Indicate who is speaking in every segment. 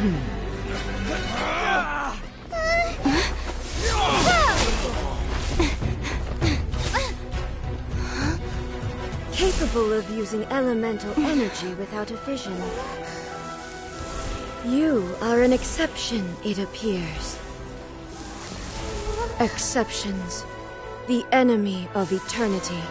Speaker 1: Capable of using elemental energy without a fission. You are an exception, it appears. Exceptions. The enemy of eternity.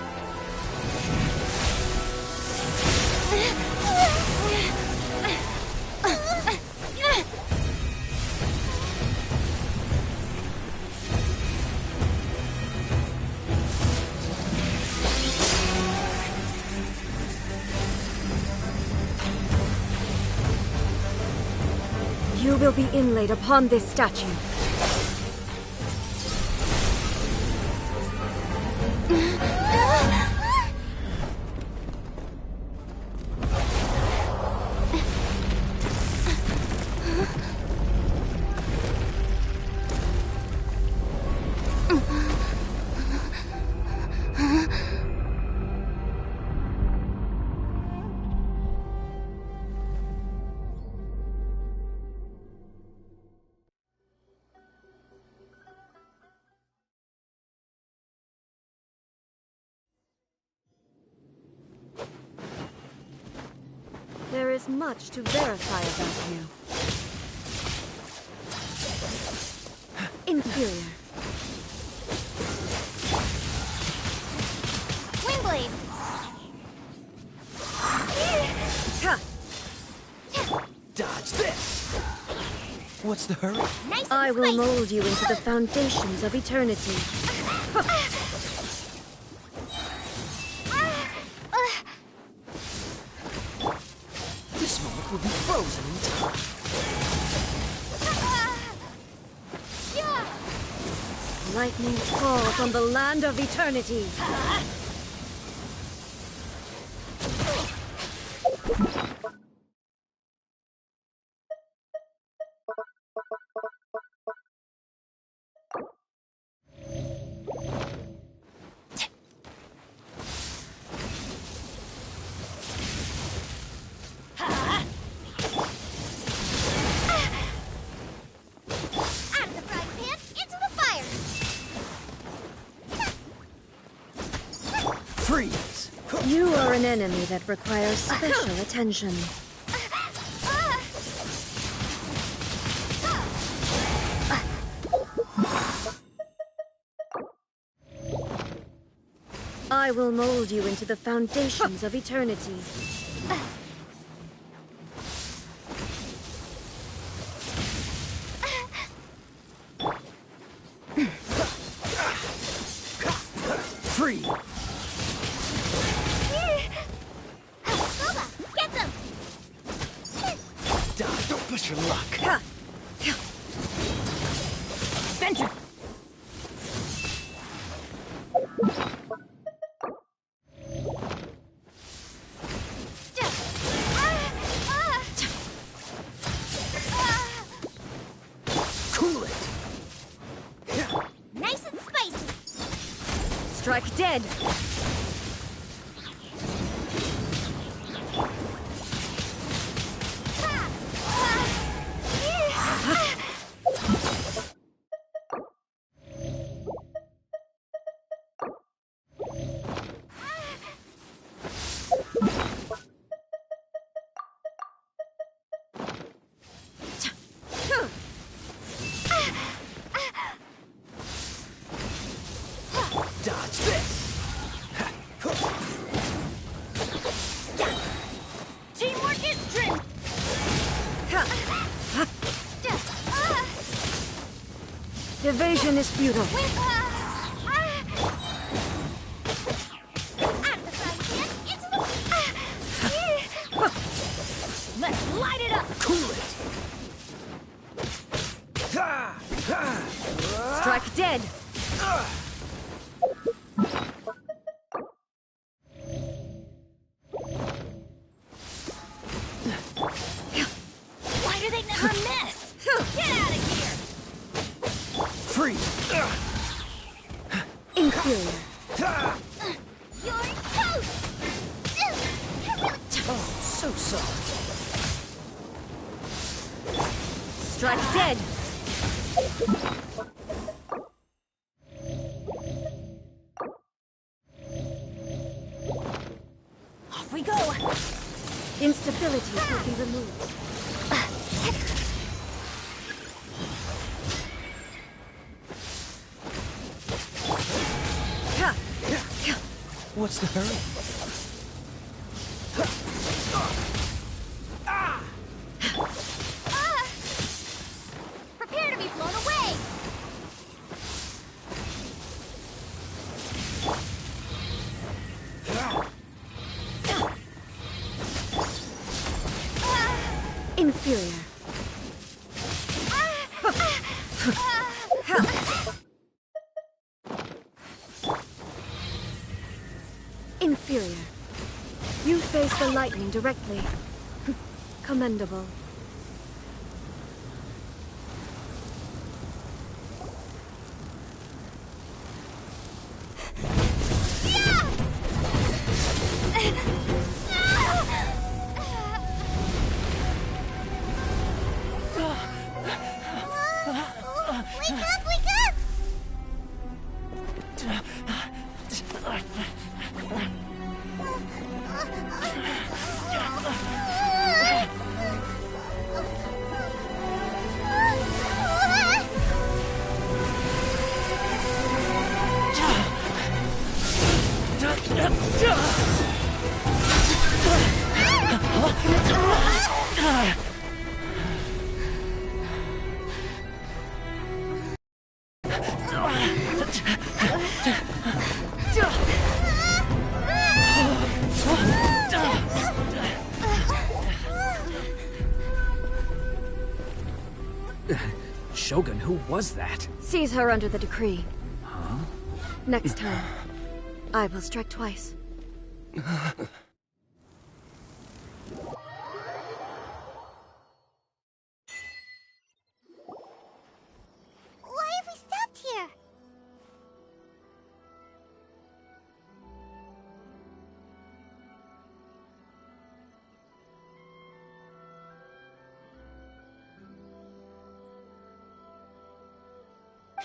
Speaker 1: You will be inlaid upon this statue. There is much to verify about you. Inferior.
Speaker 2: Wingblade!
Speaker 3: Dodge this! What's the hurry?
Speaker 2: Nice and
Speaker 1: I will
Speaker 2: spicy.
Speaker 1: mold you into the foundations of eternity.
Speaker 3: This moment will be frozen in time.
Speaker 1: Lightning falls on the land of eternity.
Speaker 2: Out of the frying pan, into the fire!
Speaker 3: Freeze!
Speaker 1: You are an enemy that requires special attention. I will mold you into the foundations of eternity.
Speaker 3: Free!
Speaker 2: Boba, get them!
Speaker 3: Die, don't push your luck.
Speaker 1: Venture!
Speaker 3: Cool it!
Speaker 2: Nice and spicy!
Speaker 1: Strike dead!
Speaker 3: Dodge this!
Speaker 2: Teamwork is strength!
Speaker 1: Evasion is futile.
Speaker 2: Out of the frying pan, into the...
Speaker 1: Let's light it up!
Speaker 3: Cool it!
Speaker 1: Strike dead!
Speaker 2: Why do they never miss? Get out of here!
Speaker 3: Free!
Speaker 1: Inferior.
Speaker 2: You're toast!
Speaker 3: Oh, so soft.
Speaker 1: Strike dead!
Speaker 2: Off we go!
Speaker 1: Instability will be removed.
Speaker 3: What's the hurry?
Speaker 2: Prepare to be blown away!
Speaker 1: Inferior. Inferior. You face the lightning directly. Commendable.
Speaker 2: Wake up, wake up!
Speaker 3: Shogun, who was that?
Speaker 1: Seize her under the decree. Huh? Next time, I will strike twice.
Speaker 2: Why have we stopped here?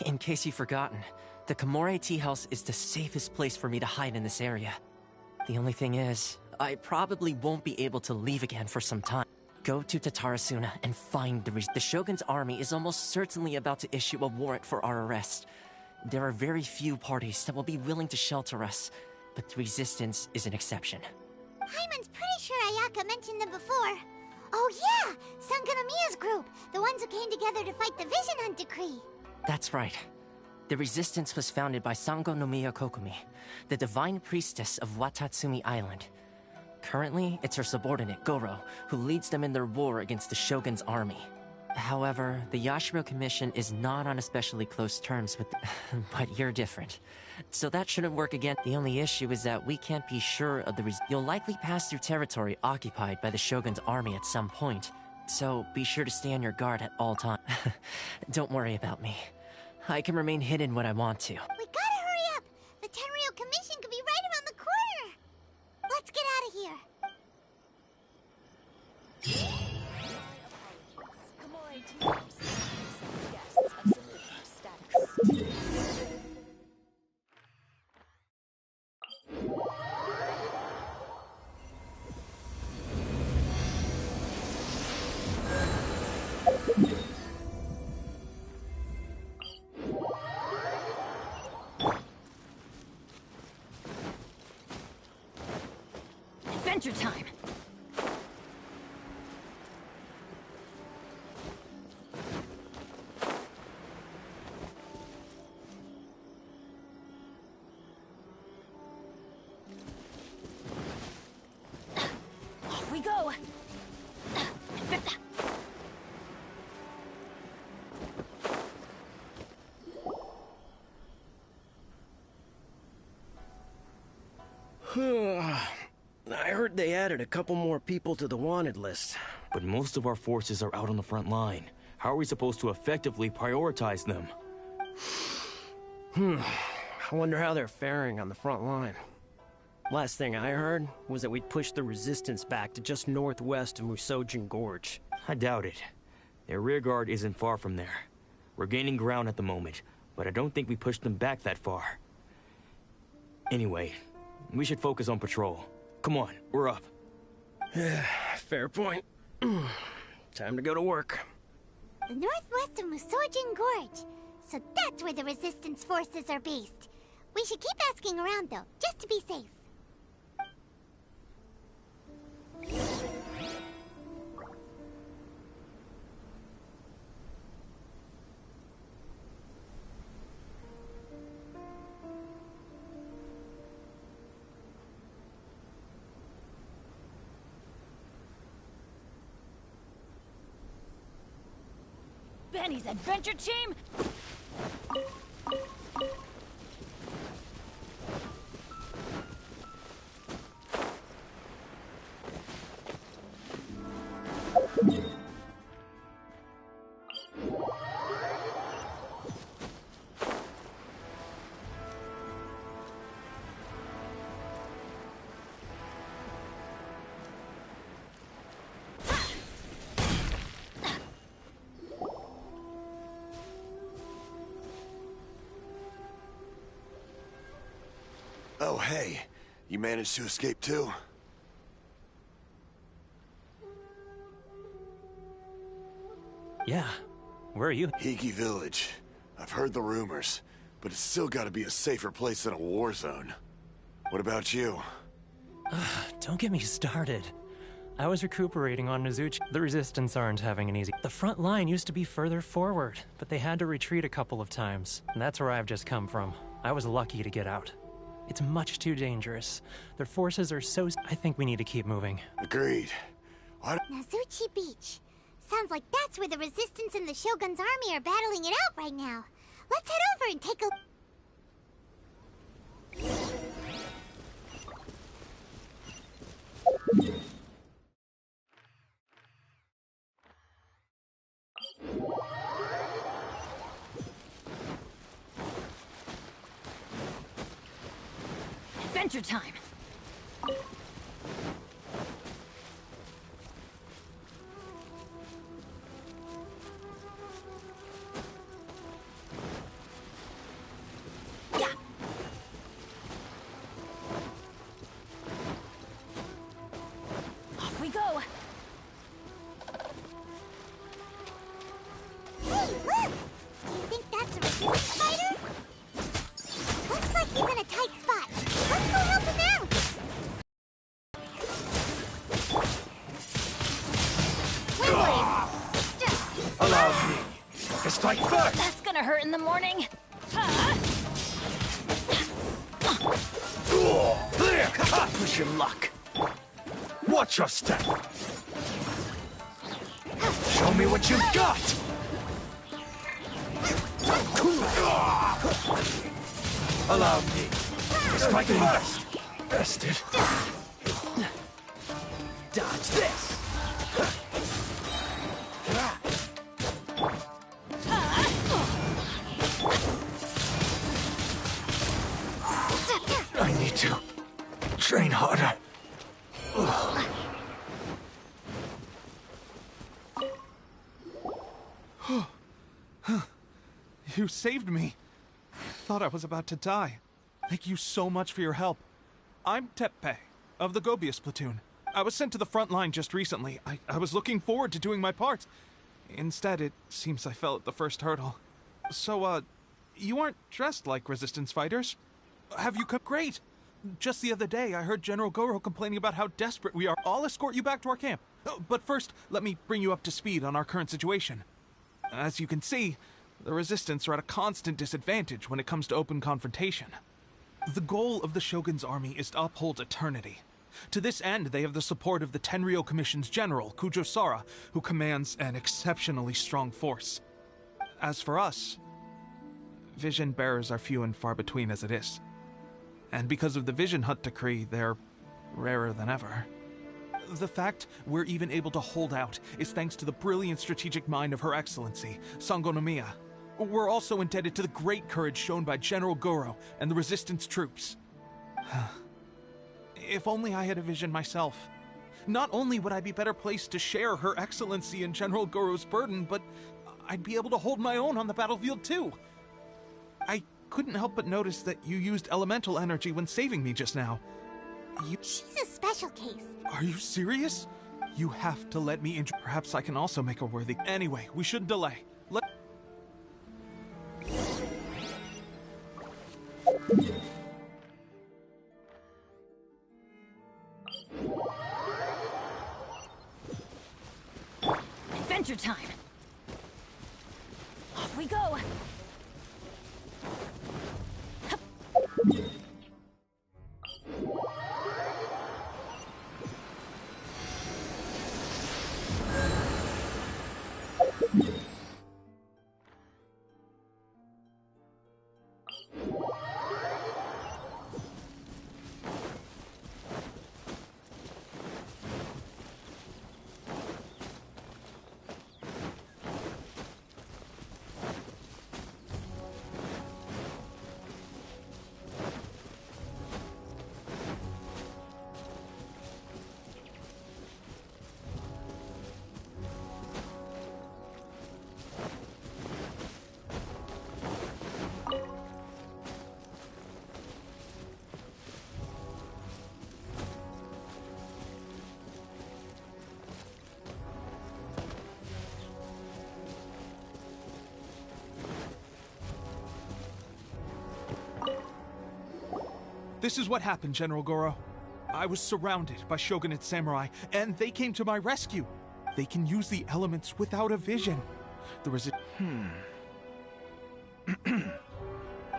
Speaker 4: In case you've forgotten, the Komore Tea House is the safest place for me to hide in this area. The only thing is, I probably won't be able to leave again for some time. Go to Tatarasuna and find the Shogun's army is almost certainly about to issue a warrant for our arrest. There are very few parties that will be willing to shelter us, but the Resistance is an exception.
Speaker 2: Hyman's pretty sure Ayaka mentioned them before. Oh yeah! Sangonomiya's group! The ones who came together to fight the Vision Hunt Decree!
Speaker 4: That's right. The Resistance was founded by Sangonomiya Kokumi, the divine priestess of Watatsumi Island. Currently, it's her subordinate, Goro, who leads them in their war against the Shogun's army. However, the Yashiro Commission is not on especially close terms with... but you're different. So that shouldn't work again. The only issue is that we can't be sure of the You'll likely pass through territory occupied by the Shogun's army at some point. So be sure to stay on your guard at all times. Don't worry about me. I can remain hidden when I want to.
Speaker 2: We gotta hurry up! The Tenryo Commission could be right around the corner! Let's get out of here!
Speaker 1: Adventure time!
Speaker 2: Off we go!
Speaker 5: I heard they added a couple more people to the wanted list.
Speaker 6: But most of our forces are out on the front line. How are we supposed to effectively prioritize them?
Speaker 5: I wonder how they're faring on the front line. Last thing I heard was that we'd pushed the resistance back to just northwest of Musojin Gorge.
Speaker 6: I doubt it. Their rear guard isn't far from there. We're gaining ground at the moment, but I don't think we pushed them back that far. Anyway, we should focus on patrol. Come on, we're up.
Speaker 5: Yeah, fair point. Time to go to work.
Speaker 2: The northwest of Musorjin Gorge. So that's where the Resistance forces are based. We should keep asking around, though, just to be safe.
Speaker 7: Benny's adventure team?
Speaker 8: Oh, hey. You managed to escape too?
Speaker 9: Yeah. Where are you?
Speaker 8: Hiki Village. I've heard the rumors, but it's still gotta be a safer place than a war zone. What about you?
Speaker 9: Don't get me started. I was recuperating on Nozuchi. The Resistance aren't having an easy... The front line used to be further forward, but they had to retreat a couple of times. And that's where I've just come from. I was lucky to get out. It's much too dangerous. Their forces are so... I think we need to keep moving.
Speaker 8: Agreed. What?
Speaker 2: Nozuchi Beach. Sounds like that's where the Resistance and the Shogun's army are battling it out right now. Let's head over and take a...
Speaker 7: Adventure time! Yeah. Off we go!
Speaker 2: Hey, look! Do you think that's a Resistance fighter? Looks like he's in a tight spot. Let's go help him out!
Speaker 3: Allow me to strike first!
Speaker 7: That's gonna hurt in the morning! Huh?
Speaker 3: Clear! Push your luck! Watch your step! Show me what you've got! Allow me to strike first! Bested! Dodge this! I need to train harder.
Speaker 10: You saved me. Thought I was about to die. Thank you so much for your help. I'm Teppei, of the Gobius platoon. I was sent to the front line just recently. I was looking forward to doing my part. Instead, it seems I fell at the first hurdle. So, you aren't dressed like Resistance fighters? Have you come? Great! Just the other day, I heard General Goro complaining about how desperate we are. I'll escort you back to our camp. But first, let me bring you up to speed on our current situation. As you can see, the Resistance are at a constant disadvantage when it comes to open confrontation. The goal of the Shogun's army is to uphold eternity. To this end, they have the support of the Tenryou Commission's general, Kujosara, who commands an exceptionally strong force. As for us, vision bearers are few and far between as it is. And because of the Vision Hut decree, they're rarer than ever. The fact we're even able to hold out is thanks to the brilliant strategic mind of Her Excellency, Sango Nomiya. We're also indebted to the great courage shown by General Goro and the Resistance troops. If only I had a vision myself. Not only would I be better placed to share Her Excellency and General Goro's burden, but I'd be able to hold my own on the battlefield too. I couldn't help but notice that you used elemental energy when saving me just now.
Speaker 2: She's a special case.
Speaker 10: Are you serious? You have to let me Perhaps I can also make her worthy. Anyway, we shouldn't delay.
Speaker 7: Adventure time! Off we go!
Speaker 10: This is what happened, General Goro. I was surrounded by Shogunate samurai, and they came to my rescue. They can use the elements without a vision.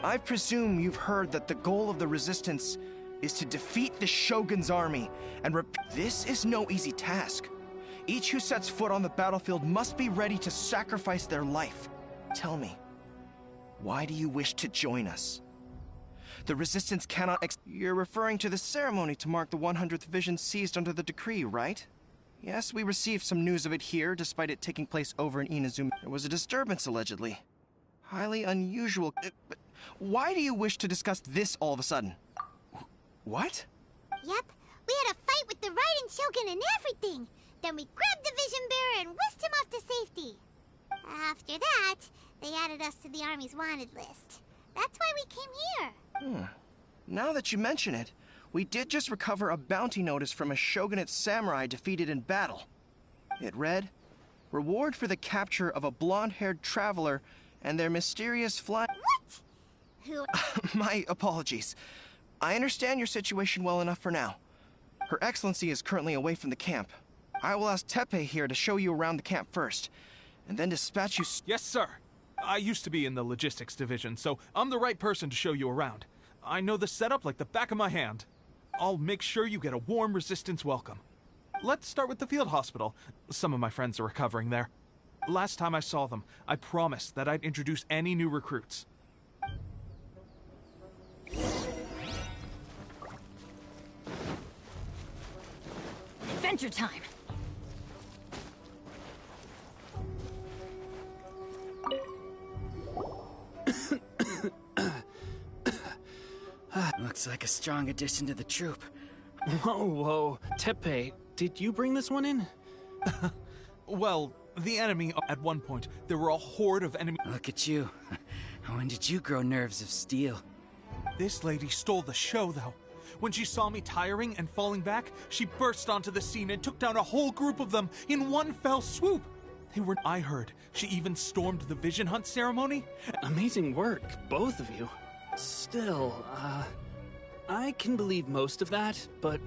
Speaker 11: I presume you've heard that the goal of the Resistance is to defeat the Shogun's army, and this is no easy task. Each who sets foot on the battlefield must be ready to sacrifice their life. Tell me, why do you wish to join us? The Resistance cannot You're referring to the ceremony to mark the 100th vision seized under the decree, right? Yes, we received some news of it here, despite it taking place over in Inazuma. There was a disturbance, allegedly. Highly unusual. But why do you wish to discuss this all of a sudden? What?
Speaker 2: Yep, we had a fight with the Raiden Shogun and everything. Then we grabbed the Vision Bearer and whisked him off to safety. After that, they added us to the Army's wanted list. That's why we came here.
Speaker 11: Now that you mention it, we did just recover a bounty notice from a Shogunate samurai defeated in battle. It read, "Reward for the capture of a blonde-haired traveler and their mysterious flying..."
Speaker 2: What? Who?
Speaker 11: My apologies. I understand your situation well enough for now. Her Excellency is currently away from the camp. I will ask Teppei here to show you around the camp first, and then dispatch you...
Speaker 10: Yes, sir. I used to be in the logistics division, so I'm the right person to show you around. I know the setup like the back of my hand. I'll make sure you get a warm Resistance welcome. Let's start with the field hospital. Some of my friends are recovering there. Last time I saw them, I promised that I'd introduce any new recruits.
Speaker 7: Adventure time!
Speaker 3: Looks like a strong addition to the troop.
Speaker 12: Whoa. Teppei, did you bring this one in?
Speaker 10: Well, the enemy... At one point, there were a horde of enemy...
Speaker 3: Look at you. When did you grow nerves of steel?
Speaker 10: This lady stole the show, though. When she saw me tiring and falling back, she burst onto the scene and took down a whole group of them in one fell swoop. They were... I heard she even stormed the Vision Hunt ceremony.
Speaker 12: Amazing work, both of you. Still, I can believe most of that, but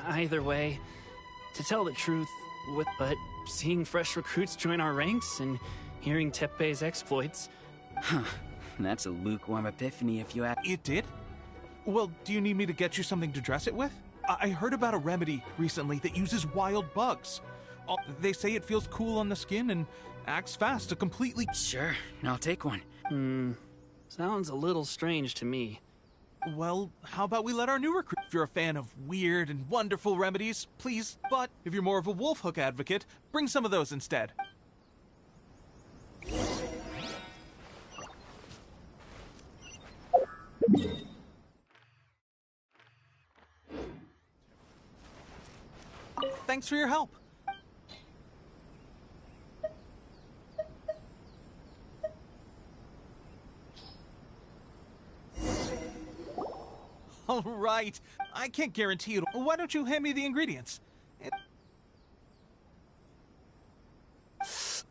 Speaker 12: either way, to tell the truth, but seeing fresh recruits join our ranks and hearing Teppei's exploits...
Speaker 3: That's a lukewarm epiphany if you ask...
Speaker 10: It did? Well, do you need me to get you something to dress it with? I heard about a remedy recently that uses wild bugs. They say it feels cool on the skin and acts fast to completely...
Speaker 3: Sure, I'll take one.
Speaker 12: Sounds a little strange to me.
Speaker 10: Well, how about we let our new recruit... If you're a fan of weird and wonderful remedies, please. But if you're more of a wolf hook advocate, bring some of those instead. Thanks for your help. All right. I can't guarantee it. Why don't you hand me the ingredients?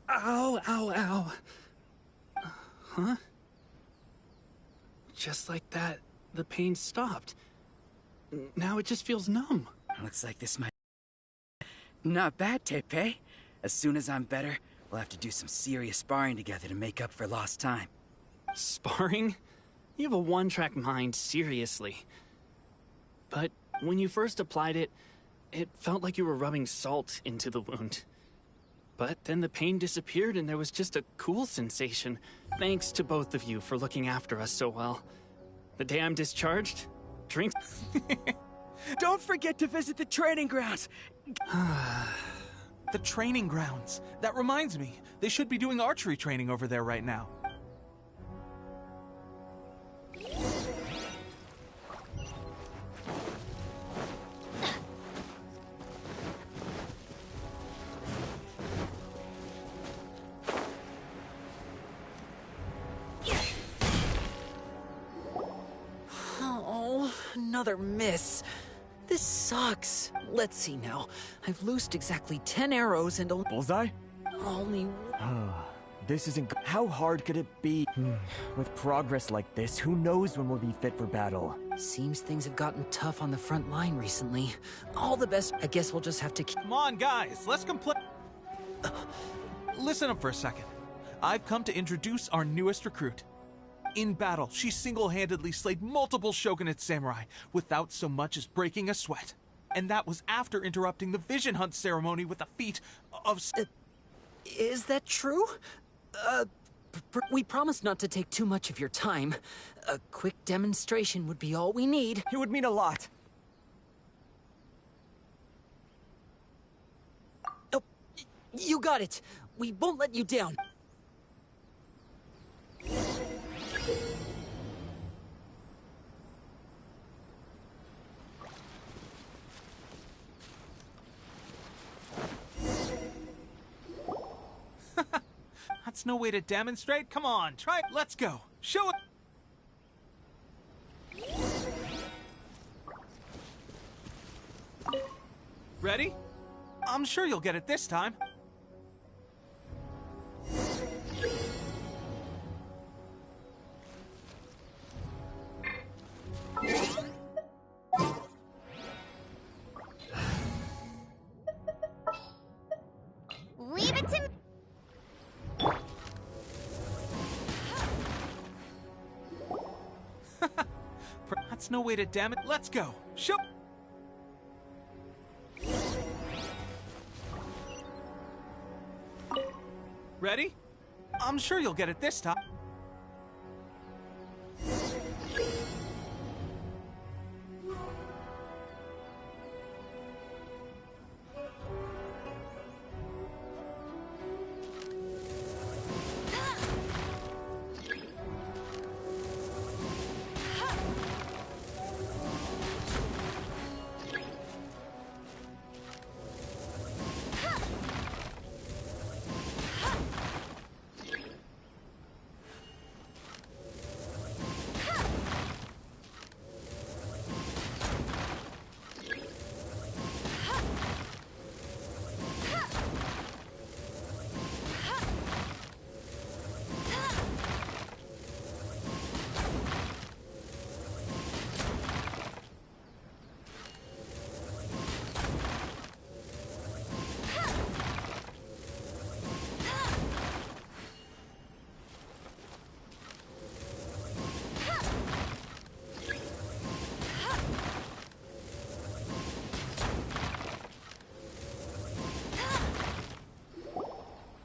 Speaker 12: Ow, ow, ow. Huh? Just like that, the pain stopped. Now it just feels numb.
Speaker 3: Looks like this might... Not bad, Tepe. As soon as I'm better, we'll have to do some serious sparring together to make up for lost time.
Speaker 12: Sparring? You have a one-track mind, seriously. But when you first applied it, it felt like you were rubbing salt into the wound. But then the pain disappeared and there was just a cool sensation. Thanks to both of you for looking after us so well. The day I'm discharged, drink...
Speaker 3: Don't forget to visit the training grounds!
Speaker 10: The training grounds. That reminds me, they should be doing archery training over there right now.
Speaker 3: Oh, another miss. This sucks. Let's see now. I've loosed exactly 10 arrows and
Speaker 13: Bullseye?
Speaker 3: only...
Speaker 13: This isn't how hard could it be? With progress like this, who knows when we'll be fit for battle?
Speaker 3: Seems things have gotten tough on the front line recently. All the best. I guess we'll just have to keep...
Speaker 10: Come on, guys, let's complete... Listen up for a second. I've come to introduce our newest recruit. In battle, she single-handedly slayed multiple shogunate samurai without so much as breaking a sweat. And that was after interrupting the vision hunt ceremony with a feat of...
Speaker 3: Is that true? We promised not to take too much of your time. A quick demonstration would be all we need.
Speaker 13: It would mean a lot.
Speaker 3: Oh, you got it. We won't let you down.
Speaker 10: That's no way to demonstrate. Come on, try it. Let's go. Show it. Ready? I'm sure you'll get it this time.
Speaker 2: Leave it to me.
Speaker 10: That's no way to damn it. Let's go. Show. Ready? I'm sure you'll get it this time.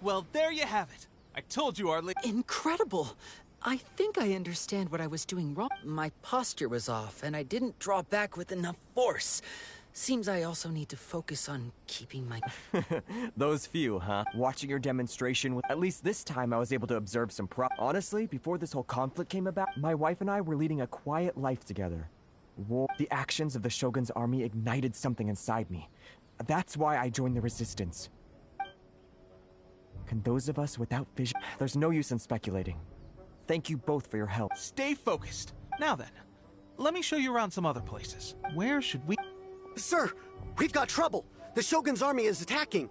Speaker 10: Well, there you have it. I told you, Arlie.
Speaker 3: Incredible! I think I understand what I was doing wrong. My posture was off, and I didn't draw back with enough force. Seems I also need to focus on keeping my...
Speaker 13: Those few, huh? Watching your demonstration, at least this time I was able to observe some Honestly, before this whole conflict came about, my wife and I were leading a quiet life together. The actions of the Shogun's army ignited something inside me. That's why I joined the Resistance. Can those of us without vision... There's no use in speculating. Thank you both for your help.
Speaker 10: Stay focused. Now then, let me show you around some other places. Where should we...
Speaker 14: Sir, we've got trouble. The Shogun's army is attacking.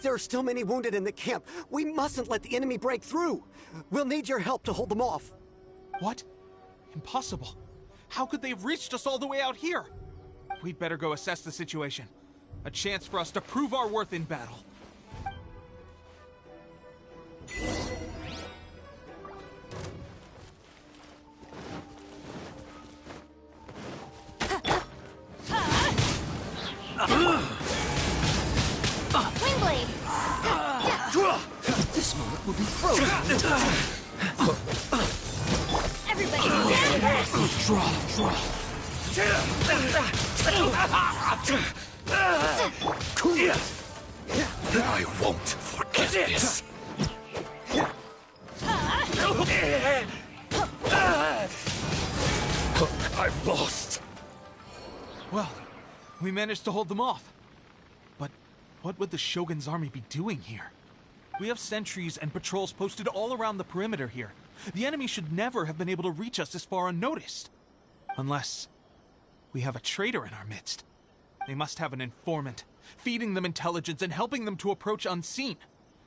Speaker 14: There are still many wounded in the camp. We mustn't let the enemy break through. We'll need your help to hold them off.
Speaker 10: What? Impossible. How could they have reached us all the way out here? We'd better go assess the situation. A chance for us to prove our worth in battle.
Speaker 2: Windblade!
Speaker 3: This moment will be frozen.
Speaker 2: Everybody stand back!
Speaker 3: Draw.
Speaker 8: I won't forget this. I've lost.
Speaker 10: Well, we managed to hold them off. But what would the Shogun's army be doing here? We have sentries and patrols posted all around the perimeter here. The enemy should never have been able to reach us this far unnoticed. Unless we have a traitor in our midst. They must have an informant, feeding them intelligence and helping them to approach unseen.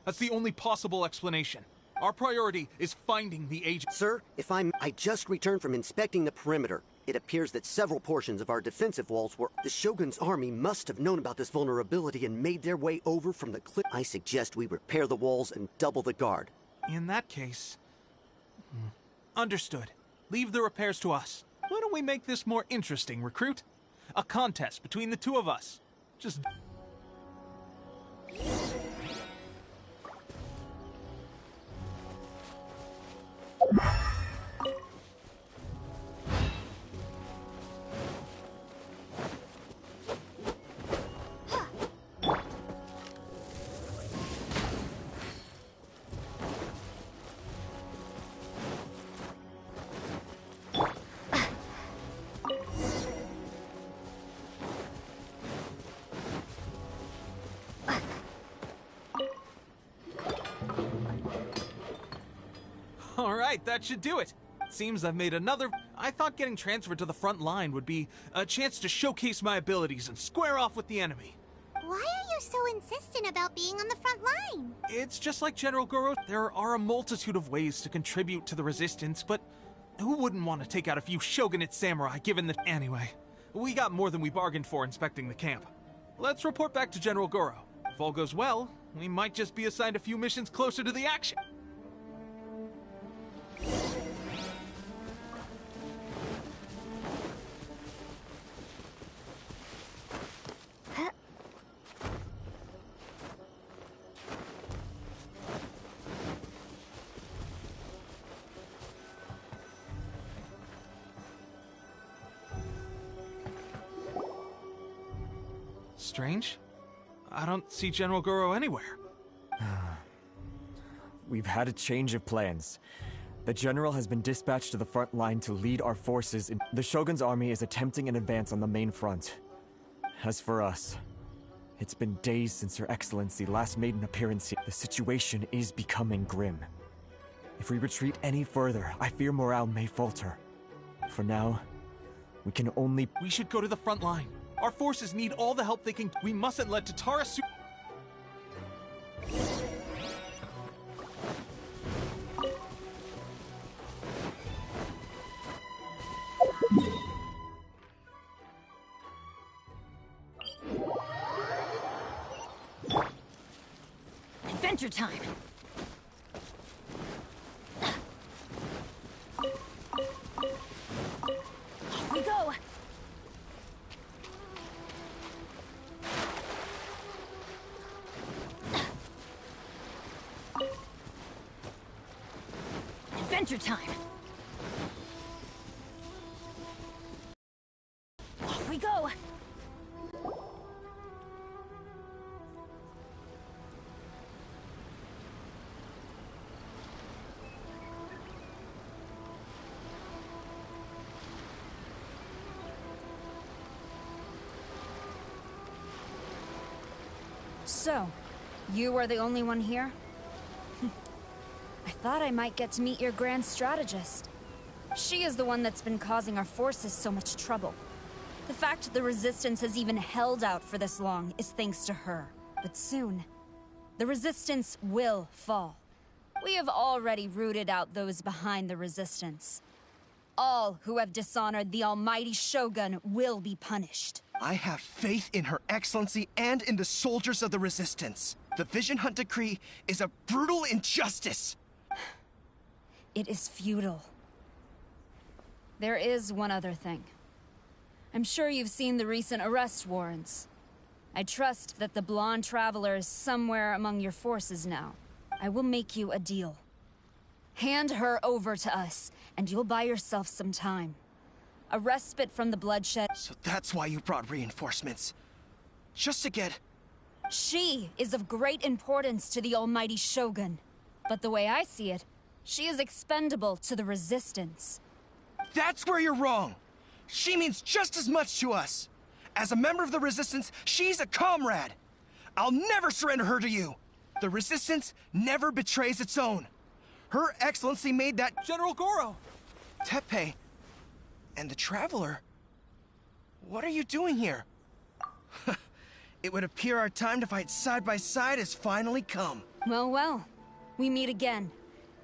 Speaker 10: That's the only possible explanation. Our priority is finding the agent.
Speaker 14: Sir, I just returned from inspecting the perimeter. It appears that several portions of our defensive walls were... The Shogun's army must have known about this vulnerability and made their way over from the cliff. I suggest we repair the walls and double the guard.
Speaker 10: In that case... Understood. Leave the repairs to us. Why don't we make this more interesting, recruit? A contest between the two of us. Just... Alright, that should do it. Seems I've made another... I thought getting transferred to the front line would be a chance to showcase my abilities and square off with the enemy.
Speaker 2: Why are you so insistent about being on the front line?
Speaker 10: It's just like General Goro. There are a multitude of ways to contribute to the Resistance, but who wouldn't want to take out a few shogunate samurai given the... Anyway, we got more than we bargained for inspecting the camp. Let's report back to General Goro. If all goes well, we might just be assigned a few missions closer to the action. Strange. I don't see General Goro anywhere.
Speaker 13: We've had a change of plans. The general has been dispatched to the front line to lead our forces in... The Shogun's army is attempting an advance on the main front. As for us, it's been days since Her Excellency last made an appearance here. The situation is becoming grim. If we retreat any further, I fear morale may falter. For now, we can only...
Speaker 10: We should go to the front line. Our forces need all the help they can... We mustn't let Tatara su...
Speaker 7: Adventure time! Off we go! Adventure time! Off we go!
Speaker 15: So, you are the only one here? I thought I might get to meet your grand strategist. She is the one that's been causing our forces so much trouble. The fact the Resistance has even held out for this long is thanks to her. But soon, the Resistance will fall. We have already rooted out those behind the Resistance. All who have dishonored the almighty Shogun will be punished.
Speaker 11: I have faith in Her Excellency and in the soldiers of the Resistance. The Vision Hunt Decree is a brutal injustice.
Speaker 15: It is futile. There is one other thing. I'm sure you've seen the recent arrest warrants. I trust that the blonde traveler is somewhere among your forces now. I will make you a deal. Hand her over to us, and you'll buy yourself some time. A respite from the bloodshed.
Speaker 11: So that's why you brought reinforcements. Just to get...
Speaker 15: She is of great importance to the almighty Shogun. But the way I see it, she is expendable to the Resistance.
Speaker 11: That's where you're wrong! She means just as much to us! As a member of the Resistance, she's a comrade! I'll never surrender her to you! The Resistance never betrays its own! Her Excellency made that—
Speaker 10: General Goro!
Speaker 11: Teppei, and the Traveler? What are you doing here? It would appear our time to fight side by side has finally come.
Speaker 15: Well, well. We meet again.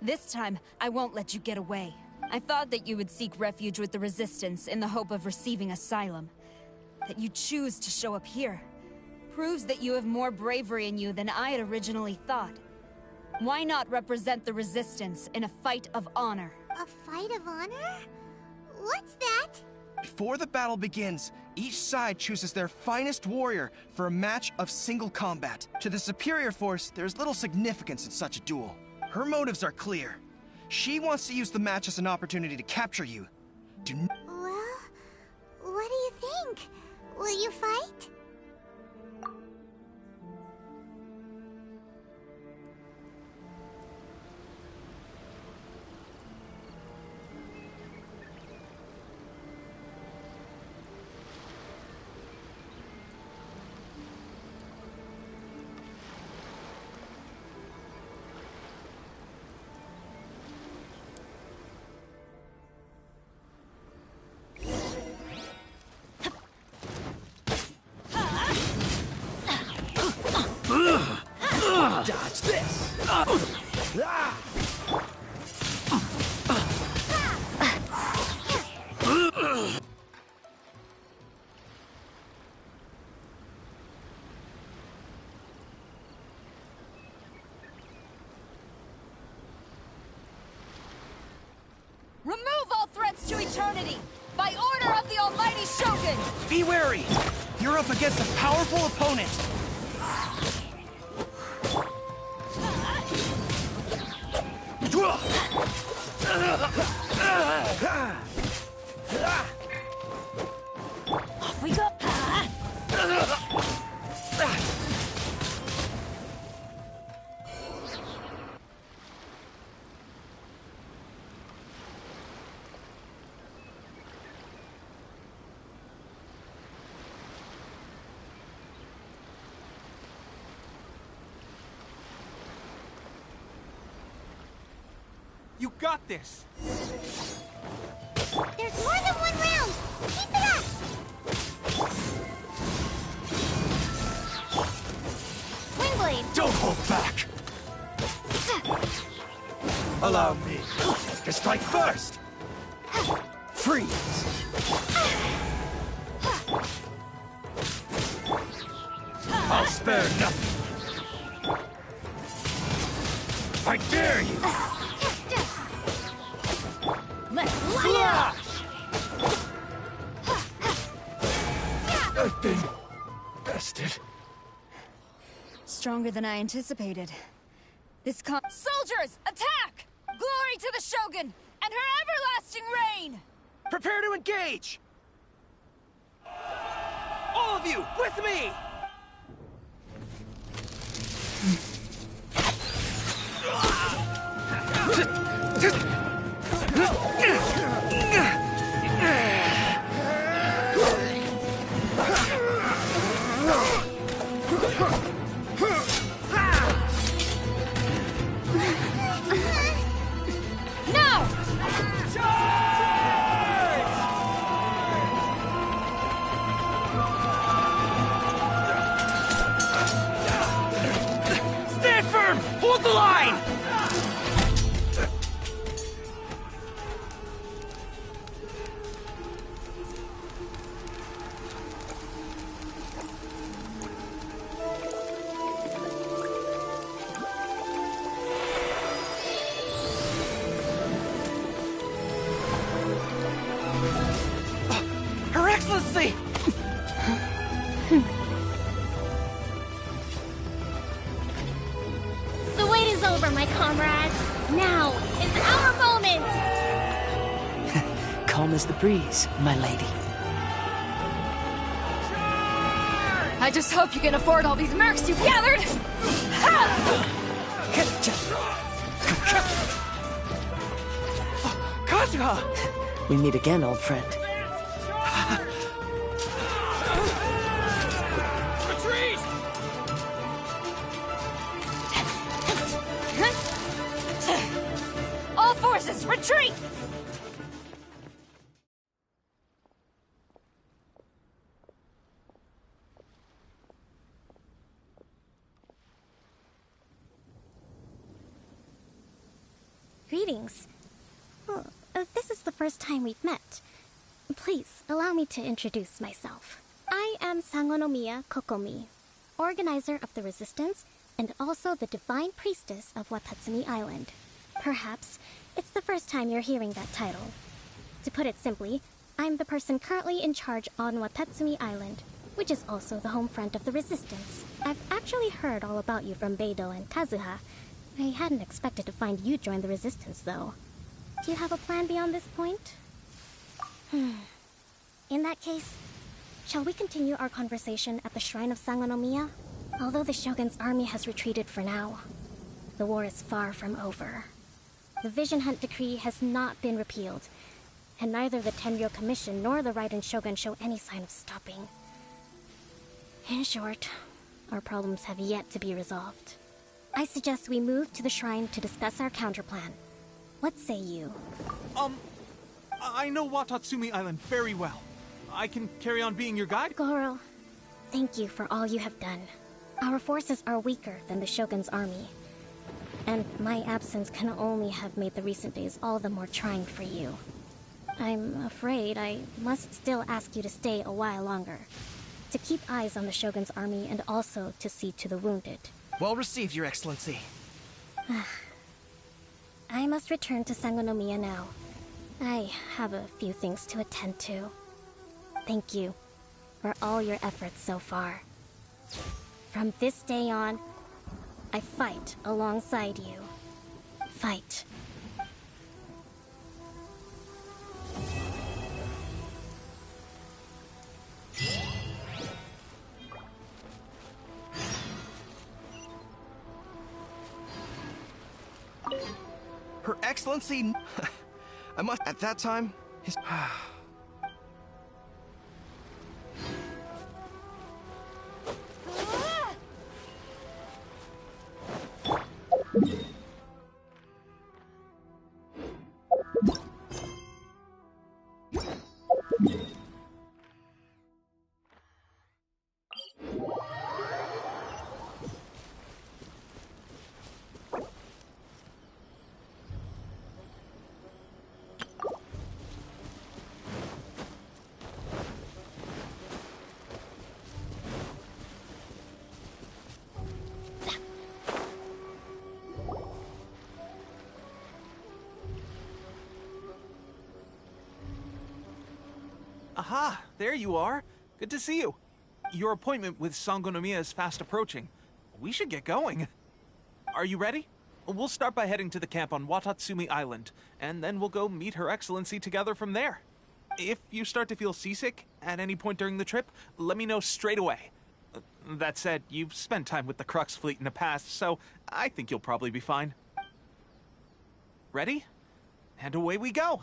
Speaker 15: This time, I won't let you get away. I thought that you would seek refuge with the Resistance in the hope of receiving asylum. That you choose to show up here proves that you have more bravery in you than I had originally thought. Why not represent the Resistance in a fight of honor?
Speaker 2: A fight of honor? What's that?
Speaker 11: Before the battle begins, each side chooses their finest warrior for a match of single combat. To the superior force, there's little significance in such a duel. Her motives are clear. She wants to use the match as an opportunity to capture you.
Speaker 2: Well, what do you think? Will you fight?
Speaker 16: Dodge this!
Speaker 15: Remove all threats to eternity! By order of the almighty Shogun!
Speaker 11: Be wary! You're up against a powerful opponent!
Speaker 7: Off we go!
Speaker 10: You got this!
Speaker 2: There's more than one round! Keep it up! Swing blade!
Speaker 11: Don't hold back! Allow me to strike first! Freeze! I'll spare nothing! I dare you!
Speaker 7: Let's light it up!
Speaker 11: I've been bested.
Speaker 15: Stronger than I anticipated. Soldiers, attack! Glory to the Shogun and her everlasting reign!
Speaker 11: Prepare to engage! All of you, with me!
Speaker 5: Hold the line!
Speaker 11: Her Excellency!
Speaker 2: The wait is over, my comrades. Now is our moment!
Speaker 3: Calm as the breeze, my lady.
Speaker 15: I just hope you can afford all these mercs you've gathered!
Speaker 11: Kazuha!
Speaker 3: We meet again, old friend.
Speaker 5: Retreat!
Speaker 15: All forces, retreat!
Speaker 2: Greetings. Well, this is the first time we've met. Please, allow me to introduce myself. I am Sangonomiya Kokomi, organizer of the Resistance and also the Divine Priestess of Watatsumi Island. Perhaps it's the first time you're hearing that title. To put it simply, I'm the person currently in charge on Watatsumi Island, which is also the home front of the Resistance. I've actually heard all about you from Beidou and Kazuha. I hadn't expected to find you join the Resistance, though. Do you have a plan beyond this point? In that case, shall we continue our conversation at the Shrine of Sangonomiya? Although the Shogun's army has retreated for now, the war is far from over. The Vision Hunt Decree has not been repealed, and neither the Tenryo Commission nor the Raiden Shogun show any sign of stopping. In short, our problems have yet to be resolved. I suggest we move to the shrine to discuss our counterplan. What say you?
Speaker 10: I know Watatsumi Island very well. I can carry on being your guide?
Speaker 2: Goro, thank you for all you have done. Our forces are weaker than the Shogun's army, and my absence can only have made the recent days all the more trying for you. I'm afraid I must still ask you to stay a while longer, to keep eyes on the Shogun's army and also to see to the wounded.
Speaker 11: Well received, Your Excellency.
Speaker 2: I must return to Sangonomiya now. I have a few things to attend to. Thank you for all your efforts so far. From this day on, I fight alongside you. Fight.
Speaker 11: Her Excellency... I must... At that time, his...
Speaker 10: Aha, there you are. Good to see you. Your appointment with Sangonomiya is fast approaching. We should get going. Are you ready? We'll start by heading to the camp on Watatsumi Island, and then we'll go meet Her Excellency together from there. If you start to feel seasick at any point during the trip, let me know straight away. That said, you've spent time with the Crux fleet in the past, so I think you'll probably be fine. Ready? And away we go!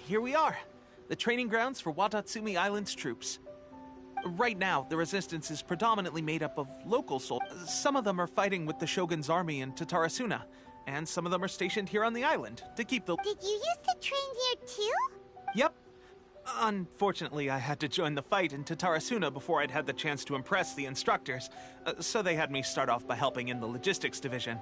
Speaker 10: here we are. The training grounds for Watatsumi Island's troops. Right now, the resistance is predominantly made up of local soldiers. Some of them are fighting with the Shogun's army in Tatarasuna, and some of them are stationed here on the island to keep the—
Speaker 2: Did you used to train here too?
Speaker 10: Yep. Unfortunately, I had to join the fight in Tatarasuna before I'd had the chance to impress the instructors, so they had me start off by helping in the logistics division.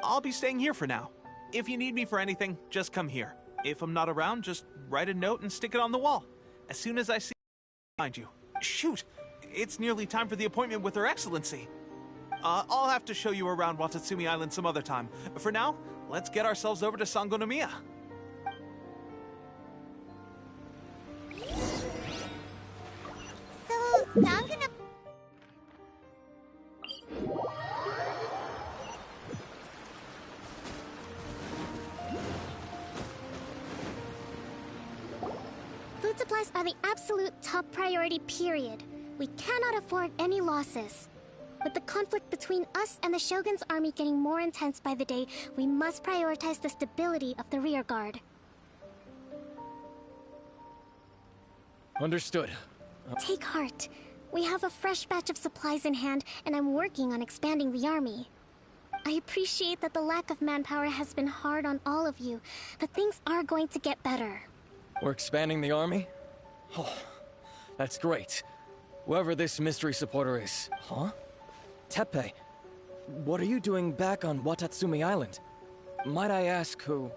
Speaker 10: I'll be staying here for now. If you need me for anything, just come here. If I'm not around, just write a note and stick it on the wall. As soon as I see I'll find you. Shoot! It's nearly time for the appointment with Her Excellency. I'll have to show you around Watatsumi Island some other time. For now, let's get ourselves over to Sangonomiya.
Speaker 2: So, Sangonomiya... Food supplies are the absolute top priority, period. We cannot afford any losses. With the conflict between us and the Shogun's army getting more intense by the day, we must prioritize the stability of the rear guard.
Speaker 16: Understood.
Speaker 2: Take heart. We have a fresh batch of supplies in hand, and I'm working on expanding the army. I appreciate that the lack of manpower has been hard on all of you, but things are going to get better.
Speaker 16: We're expanding the army? Oh, that's great. Whoever this mystery supporter is. Huh? Teppei, what are you doing back on Watatsumi Island? Might I ask who?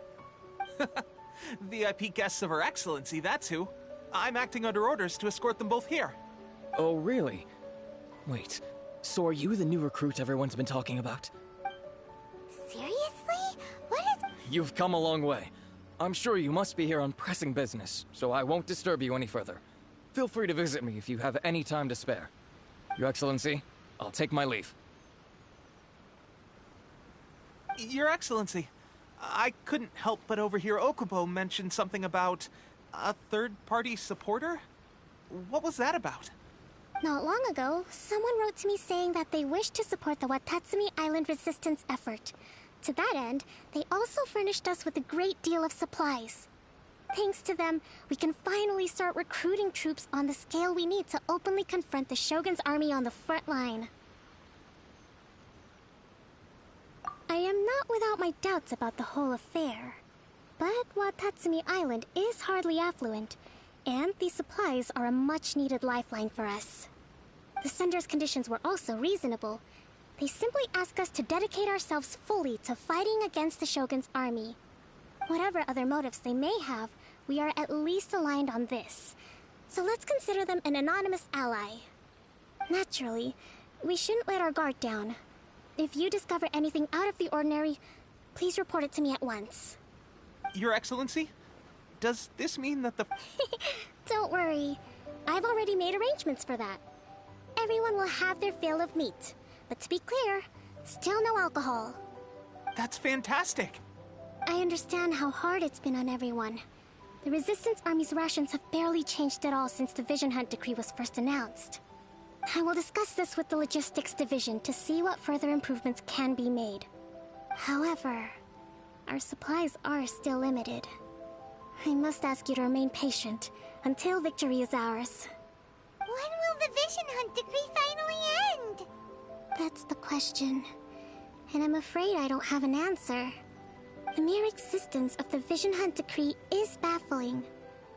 Speaker 10: VIP guests of Her Excellency, that's who. I'm acting under orders to escort them both here.
Speaker 16: Oh, really? Wait, so are you the new recruit everyone's been talking about?
Speaker 2: Seriously? What is...
Speaker 16: You've come a long way. I'm sure you must be here on pressing business, so I won't disturb you any further. Feel free to visit me if you have any time to spare. Your Excellency, I'll take my leave.
Speaker 10: Your Excellency, I couldn't help but overhear Okubo mention something about a third-party supporter? What was that about?
Speaker 2: Not long ago, someone wrote to me saying that they wish to support the Watatsumi Island resistance effort. To that end, they also furnished us with a great deal of supplies. Thanks to them, we can finally start recruiting troops on the scale we need to openly confront the Shogun's army on the front line. I am not without my doubts about the whole affair. But Watatsumi Island is hardly affluent, and these supplies are a much-needed lifeline for us. The sender's conditions were also reasonable. They simply ask us to dedicate ourselves fully to fighting against the Shogun's army. Whatever other motives they may have, we are at least aligned on this. So let's consider them an anonymous ally. Naturally, we shouldn't let our guard down. If you discover anything out of the ordinary, please report it to me at once.
Speaker 10: Your Excellency? Does this mean that the...
Speaker 2: Don't worry. I've already made arrangements for that. Everyone will have their fill of meat. But to be clear, still no alcohol.
Speaker 10: That's fantastic!
Speaker 2: I understand how hard it's been on everyone. The Resistance Army's rations have barely changed at all since the Vision Hunt decree was first announced. I will discuss this with the Logistics Division to see what further improvements can be made. However, our supplies are still limited. I must ask you to remain patient until victory is ours. When will the Vision Hunt decree finally end? That's the question. And I'm afraid I don't have an answer. The mere existence of the Vision Hunt decree is baffling.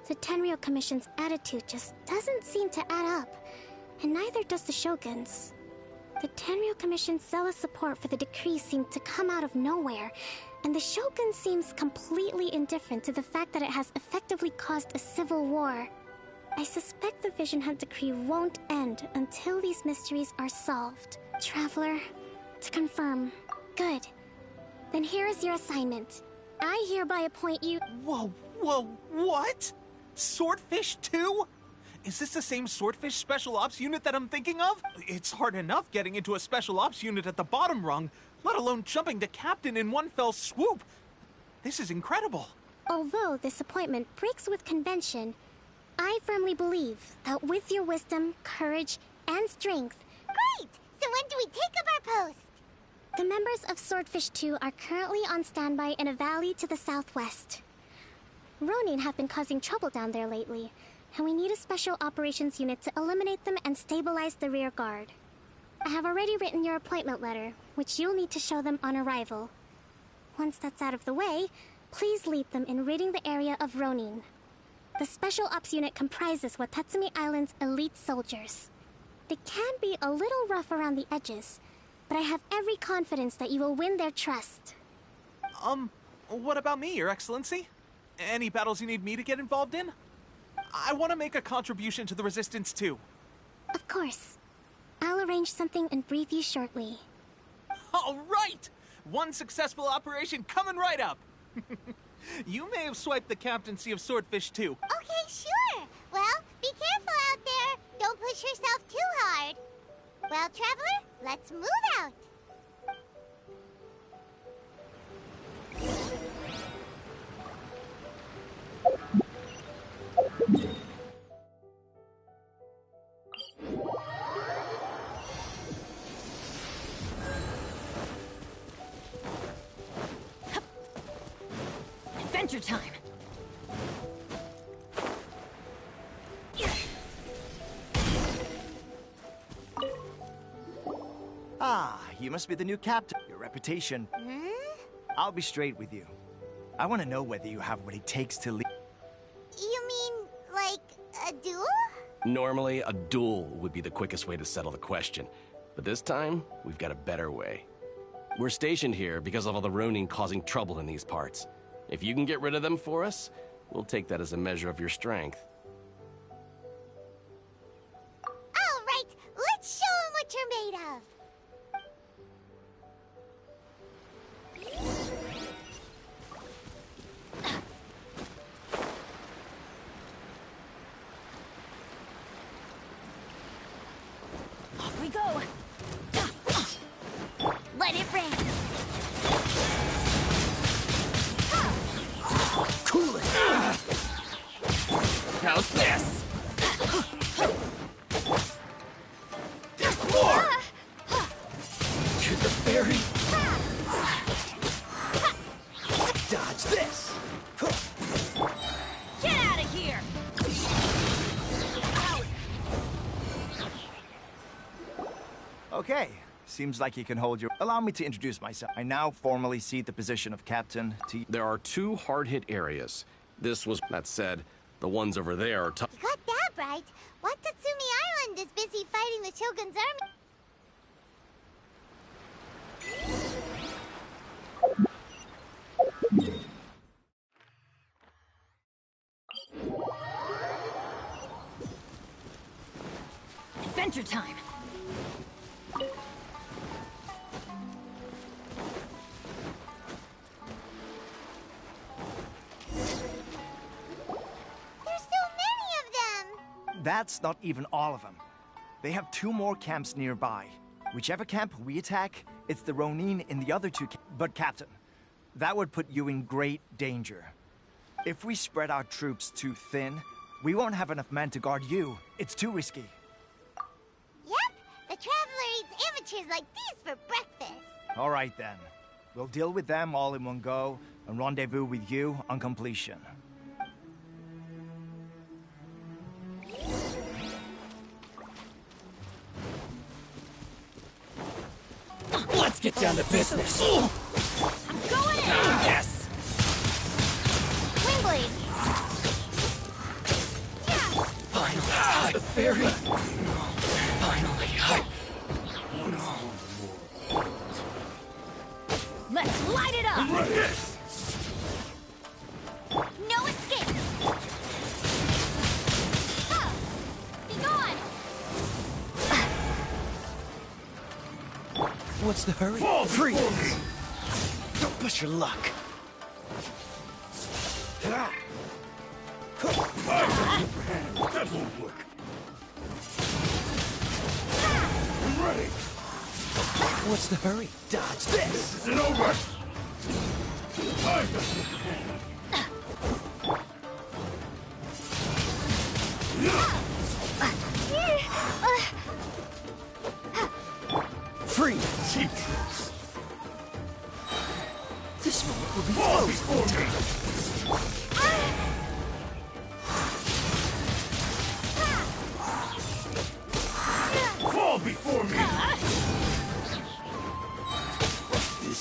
Speaker 2: The Tenryou Commission's attitude just doesn't seem to add up, and neither does the Shogun's. The Tenryou Commission's zealous support for the decree seemed to come out of nowhere, and the Shogun seems completely indifferent to the fact that it has effectively caused a civil war. I suspect the Vision Hunt decree won't end until these mysteries are solved. Traveler, to confirm. Good. Then here is your assignment. I hereby appoint you—
Speaker 10: Whoa, what? Swordfish 2? Is this the same Swordfish Special Ops unit that I'm thinking of? It's hard enough getting into a Special Ops unit at the bottom rung, let alone jumping to Captain in one fell swoop. This is incredible.
Speaker 2: Although this appointment breaks with convention, I firmly believe that with your wisdom, courage, and strength— Great! So when do we take up our post? The members of Swordfish 2 are currently on standby in a valley to the southwest. Ronin have been causing trouble down there lately, and we need a special operations unit to eliminate them and stabilize the rear guard. I have already written your appointment letter, which you'll need to show them on arrival. Once that's out of the way, please lead them in ridding the area of Ronin. The Special Ops Unit comprises Watatsumi Island's elite soldiers. They can be a little rough around the edges, but I have every confidence that you will win their trust.
Speaker 10: What about me, Your Excellency? Any battles you need me to get involved in? I want to make a contribution to the Resistance too.
Speaker 2: Of course. I'll arrange something and brief you shortly.
Speaker 10: All right! One successful operation coming right up! You may have swiped the captaincy of Swordfish too.
Speaker 2: Okay, sure. Well, be careful out there. Don't push yourself too hard. Well, Traveler, let's move out.
Speaker 7: Adventure time!
Speaker 11: Ah, you must be the new captain. Your reputation. I'll be straight with you. I want to know whether you have what it takes to lead.
Speaker 2: You mean, like, a duel?
Speaker 17: Normally, a duel would be the quickest way to settle the question. But this time, we've got a better way. We're stationed here because of all the Ronin causing trouble in these parts. If you can get rid of them for us, we'll take that as a measure of your strength.
Speaker 2: All right, let's show them what you're made of.
Speaker 7: Off we go! Let it rain!
Speaker 16: Cool it! How's this? There's more! To the berry! Dodge this!
Speaker 7: Get out of here!
Speaker 11: Okay, seems like you can hold your... Allow me to introduce myself. I now formally cede the position of captain to...
Speaker 17: There are two hard-hit areas. This was... That said, the ones over there are tough.
Speaker 2: You got that right. Watatsumi Island is busy fighting the Shogun's army.
Speaker 7: Adventure time!
Speaker 11: That's not even all of them. They have 2 more camps nearby. Whichever camp we attack, it's the Ronin in the other 2 camps. But Captain, that would put you in great danger. If we spread our troops too thin, we won't have enough men to guard you. It's too risky.
Speaker 2: Yep, the Traveler eats amateurs like these for breakfast.
Speaker 11: All right then. We'll deal with them all in one go and rendezvous with you on completion.
Speaker 16: Let's get down to business.
Speaker 7: I'm going in!
Speaker 16: Yes!
Speaker 2: Wingblade!
Speaker 16: Finally, the ferry! Finally,
Speaker 7: Let's light it up!
Speaker 16: Yes!
Speaker 2: No escape! Be gone!
Speaker 16: What's the hurry? Freeze! Don't push your luck.
Speaker 8: That won't work. I'm ready.
Speaker 16: What's the hurry? Dodge this!
Speaker 8: Is it over?
Speaker 16: Free!
Speaker 8: Cheap tricks.
Speaker 16: This moment will be frozen.
Speaker 8: before me!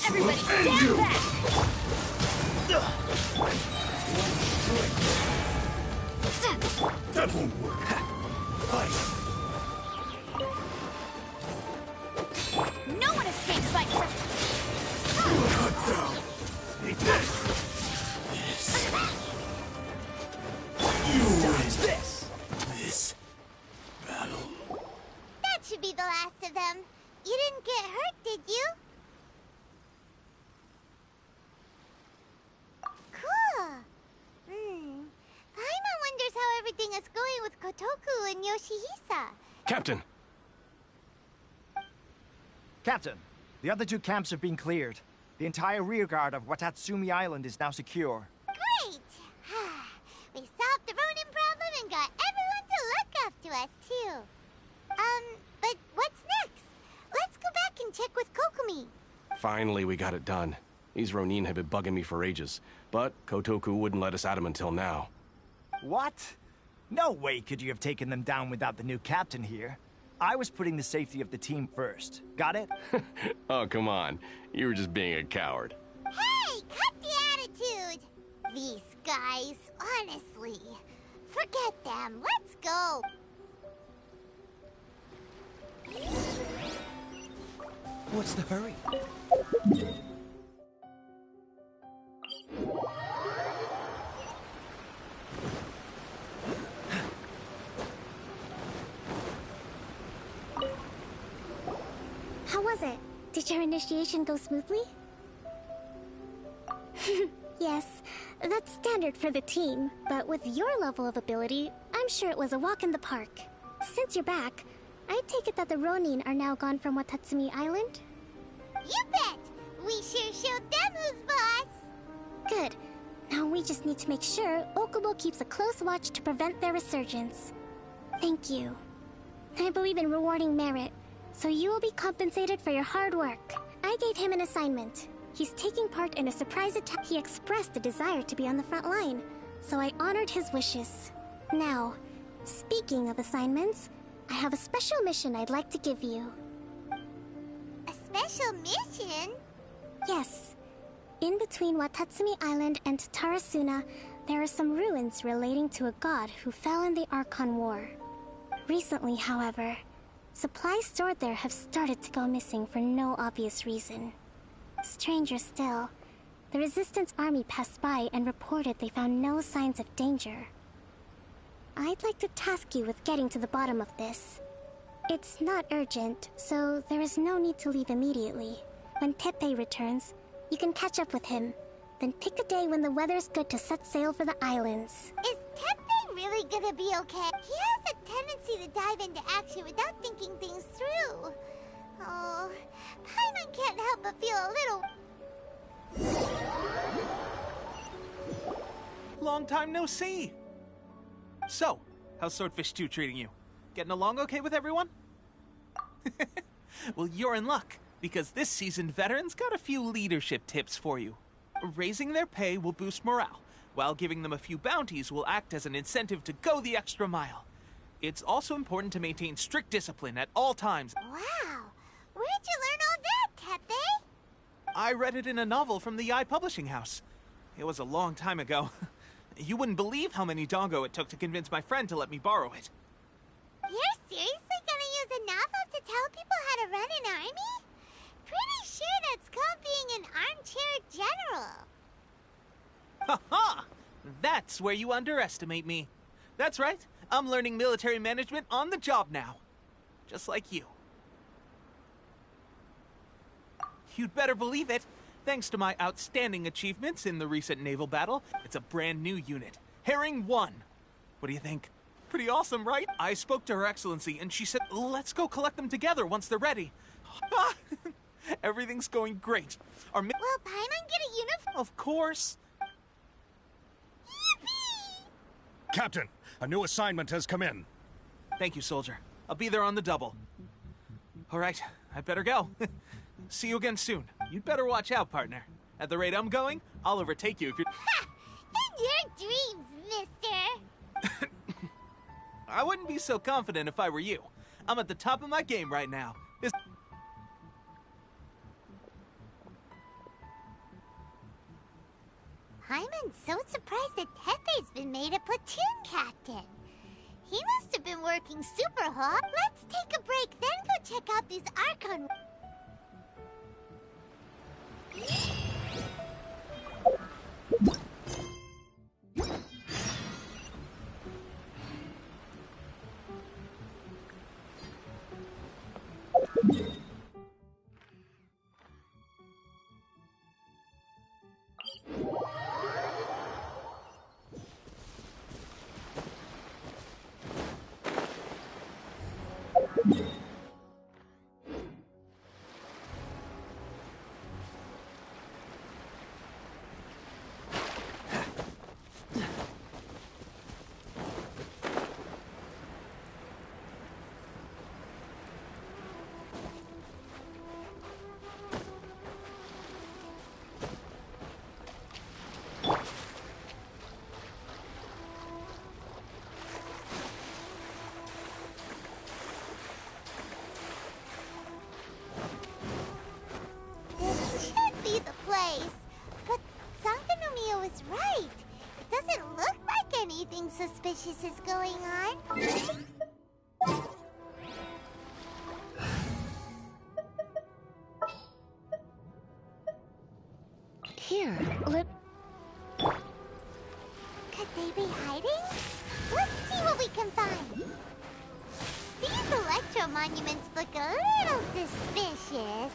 Speaker 7: Everybody stand back!
Speaker 8: That won't work. Fight!
Speaker 7: No one escapes by
Speaker 8: Cut down! Take this! You win this battle.
Speaker 2: That should be the last of them. You didn't get hurt, did you? Cool. Paimon wonders how everything is going with Kotoku and Yoshihisa.
Speaker 17: Captain!
Speaker 11: Captain, the other two camps have been cleared. The entire rearguard of Watatsumi Island is now secure.
Speaker 2: Great! We solved the Ronin problem and got everyone to look up to us, too. But what's next? Let's go back and check with Kokumi.
Speaker 17: Finally, we got it done. These Ronin have been bugging me for ages, but Kotoku wouldn't let us at them until now.
Speaker 11: What? No way could you have taken them down without the new captain here. I was putting the safety of the team first. Got it?
Speaker 17: Oh, come on. You were just being a coward.
Speaker 2: Hey, cut the attitude! These guys, honestly. Forget them. Let's go.
Speaker 3: What's the hurry?
Speaker 2: How was it? Did your initiation go smoothly? Yes, that's standard for the team, but with your level of ability, I'm sure it was a walk in the park. Since you're back, I take it that the Ronin are now gone from Watatsumi Island? You bet! We sure showed them who's boss! Good. Now we just need to make sure Okubo keeps a close watch to prevent their resurgence. Thank you. I believe in rewarding merit, so you will be compensated for your hard work. I gave him an assignment. He's taking part in a surprise attack. He expressed a desire to be on the front line, so I honored his wishes. Now, speaking of assignments, I have a special mission I'd like to give you. A special mission? Yes. In between Watatsumi Island and Tarasuna, there are some ruins relating to a god who fell in the Archon War. Recently, however, supplies stored there have started to go missing for no obvious reason. Stranger still, the Resistance army passed by and reported they found no signs of danger. I'd like to task you with getting to the bottom of this. It's not urgent, so there is no need to leave immediately. When Teppei returns, you can catch up with him. Then pick a day when the weather's good to set sail for the islands. Is Teppei really gonna be okay? He has a tendency to dive into action without thinking things through. Oh, Paimon can't help but feel a little...
Speaker 10: Long time no see. So, how's Swordfish 2 treating you? Getting along okay with everyone? Well, you're in luck, because this seasoned veteran's got a few leadership tips for you. Raising their pay will boost morale, while giving them a few bounties will act as an incentive to go the extra mile. It's also important to maintain strict discipline at all times.
Speaker 2: Wow! Where'd you learn all that, Teppei?
Speaker 10: I read it in a novel from the Yai Publishing House. It was a long time ago. You wouldn't believe how many dongo it took to convince my friend to let me borrow it.
Speaker 2: You're seriously gonna use a novel to tell people how to run an army? Pretty sure that's called being an armchair general.
Speaker 10: Ha ha! That's where you underestimate me. That's right. I'm learning military management on the job now. Just like you. You'd better believe it. Thanks to my outstanding achievements in the recent naval battle, it's a brand new unit. Herring 1. What do you think? Pretty awesome, right? I spoke to Her Excellency, and she said, let's go collect them together once they're ready. Everything's going great. Will
Speaker 2: Paimon get a uniform?
Speaker 10: Of course.
Speaker 2: Yippee!
Speaker 18: Captain, a new assignment has come in.
Speaker 10: Thank you, soldier. I'll be there on the double. All right, I better go. See you again soon. You'd better watch out, partner. At the rate I'm going, I'll overtake you if you're...
Speaker 2: Ha! In your dreams, mister!
Speaker 10: I wouldn't be so confident if I were you. I'm at the top of my game right now.
Speaker 2: I'm so surprised that Tepe's been made a platoon captain. He must have been working super hard. Let's take a break, then go check out these Archon. Suspicious is going on.
Speaker 1: Here,
Speaker 2: Could they be hiding? Let's see what we can find. These electro monuments look a little suspicious.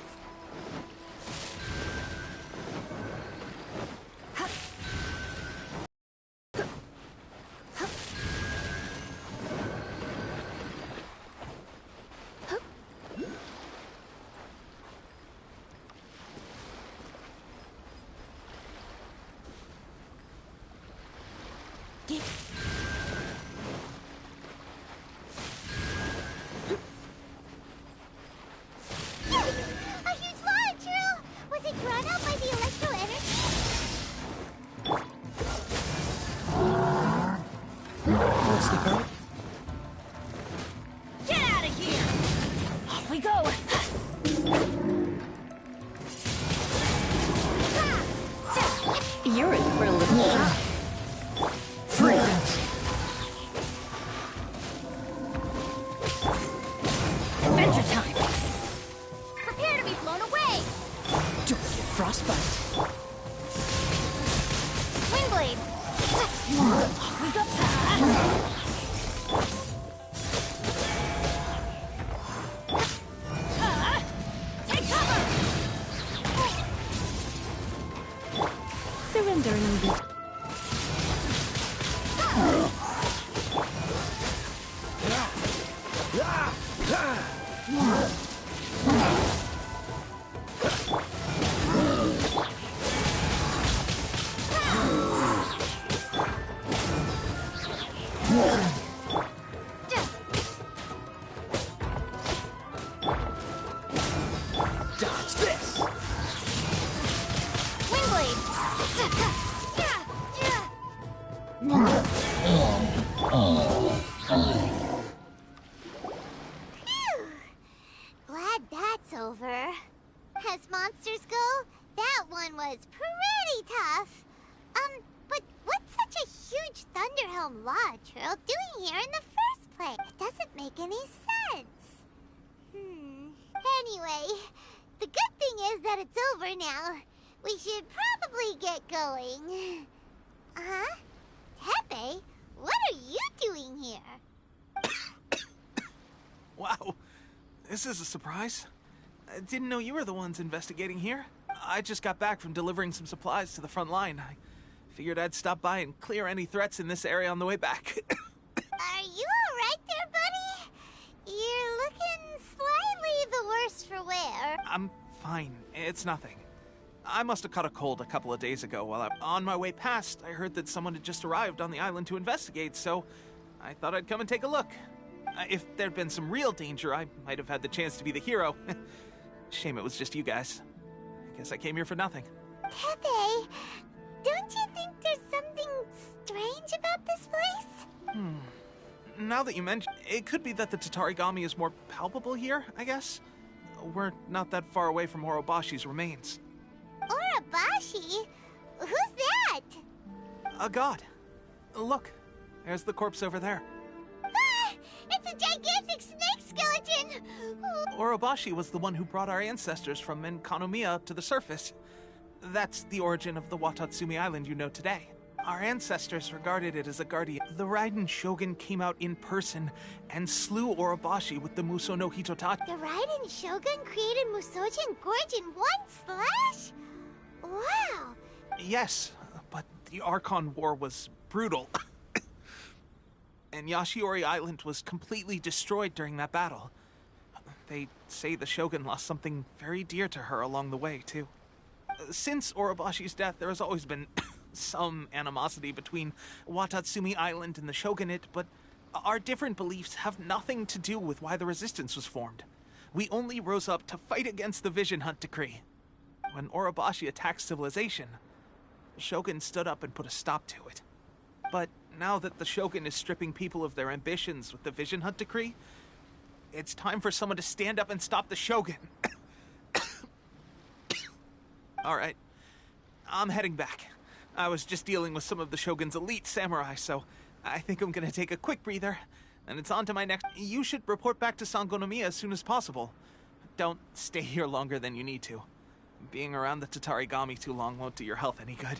Speaker 1: You're in for a little shock. Adventure time!
Speaker 7: Prepare to be blown away!
Speaker 3: Don't get frostbite.
Speaker 7: Windblade!
Speaker 1: We go!
Speaker 7: Take cover!
Speaker 1: Surrendering the...
Speaker 3: Dodge this!
Speaker 7: Windblade!
Speaker 2: Phew. Glad that's over. As monsters go, that one was pretty tough. But what's such a huge Thunderhelm Lodge Earl doing here in the first place? It doesn't make any sense. Anyway, the good thing is that it's over now. We should probably get going. Huh? Tepe, what are you doing here?
Speaker 10: Wow, this is a surprise. I didn't know you were the ones investigating here. I just got back from delivering some supplies to the front line. I figured I'd stop by and clear any threats in this area on the way back.
Speaker 2: Are you alright there, buddy? You're looking slightly the worse for wear.
Speaker 10: I'm fine. It's nothing. I must have caught a cold a couple of days ago while on my way past. I heard that someone had just arrived on the island to investigate, so I thought I'd come and take a look. If there'd been some real danger, I might have had the chance to be the hero. Shame it was just you guys. I guess I came here for nothing.
Speaker 2: Tepe, don't you think there's something strange about this place?
Speaker 10: Now that you mention, it could be that the Tatarigami is more palpable here, I guess? We're not that far away from Orobashi's remains.
Speaker 2: Orobashi? Who's that?
Speaker 10: A god. Look, there's the corpse over there.
Speaker 2: Ah! It's a gigantic snake skeleton!
Speaker 10: Orobashi was the one who brought our ancestors from Enkanomiya up to the surface. That's the origin of the Watatsumi Island you know today. Our ancestors regarded it as a guardian. The Raiden Shogun came out in person and slew Orobashi with the Muso no Hitotachi.
Speaker 2: The Raiden Shogun created Musojin Gorge in one slash? Wow!
Speaker 10: Yes, but the Archon War was brutal. And Yashiori Island was completely destroyed during that battle. They say the Shogun lost something very dear to her along the way, too. Since Orobashi's death, there has always been some animosity between Watatsumi Island and the Shogunate, but our different beliefs have nothing to do with why the resistance was formed. We only rose up to fight against the Vision Hunt Decree. When Orobashi attacked civilization, the Shogun stood up and put a stop to it. But now that the Shogun is stripping people of their ambitions with the Vision Hunt Decree, it's time for someone to stand up and stop the Shogun. All right, I'm heading back. I was just dealing with some of the Shogun's elite samurai, so I think I'm gonna take a quick breather, and it's on to my next. You should report back to Sangonomiya as soon as possible. Don't stay here longer than you need to. Being around the Tatarigami too long won't do your health any good.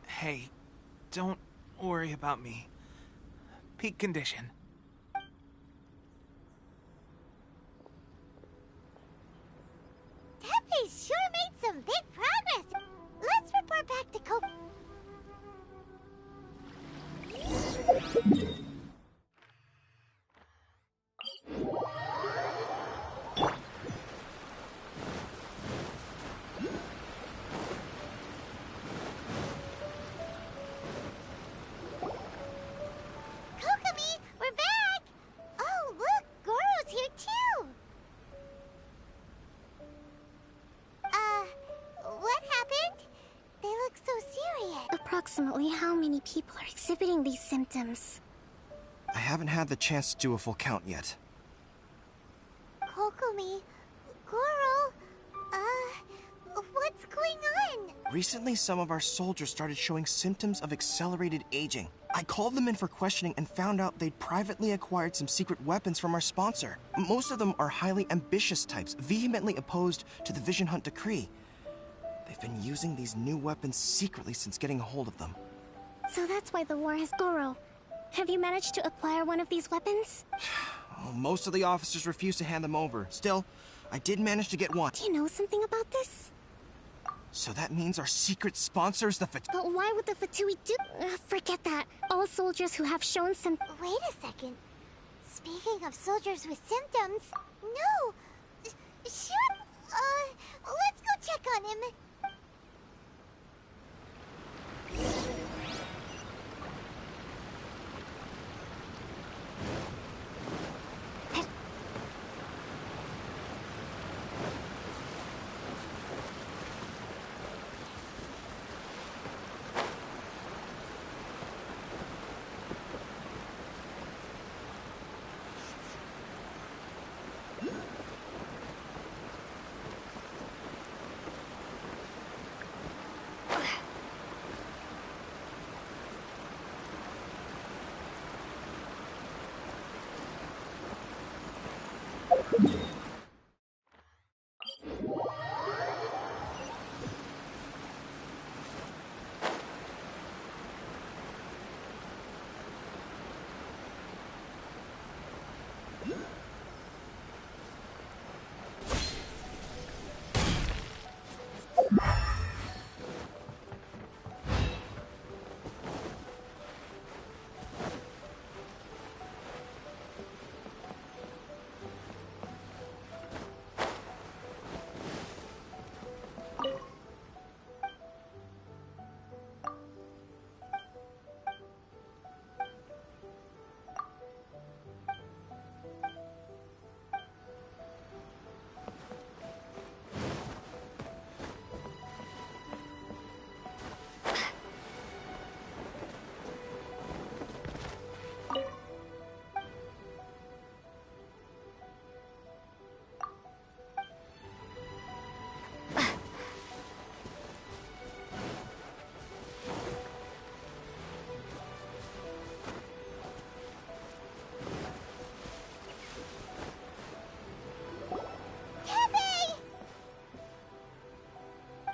Speaker 10: Hey, don't worry about me. Peak condition.
Speaker 2: Tepe's sure made some big progress. Let's report back to Cope. Kokomi, we're back! Oh, look, Goro's here too! What happened? They look so serious.
Speaker 19: Approximately how many people are exhibiting these symptoms?
Speaker 11: I haven't had the chance to do a full count yet.
Speaker 2: Kokomi, Goro, what's going on?
Speaker 11: Recently, some of our soldiers started showing symptoms of accelerated aging. I called them in for questioning and found out they'd privately acquired some secret weapons from our sponsor. Most of them are highly ambitious types, vehemently opposed to the Vision Hunt Decree. They've been using these new weapons secretly since getting a hold of them.
Speaker 19: So that's why the war has Goro. Have you managed to acquire one of these weapons?
Speaker 11: Well, most of the officers refuse to hand them over. Still, I did manage to get one.
Speaker 19: Do you know something about this?
Speaker 11: So that means our secret sponsor is the
Speaker 19: But why would the Fatui do... forget that. All soldiers who have shown some...
Speaker 2: Wait a second. Speaking of soldiers with symptoms... No! Shoot! Let's go check on him.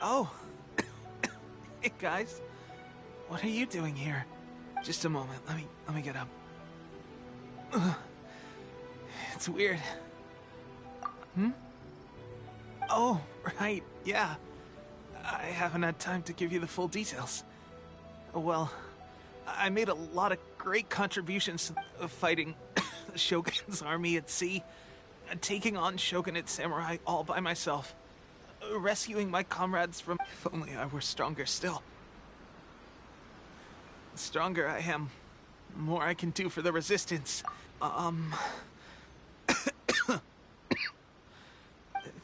Speaker 10: Oh. Hey, guys. What are you doing here? Just a moment. Let me get up. It's weird. Oh, right. Yeah. I haven't had time to give you the full details. Well, I made a lot of great contributions to fighting the Shogun's army at sea, taking on Shogunate samurai all by myself, rescuing my comrades from... If only I were stronger still. The stronger I am, the more I can do for the Resistance.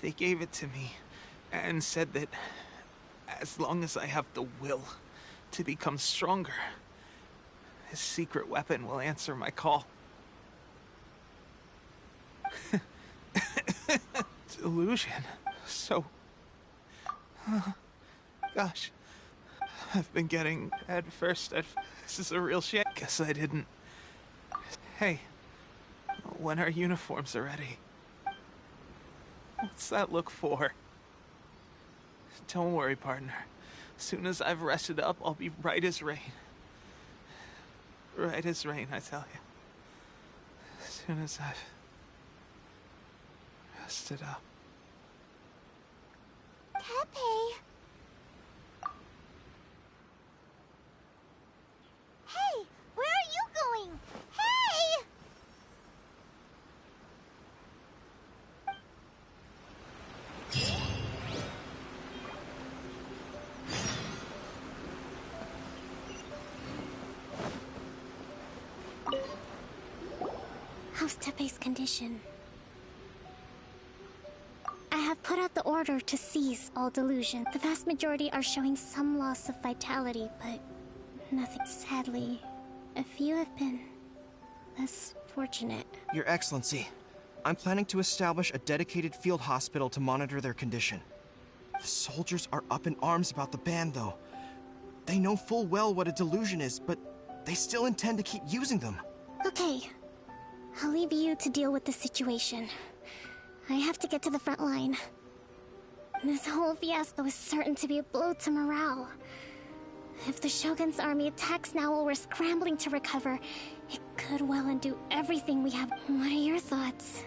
Speaker 10: They gave it to me and said that as long as I have the will to become stronger, his secret weapon will answer my call. Delusion. So... gosh. I've been getting head first at... This is a real shit. Guess I didn't... Hey. When our uniforms are ready. What's that look for? Don't worry, partner. As soon as I've rested up, I'll be right as rain. Right as rain, I tell you. As soon as I've rested up.
Speaker 2: Teppei! Hey! Where are you going? Hey!
Speaker 19: How's Teppei's condition? I have put out the order to cease all delusion. The vast majority are showing some loss of vitality, but nothing. Sadly, a few have been less fortunate.
Speaker 11: Your Excellency, I'm planning to establish a dedicated field hospital to monitor their condition. The soldiers are up in arms about the ban, though. They know full well what a delusion is, but they still intend to keep using them.
Speaker 19: Okay. I'll leave you to deal with the situation. I have to get to the front line. This whole fiasco is certain to be a blow to morale. If the Shogun's army attacks now while we're scrambling to recover, it could well undo everything we have. What are your thoughts?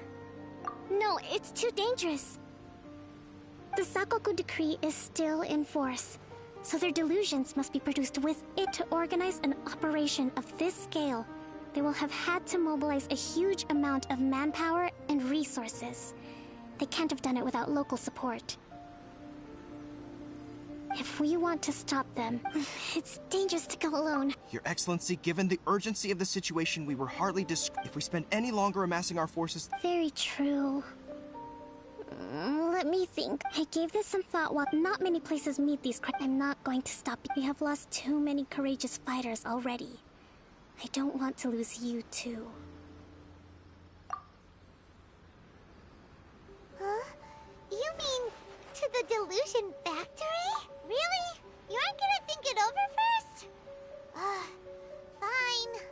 Speaker 19: No, it's too dangerous. The Sakoku decree is still in force, so their delusions must be produced with it. To organize an operation of this scale, they will have had to mobilize a huge amount of manpower and resources. They can't have done it without local support. If we want to stop them, it's dangerous to go alone.
Speaker 11: Your Excellency, given the urgency of the situation, we were hardly if we spend any longer amassing our forces...
Speaker 19: Very true. Let me think. I gave this some thought. While not many places meet these I'm not going to stop. We have lost too many courageous fighters already. I don't want to lose you, too.
Speaker 2: Huh? You mean to the Delusion Factory? Really? You aren't gonna think it over first? Fine.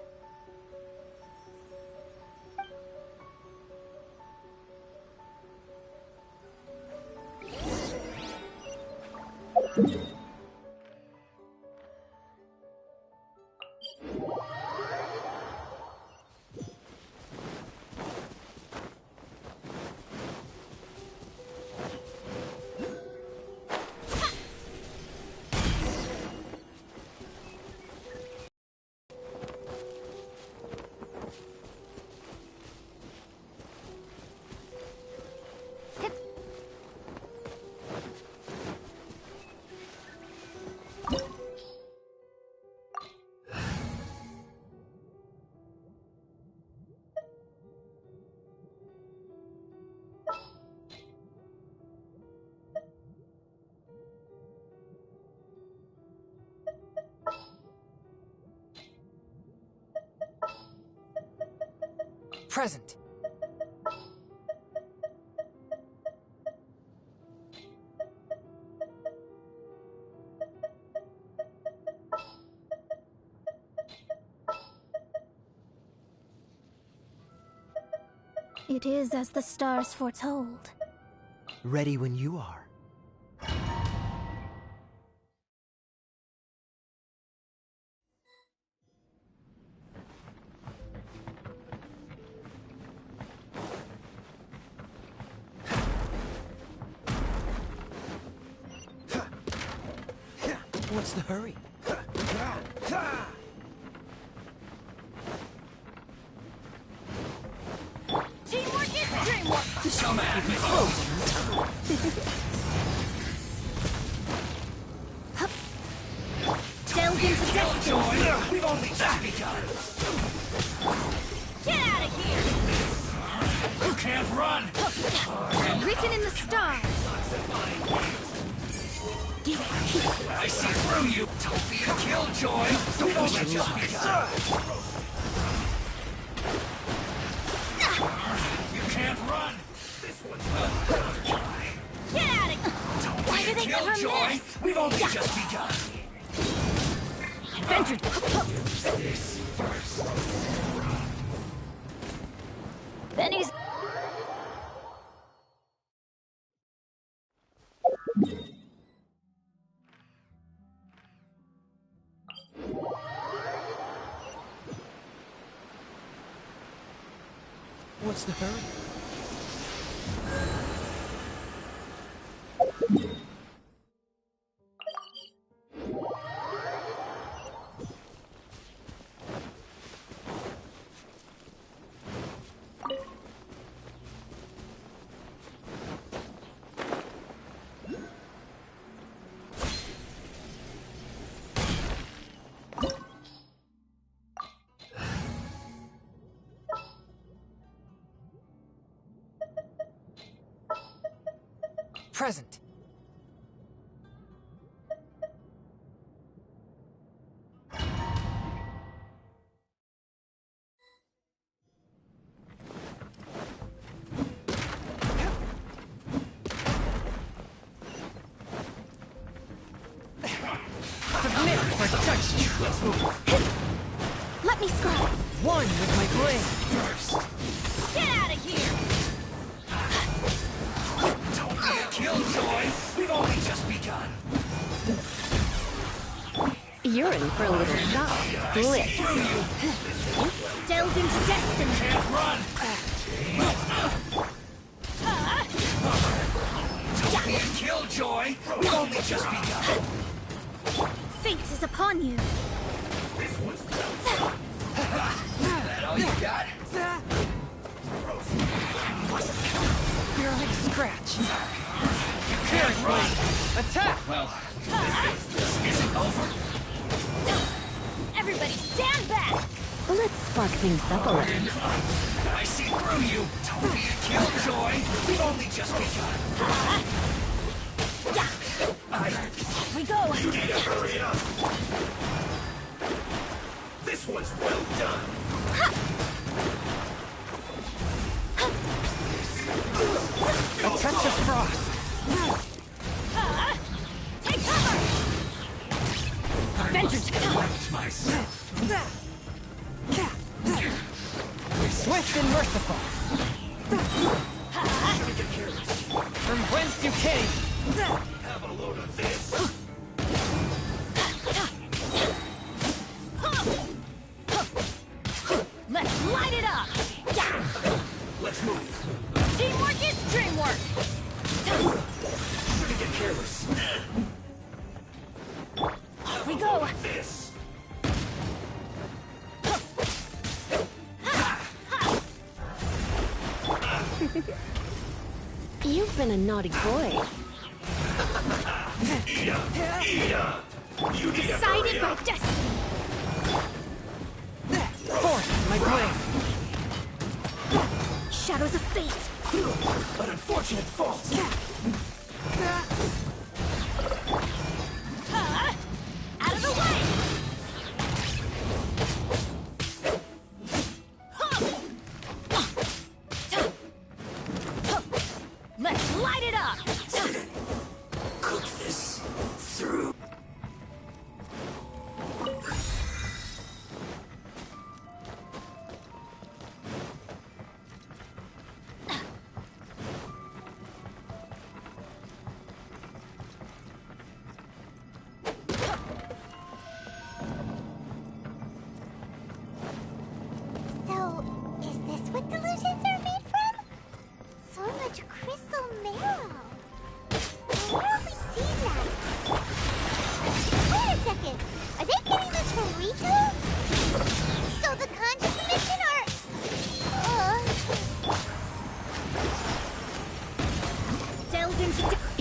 Speaker 3: Present.
Speaker 19: It is as the stars foretold.
Speaker 20: Ready when you are.
Speaker 3: What's the hurry?
Speaker 7: Teamwork is dreamwork!
Speaker 3: Come at me!
Speaker 7: Delve into destiny!
Speaker 3: We've only just begun!
Speaker 7: Get out of here!
Speaker 3: You can't run!
Speaker 7: Written in the stars!
Speaker 3: I see through you! Don't be a killjoy! We've only just begun! You can't run! This one's another try!
Speaker 7: Get out of here! Why do they never miss?
Speaker 3: We've only just begun!
Speaker 7: Adventure!
Speaker 3: This first!
Speaker 7: Benny's...
Speaker 3: What's the hurry? Present. Submit for touch. Let's move.
Speaker 7: Let me scrap!
Speaker 3: One with my blade.
Speaker 7: First! Get out of here!
Speaker 3: Don't be a killjoy! We've only just begun!
Speaker 1: You're in for a little shock. Blitz.
Speaker 7: Delve into destiny!
Speaker 3: Can't run! Don't be a killjoy! We've only just begun!
Speaker 7: Fate is upon you!
Speaker 3: This one's that all you got? Barely a scratch. You can't run! Attack! Well, this isn't over.
Speaker 7: Everybody stand back!
Speaker 1: Let's spark things up a little.
Speaker 3: I see through you. Don't be a killjoy. We've only just begun.
Speaker 7: Off we go!
Speaker 3: You need to hurry up. This one's well done. A touch of frost.
Speaker 7: Take cover! Vengeance!
Speaker 3: Myself. Swift and merciful. From whence you came. Have a load of this.
Speaker 7: Let's light it up!
Speaker 3: Let's move.
Speaker 7: Teamwork is dreamwork!
Speaker 3: Shouldn't get careless.
Speaker 7: Off we go!
Speaker 3: This.
Speaker 1: You've been a naughty boy.
Speaker 7: Decided by destiny!
Speaker 3: Force my blade.
Speaker 7: Shadows of fate!
Speaker 3: An unfortunate fault.
Speaker 7: Out of the way! Let's light it up!
Speaker 3: Cook this through.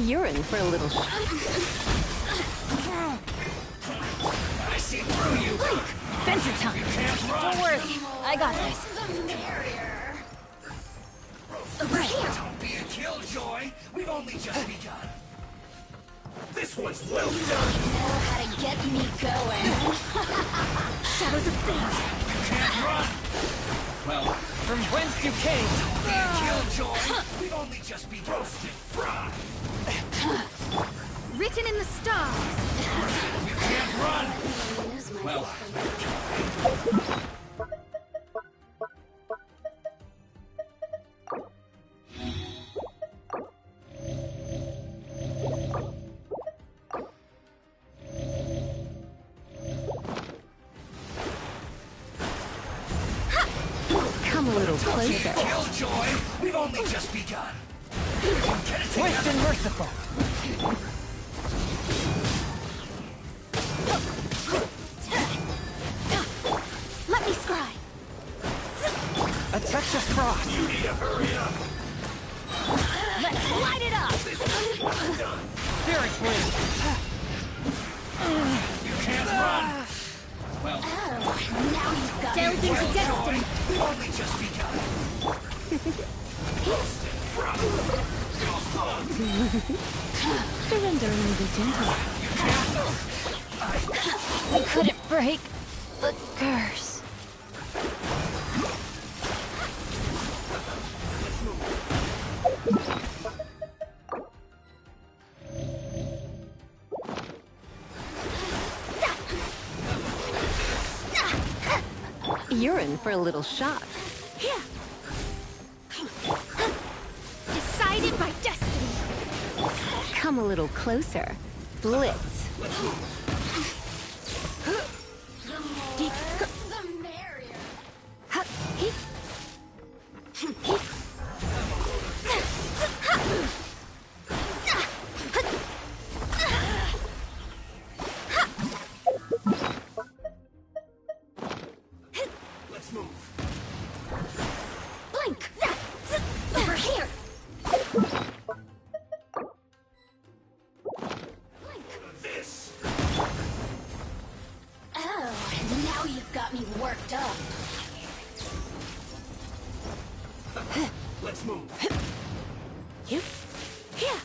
Speaker 1: You're in for a little
Speaker 7: I see through you! Link! Venture time! Don't worry, I got this. Over here!
Speaker 20: Don't be a killjoy! We've only just begun! This one's well done!
Speaker 7: You know how to get me going. Shadows of fate!
Speaker 20: You can't run! Well,
Speaker 16: from whence you came!
Speaker 20: Don't be a killjoy! We've only just begun! Roasted fry!
Speaker 7: Written in the stars!
Speaker 20: You can't run! Well,
Speaker 1: Come a little closer.
Speaker 20: Killjoy! We've only just begun!
Speaker 16: Swift and merciful!
Speaker 7: Let me scry!
Speaker 16: A touch of frost!
Speaker 20: You need to hurry up!
Speaker 7: Let's light it up!
Speaker 16: Spirit wind!
Speaker 20: You can't run! Well,
Speaker 7: now you've got
Speaker 2: Delve into destiny!
Speaker 20: we've only just begun!
Speaker 1: Surrender a little gentle. We couldn't break the curse. You're in for a little shock.
Speaker 7: Decided by destiny!
Speaker 1: Come a little closer. Blitz.
Speaker 7: The merrier!
Speaker 20: let's move!
Speaker 7: Blink! Over here!
Speaker 20: This!
Speaker 7: Oh, now you've got me worked up.
Speaker 20: Let's move!
Speaker 7: You? Yeah.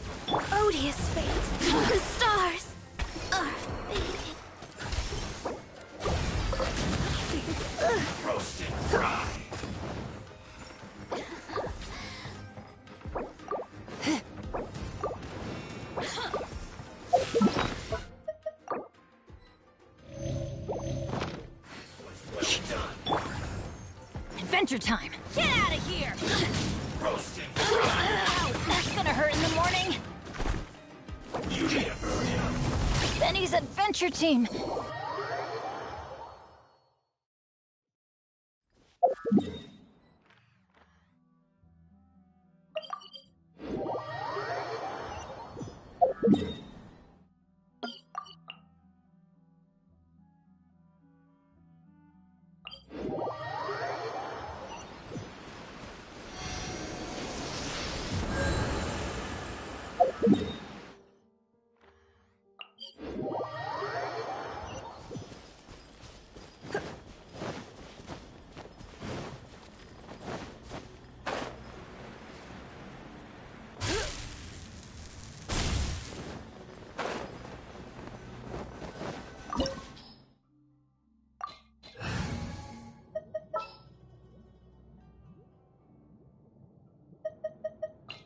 Speaker 7: Odious fate. The stars are fading.
Speaker 20: Roasted fry!
Speaker 7: Adventure time! Get out of here!
Speaker 20: Roasted
Speaker 7: Ow, that's gonna hurt in the morning.
Speaker 20: You need to hurry up!
Speaker 7: Benny's adventure team.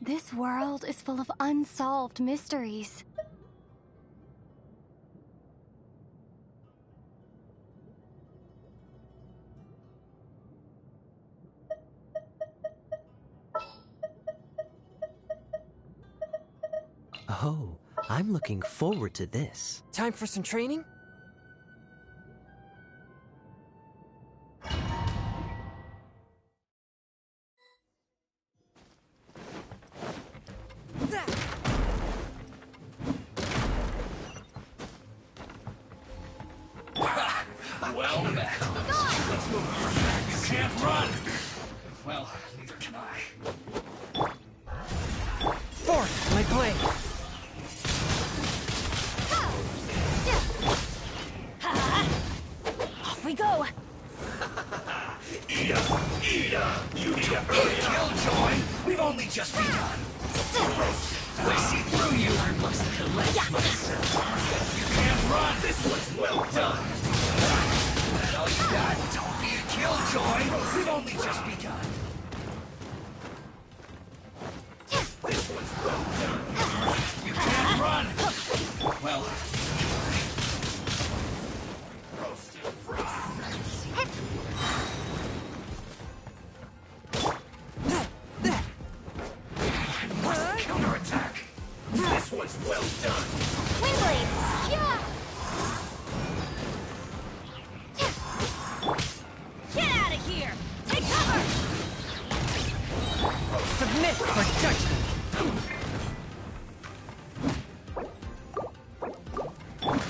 Speaker 19: This world is full of unsolved mysteries.
Speaker 21: Oh, I'm looking forward to this.
Speaker 16: Time for some training?
Speaker 20: Well met. Let's move. You can't run! Well, neither can I.
Speaker 16: Forth, my blade!
Speaker 15: we go!
Speaker 20: Eat up! Eat up! You need a killjoy! We've only just begun! I see through you! I must collect myself! You can't run! This one's well done! That all you got? Don't be a killjoy! We've only just begun! This one's well done! You can't run! Well... roasted fries! Counterattack! This one's well done!
Speaker 15: Windblade! Yeah! Get out of here! Take cover!
Speaker 3: Submit for judgment!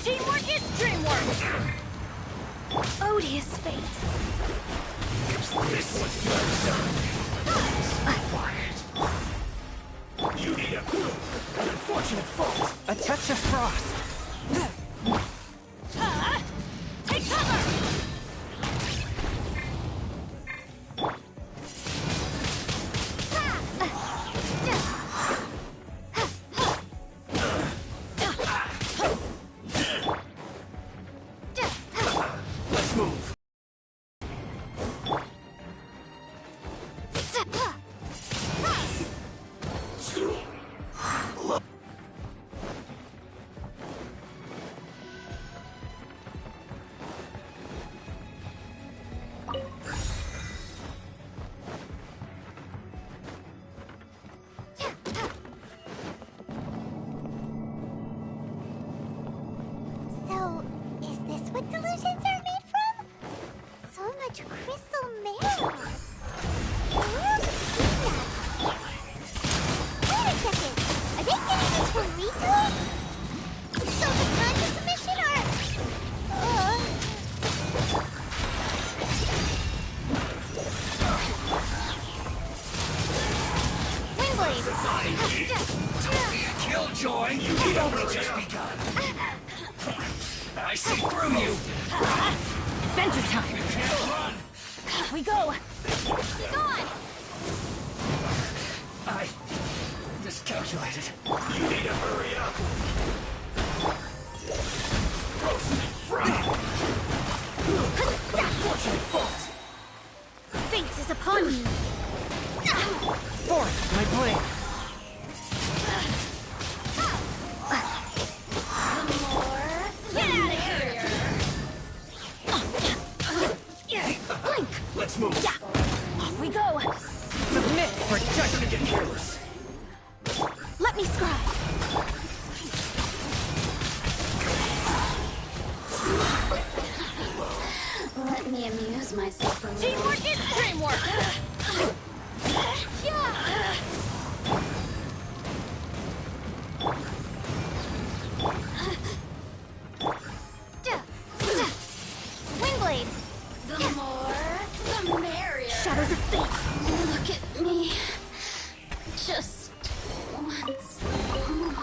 Speaker 15: Teamwork is dreamwork!
Speaker 19: Odious fate.
Speaker 20: This one's well done! Quiet! You need a unfortunate fault!
Speaker 3: A touch of frost!
Speaker 15: Take cover!
Speaker 20: Let's move!
Speaker 2: So, is this what delusions are made from? So much crystal marrow. Where have you seen that? Wait a second. Are they getting this from Rito? So the Conjure Commission are... Windblade!
Speaker 20: Don't be a killjoy! You've only just begun! I see through you!
Speaker 15: Adventure time!
Speaker 20: You can't run!
Speaker 15: Off we go!
Speaker 2: Gone!
Speaker 20: I miscalculated. You need to hurry up! Roasted fried! Unfortunate fault!
Speaker 19: Fate is upon you.
Speaker 3: Forth, my blade!
Speaker 15: Get out of here!
Speaker 20: Blink! Let's move!
Speaker 15: Off we go!
Speaker 3: Submit for
Speaker 20: Don't
Speaker 3: judgment!
Speaker 20: get careless!
Speaker 19: Let me scribe.
Speaker 7: Let me amuse myself a little.
Speaker 15: Teamwork is dreamwork!
Speaker 2: Windblade!
Speaker 7: The more, the merrier.
Speaker 19: Shadows of fate.
Speaker 7: Look at me. Just once more.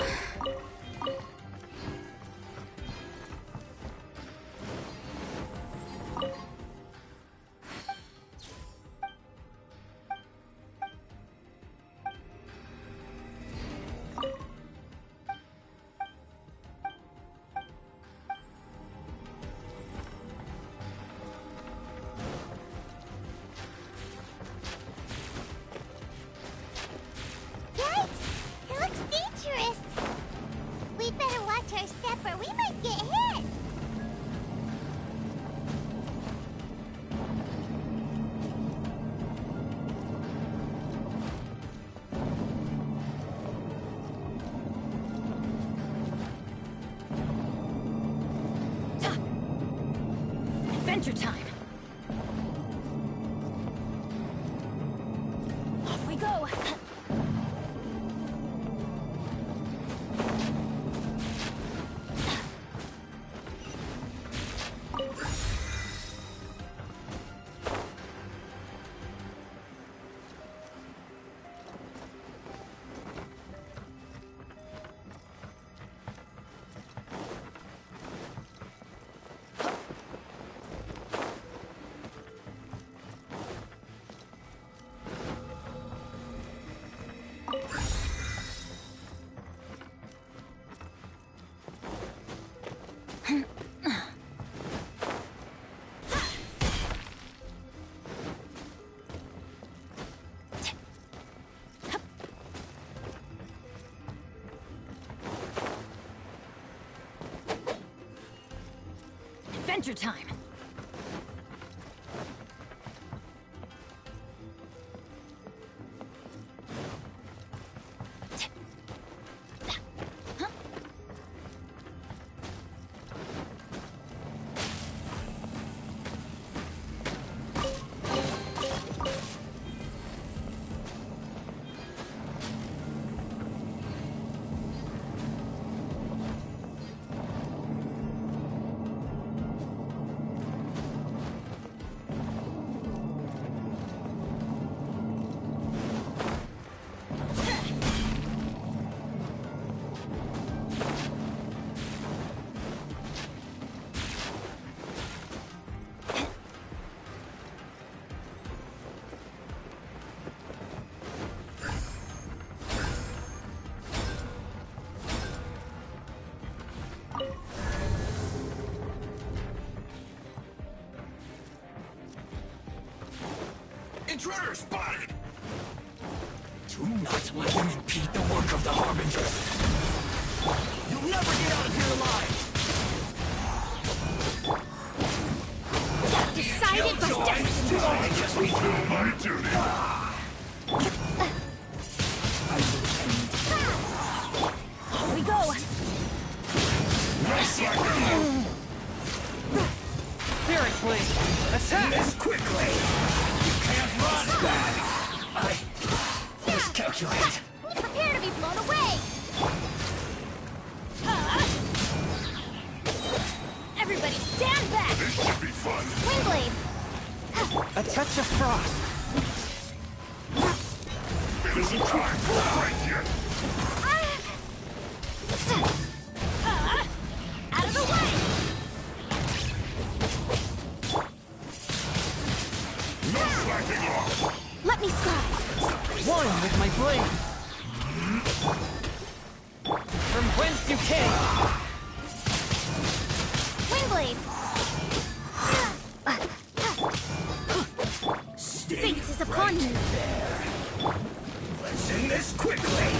Speaker 2: Yikes! It looks dangerous! We'd better watch our step or we might get hit!
Speaker 15: Adventure time! Off we go!
Speaker 7: Adventure time!
Speaker 20: Intruder spotted! Do not let him impede the work of the Harbinger. You'll never get out of here alive!
Speaker 2: Decided by destiny!
Speaker 20: I just be through my duty.
Speaker 7: Here we go!
Speaker 20: Nice work!
Speaker 16: Seriously, attack!
Speaker 20: This quickly! Can't run! I miscalculate.
Speaker 2: Prepare to be blown away!
Speaker 7: Everybody stand back!
Speaker 20: This should be fun.
Speaker 2: Windblade!
Speaker 16: A touch of frost.
Speaker 20: It isn't time for a break yet.
Speaker 2: Out of the way!
Speaker 20: No slacking off.
Speaker 2: Let me scribe.
Speaker 16: One with my blade. From whence you came.
Speaker 2: Windblade!
Speaker 20: Stay
Speaker 2: Fate is upon you.
Speaker 20: there. Let's end this quickly.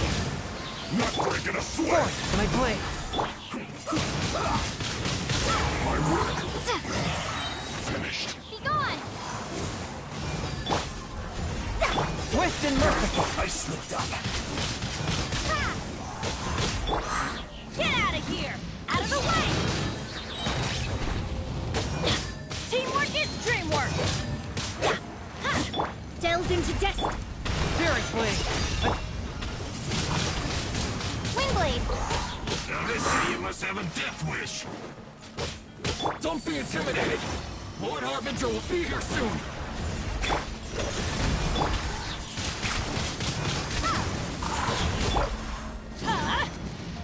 Speaker 20: Not breaking a sweat.
Speaker 16: My blade.
Speaker 20: My work finished.
Speaker 2: Be gone!
Speaker 16: Swift and merciful.
Speaker 20: I slipped up.
Speaker 7: Get out of here! Out of the way! Teamwork is dreamwork!
Speaker 2: Delved into destiny.
Speaker 16: Seriously.
Speaker 2: Windblade!
Speaker 20: Now this idiot must have a death wish. Don't be intimidated. Lord Harbinger will be here soon.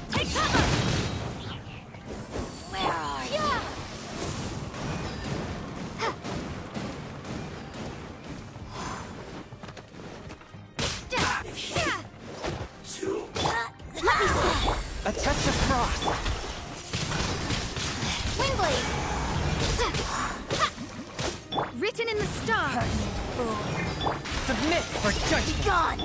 Speaker 7: Take cover!
Speaker 2: Where are you? Let me see.
Speaker 16: A touch of frost.
Speaker 2: Windblade! Written in the stars.
Speaker 16: Submit for judgment.
Speaker 2: Be gone!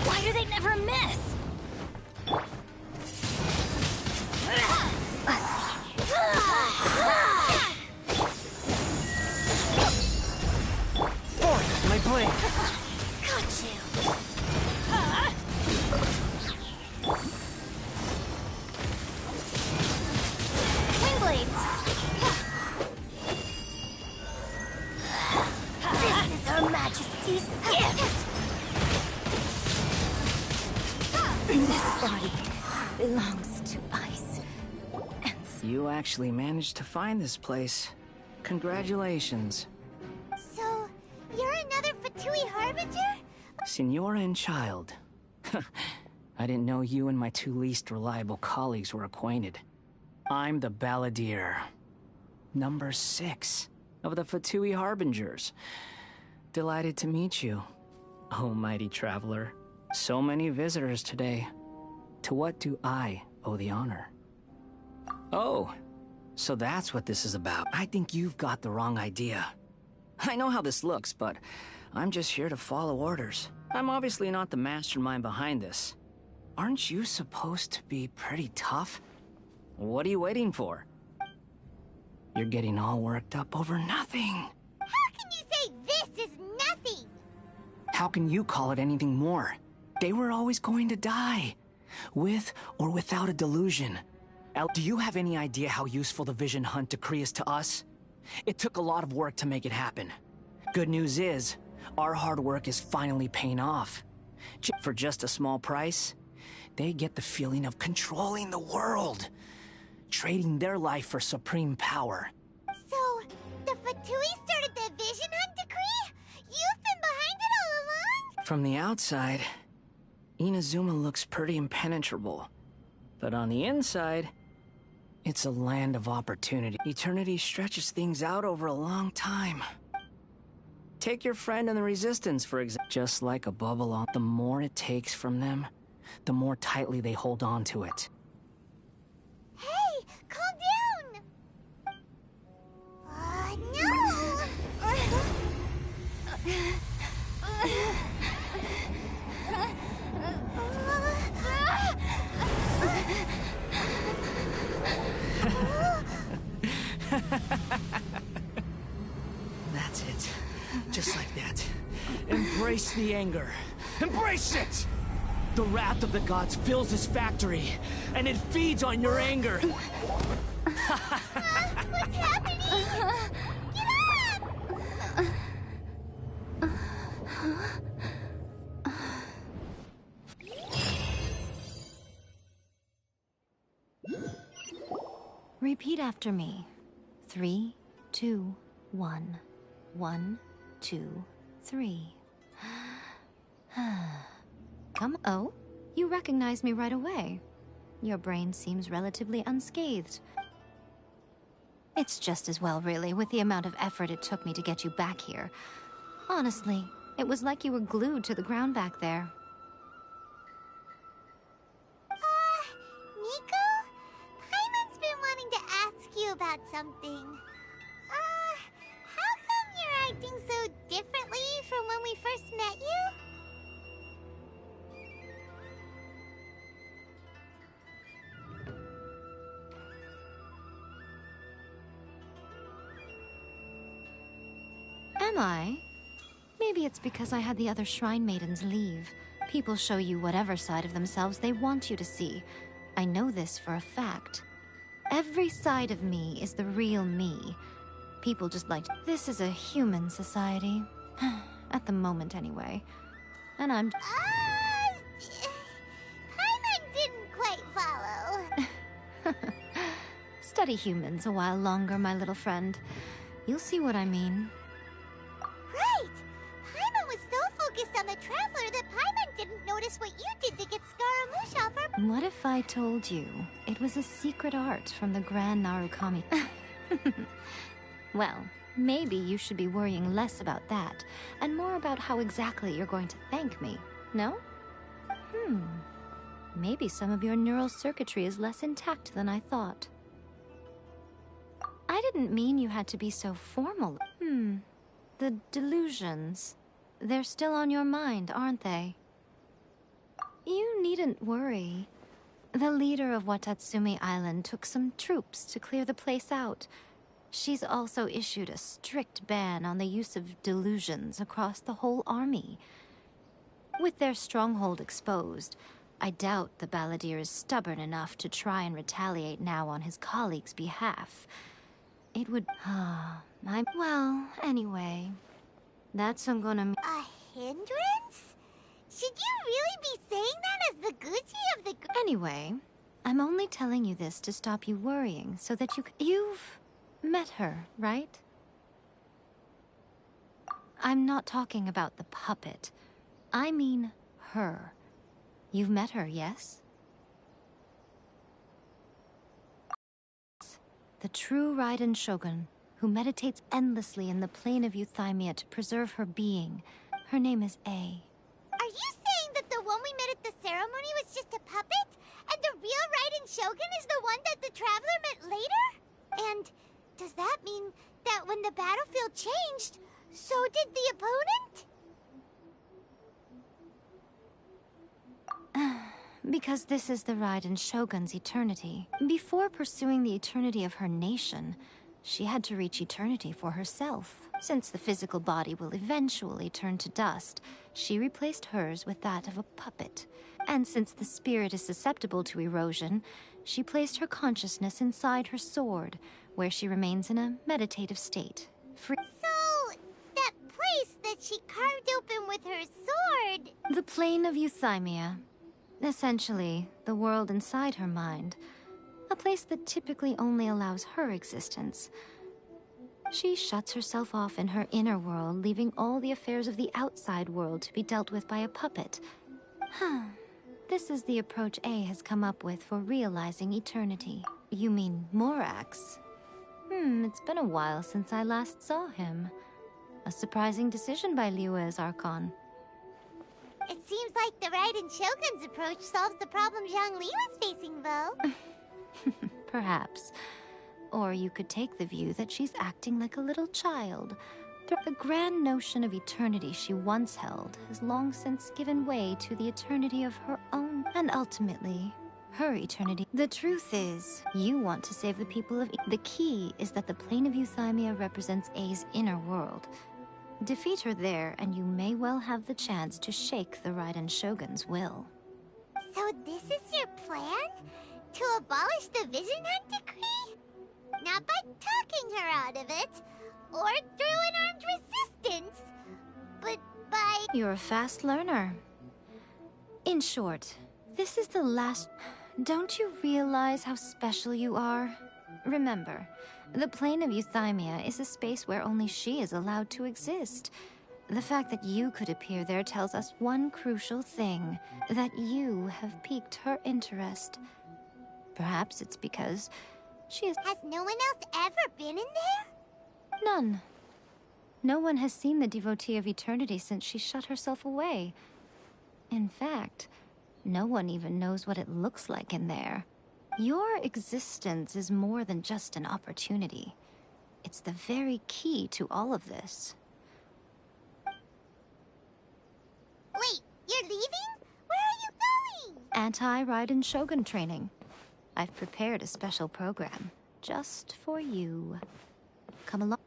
Speaker 7: Why do they never miss?
Speaker 16: Forth my blade.
Speaker 2: Got you! Windblade! This is Her Majesty's gift!
Speaker 7: This body belongs to ice.
Speaker 3: You actually managed to find this place. Congratulations.
Speaker 2: So, you're another Fatui Harbinger?
Speaker 3: Signora and child. I didn't know you and my two least reliable colleagues were acquainted. I'm the Balladeer. Number 6 of the Fatui Harbingers. Delighted to meet you, oh mighty traveler. So many visitors today. To what do I owe the honor. Oh, so that's what this is about. I think you've got the wrong idea. I know how this looks, but I'm just here to follow orders. I'm obviously not the mastermind behind this. Aren't you supposed to be pretty tough? What are you waiting for? You're getting all worked up over nothing.
Speaker 2: How can you say this is nothing?
Speaker 3: How can you call it anything more? They were always going to die, with or without a delusion. Do you have any idea how useful the Vision Hunt decree is to us? It took a lot of work to make it happen. Good news is, our hard work is finally paying off. For just a small price, they get the feeling of controlling the world, trading their life for supreme power.
Speaker 2: So, the Fatui started the Vision Hunt decree? You've been behind it all along?
Speaker 3: From the outside, Inazuma looks pretty impenetrable. But on the inside, it's a land of opportunity. Eternity stretches things out over a long time. Take your friend in the Resistance, for example. Just like a bubble, the more it takes from them, the more tightly they hold on to it.
Speaker 2: Hey, calm down! No!
Speaker 3: That's it. Just like that. Embrace the anger. Embrace it! The wrath of the gods fills this factory, and it feeds on your anger.
Speaker 2: What's happening? Get
Speaker 4: Repeat after me. 3, 2, 1. 1, 2, 3. Come. Oh, you recognize me right away. Your brain seems relatively unscathed. It's just as well, really, with the amount of effort it took me to get you back here. Honestly, it was like you were glued to the ground back there.
Speaker 2: Nico? Paimon's been wanting to ask you about something. How come you're acting so differently from when we first met you?
Speaker 4: Am I? Maybe it's because I had the other Shrine Maidens leave. People show you whatever side of themselves they want you to see. I know this for a fact. Every side of me is the real me. People just like... This is a human society. At the moment, anyway. And I'm...
Speaker 2: Paimon didn't quite follow.
Speaker 4: Study humans a while longer, my little friend. You'll see what I mean.
Speaker 2: Right! Paimon was so focused on the Traveler that Paimon didn't notice what you did to get Scaramouche off her...
Speaker 4: What if I told you it was a secret art from the Grand Narukami? Well, maybe you should be worrying less about that, and more about how exactly you're going to thank me, no? Maybe some of your neural circuitry is less intact than I thought. I didn't mean you had to be so formal. The delusions. They're still on your mind, aren't they? You needn't worry. The leader of Watatsumi Island took some troops to clear the place out. She's also issued a strict ban on the use of delusions across the whole army. With their stronghold exposed, I doubt the Balladeer is stubborn enough to try and retaliate now on his colleagues' behalf. It would... Well, anyway. That's I'm gonna...
Speaker 2: A hindrance? Should you really be saying that as the Gucci of the...
Speaker 4: Anyway, I'm only telling you this to stop you worrying, so that you've met her, right? I'm not talking about the puppet. I mean her. You've met her, yes? The true Raiden Shogun, who meditates endlessly in the plane of Euthymia to preserve her being. Her name is A.
Speaker 2: Are you saying that the one we met at the ceremony was just a puppet? And the real Raiden Shogun is the one that the Traveler met later? And does that mean that when the battlefield changed, so did the opponent?
Speaker 4: Because this is the Raiden Shogun's eternity. Before pursuing the eternity of her nation, she had to reach eternity for herself. Since the physical body will eventually turn to dust, she replaced hers with that of a puppet. And since the spirit is susceptible to erosion, she placed her consciousness inside her sword, where she remains in a meditative state.
Speaker 2: So, that place that she carved open with her sword...
Speaker 4: The plane of euthymia. Essentially, the world inside her mind. A place that typically only allows her existence. She shuts herself off in her inner world, leaving all the affairs of the outside world to be dealt with by a puppet. This is the approach A has come up with for realizing eternity. You mean Morax? It's been a while since I last saw him. A surprising decision by Liyue's Archon.
Speaker 2: It seems like the Raiden Shogun's approach solves the problem Zhang Li was facing, though.
Speaker 4: Perhaps. Or you could take the view that she's acting like a little child. The grand notion of eternity she once held has long since given way to the eternity of her own, and ultimately, her eternity. The truth is, you want to save the people of... The key is that the plane of euthymia represents A's inner world. Defeat her there, and you may well have the chance to shake the Raiden Shogun's will.
Speaker 2: So this is your plan? To abolish the Vision Hunt Decree? Not by talking her out of it, or through an armed resistance, but by...
Speaker 4: You're a fast learner. In short, this is the last... Don't you realize how special you are? Remember, the plane of euthymia is a space where only she is allowed to exist. The fact that you could appear there tells us one crucial thing, that you have piqued her interest. Perhaps it's because she is...
Speaker 2: Has no one else ever been in there?
Speaker 4: None. No one has seen the devotee of eternity since she shut herself away. In fact, no one even knows what it looks like in there. Your existence is more than just an opportunity. It's the very key to all of this.
Speaker 2: Wait, you're leaving? Where are you going?
Speaker 4: Anti-Raiden Shogun training. I've prepared a special program just for you. Come along.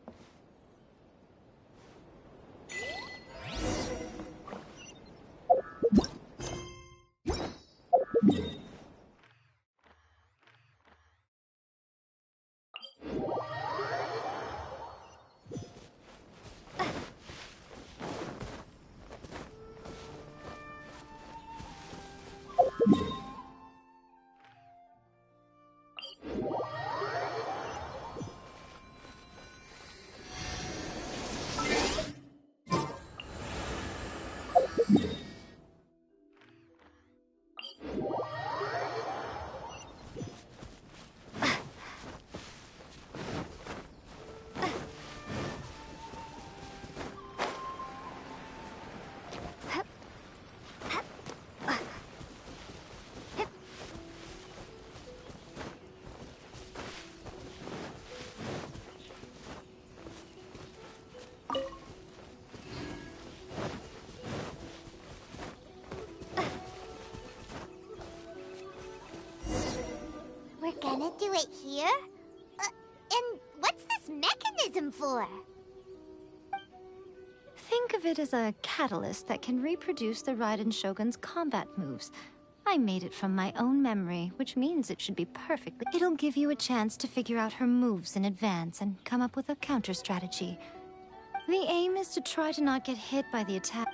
Speaker 2: Gonna do it here? And what's this mechanism for?
Speaker 4: Think of it as a catalyst that can reproduce the Raiden Shogun's combat moves. I made it from my own memory, which means it should be perfect. It'll give you a chance to figure out her moves in advance and come up with a counter strategy. The aim is to try to not get hit by the attack.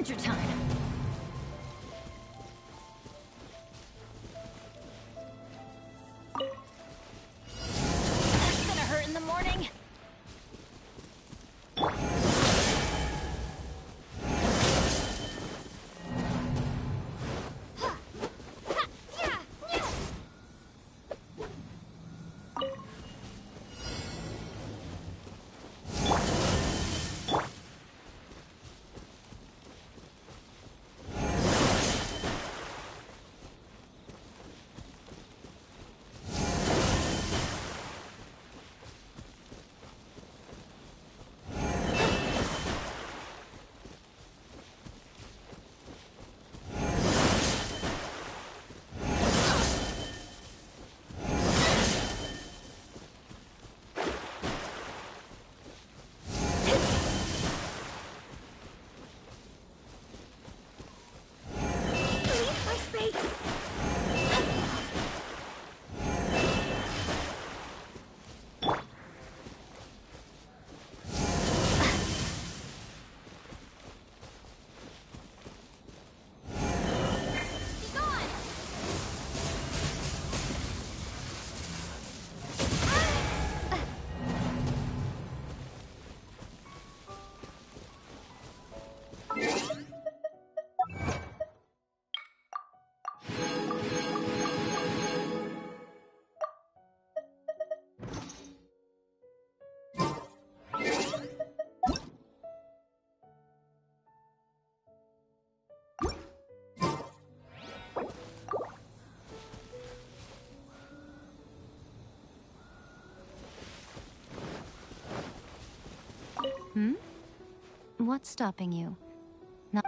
Speaker 7: Adventure time! That's gonna hurt in the morning!
Speaker 4: Hmm? What's stopping you? Not...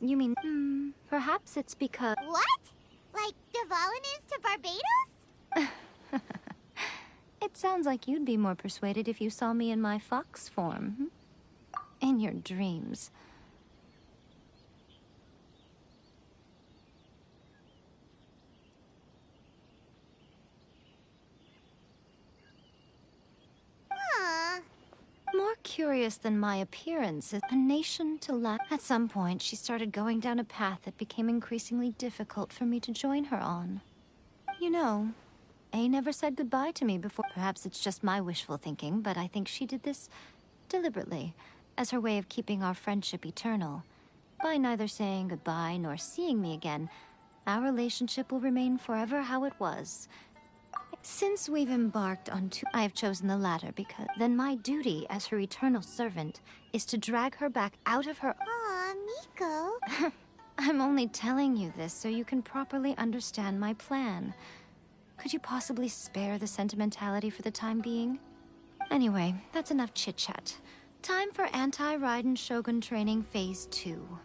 Speaker 4: You mean, perhaps it's because...
Speaker 2: What? Like Dvalin is to Barbados?
Speaker 4: It sounds like you'd be more persuaded if you saw me in my fox form. In your dreams. More curious than my appearance is a nation to lack. At some point, she started going down a path that became increasingly difficult for me to join her on. You know, A never said goodbye to me before. Perhaps it's just my wishful thinking, but I think she did this deliberately, as her way of keeping our friendship eternal. By neither saying goodbye nor seeing me again, our relationship will remain forever how it was. Since we've embarked on I have chosen the latter because then my duty as her eternal servant is to drag her back out of her...
Speaker 2: Aw, Miko.
Speaker 4: I'm only telling you this so you can properly understand my plan. Could you possibly spare the sentimentality for the time being? Anyway, that's enough chit-chat. Time for anti-Raiden Shogun training Phase 2.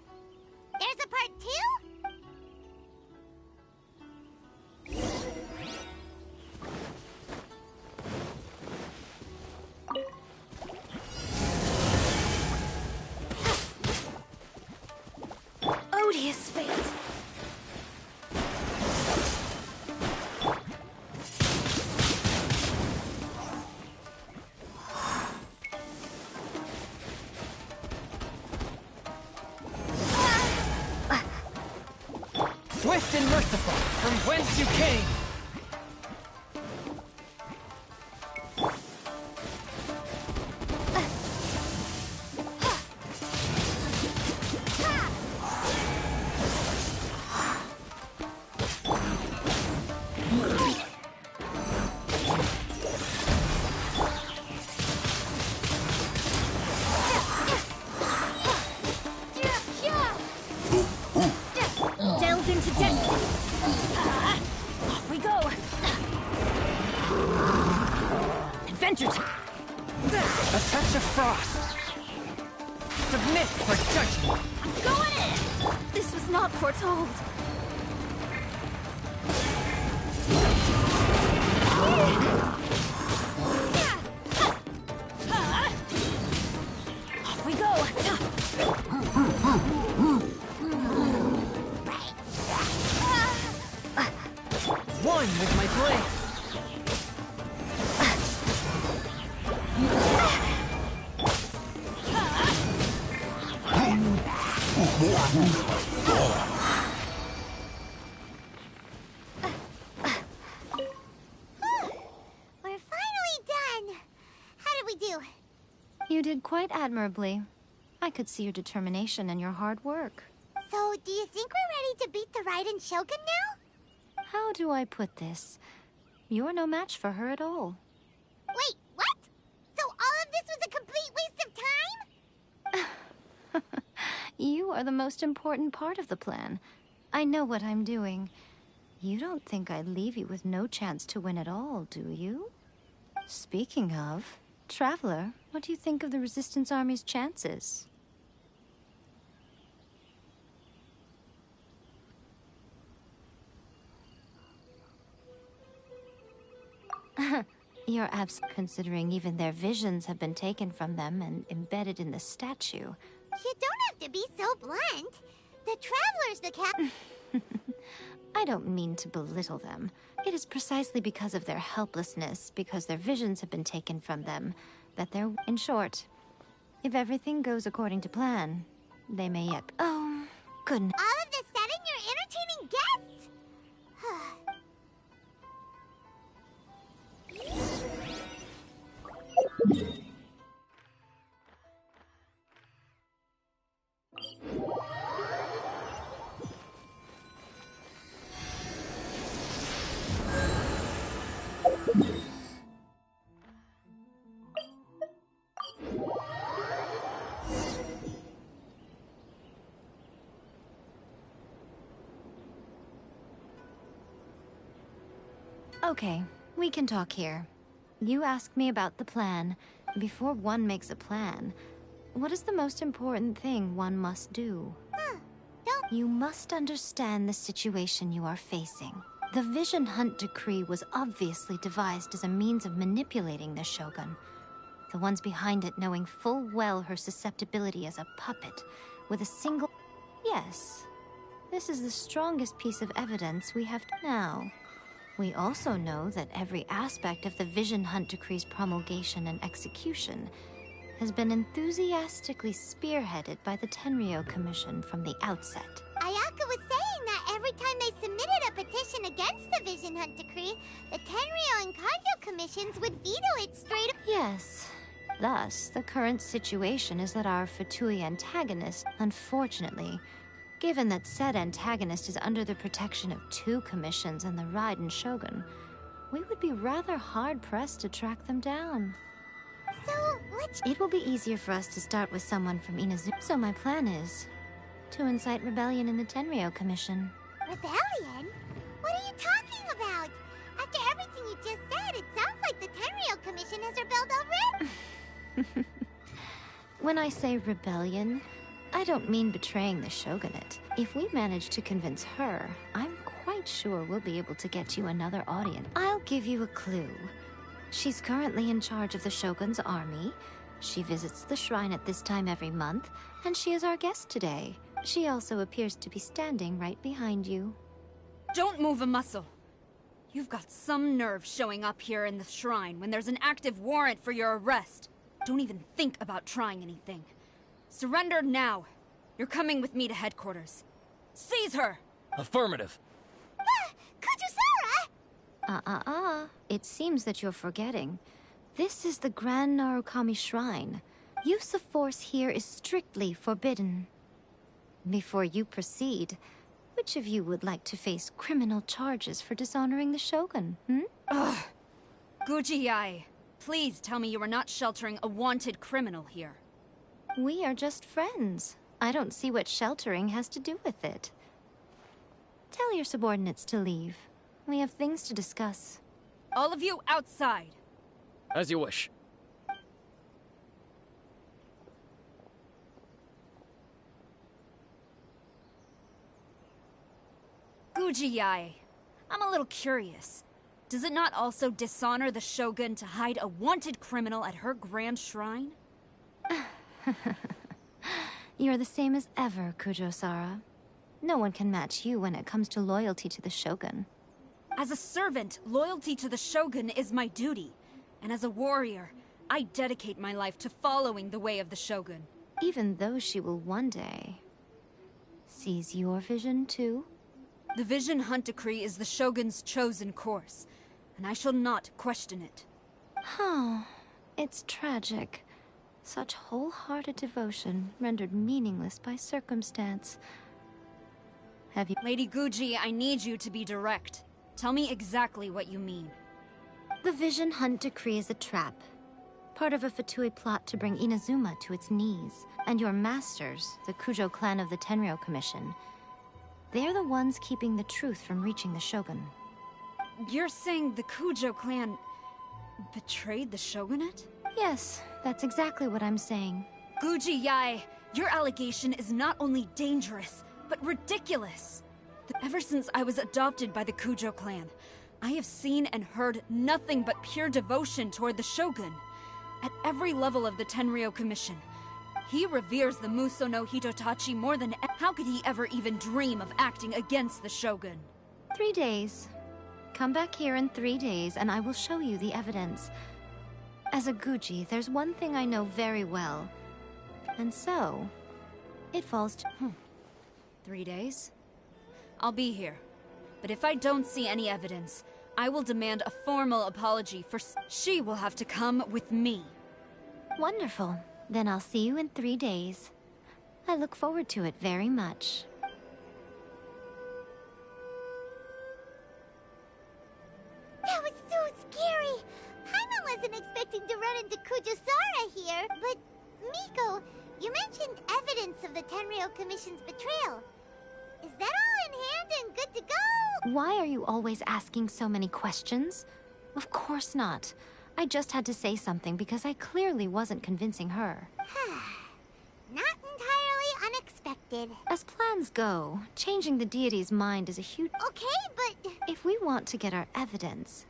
Speaker 2: There's a part 2?
Speaker 4: Odious fate!
Speaker 5: Swift and merciful, from whence you came!
Speaker 15: Delve into destiny. Off we go. Adventure time.
Speaker 5: A touch of frost. Submit for judgment.
Speaker 15: I'm going in. This was not foretold. Off we go.
Speaker 5: One with my blade.
Speaker 2: We're finally done. How did we do?
Speaker 4: You did quite admirably. I could see your determination and your hard work.
Speaker 2: So, do you think we're ready to beat the Raiden Shogun now?
Speaker 4: How do I put this? You're no match for her at all.
Speaker 2: Wait, what? So all of this was a complete waste of time?
Speaker 4: You are the most important part of the plan. I know what I'm doing. You don't think I'd leave you with no chance to win at all, do you? Speaking of, Traveler, what do you think of the Resistance Army's chances? You're considering even their visions have been taken from them and embedded in the statue.
Speaker 2: You don't have to be so blunt. The Traveler's the cap-
Speaker 4: I don't mean to belittle them. It is precisely because of their helplessness, because their visions have been taken from them, that they're... In short, if everything goes according to plan, they may yet... Oh, goodness.
Speaker 2: All of this sudden, you're entertaining guests?
Speaker 4: Okay, we can talk here. You asked me about the plan. Before one makes a plan, what is the most important thing one must do? You must understand the situation you are facing. The Vision Hunt Decree was obviously devised as a means of manipulating the Shogun. The ones behind it knowing full well her susceptibility as a puppet, with a single... Yes, this is the strongest piece of evidence we have now. We also know that every aspect of the Vision Hunt Decree's promulgation and execution has been enthusiastically spearheaded by the Tenryou Commission from the outset.
Speaker 2: Ayaka was saying that every time they submitted a petition against the Vision Hunt Decree, the Tenryou and Kagyo commissions would veto it straight up.
Speaker 4: Yes. Thus, the current situation is that our Fatui antagonist, unfortunately, given that said antagonist is under the protection of 2 commissions and the Raiden Shogun, we would be rather hard-pressed to track them down.
Speaker 2: So, let's...
Speaker 4: It will be easier for us to start with someone from Inazuma. So my plan is to incite rebellion in the Tenryou Commission.
Speaker 2: Rebellion? What are you talking about? After everything you just said, it sounds like the Tenryou Commission has rebelled already.
Speaker 4: When I say rebellion, I don't mean betraying the Shogunate. If we manage to convince her, I'm quite sure we'll be able to get you another audience. I'll give you a clue. She's currently in charge of the Shogun's army. She visits the shrine at this time every month, and she is our guest today. She also appears to be standing right behind you.
Speaker 15: Don't move a muscle. You've got some nerve showing up here in the shrine when there's an active warrant for your arrest. Don't even think about trying anything. Surrender now. You're coming with me to headquarters. Seize her!
Speaker 16: Affirmative.
Speaker 2: Kujusara!
Speaker 4: It seems that you're forgetting. This is the Grand Narukami Shrine. Use of force here is strictly forbidden. Before you proceed, which of you would like to face criminal charges for dishonoring the Shogun,
Speaker 15: Ugh. Guji-ai, please tell me you are not sheltering a wanted criminal here.
Speaker 4: We are just friends. I don't see what sheltering has to do with it. Tell your subordinates to leave. We have things to discuss.
Speaker 15: All of you outside.
Speaker 16: As you wish.
Speaker 15: Guji-ai, I'm a little curious. Does it not also dishonor the Shogun to hide a wanted criminal at her grand shrine?
Speaker 4: You're the same as ever, Kujo-sara. No one can match you when it comes to loyalty to the Shogun.
Speaker 15: As a servant, loyalty to the Shogun is my duty. And as a warrior, I dedicate my life to following the way of the Shogun.
Speaker 4: Even though she will one day seize your vision too?
Speaker 15: The Vision Hunt Decree is the Shogun's chosen course, and I shall not question it.
Speaker 4: Oh, it's tragic. Such wholehearted devotion rendered meaningless by circumstance. Have you...
Speaker 15: Lady Guji, I need you to be direct. Tell me exactly what you mean.
Speaker 4: The Vision Hunt Decree is a trap. Part of a Fatui plot to bring Inazuma to its knees. And your masters, the Kujo clan of the Tenryou Commission, they're the ones keeping the truth from reaching the Shogun.
Speaker 15: You're saying the Kujo clan betrayed the Shogunate?
Speaker 4: Yes, that's exactly what I'm saying.
Speaker 15: Guji-ai, your allegation is not only dangerous, but ridiculous. Ever since I was adopted by the Kujo clan, I have seen and heard nothing but pure devotion toward the Shogun. At every level of the Tenryou Commission, he reveres the Muso no Hitotachi more than how could he ever even dream of acting against the Shogun?
Speaker 4: 3 days. Come back here in 3 days and I will show you the evidence. As a Guji, there's one thing I know very well. And so, it falls to...
Speaker 15: 3 days? I'll be here. But if I don't see any evidence, I will demand a formal apology for... She will have to come with me.
Speaker 4: Wonderful. Then I'll see you in 3 days. I look forward to it very much.
Speaker 2: That was so scary! Paimon wasn't expecting to run into Kujusara here, but... Miko, you mentioned evidence of the Tenryou Commission's betrayal. Is that all in hand and good to go?
Speaker 4: Why are you always asking so many questions? Of course not. I just had to say something because I clearly wasn't convincing her.
Speaker 2: Not entirely unexpected. unexpected.
Speaker 4: As plans go, changing the deity's mind is a huge...
Speaker 2: Okay, but...
Speaker 4: If we want to get our evidence...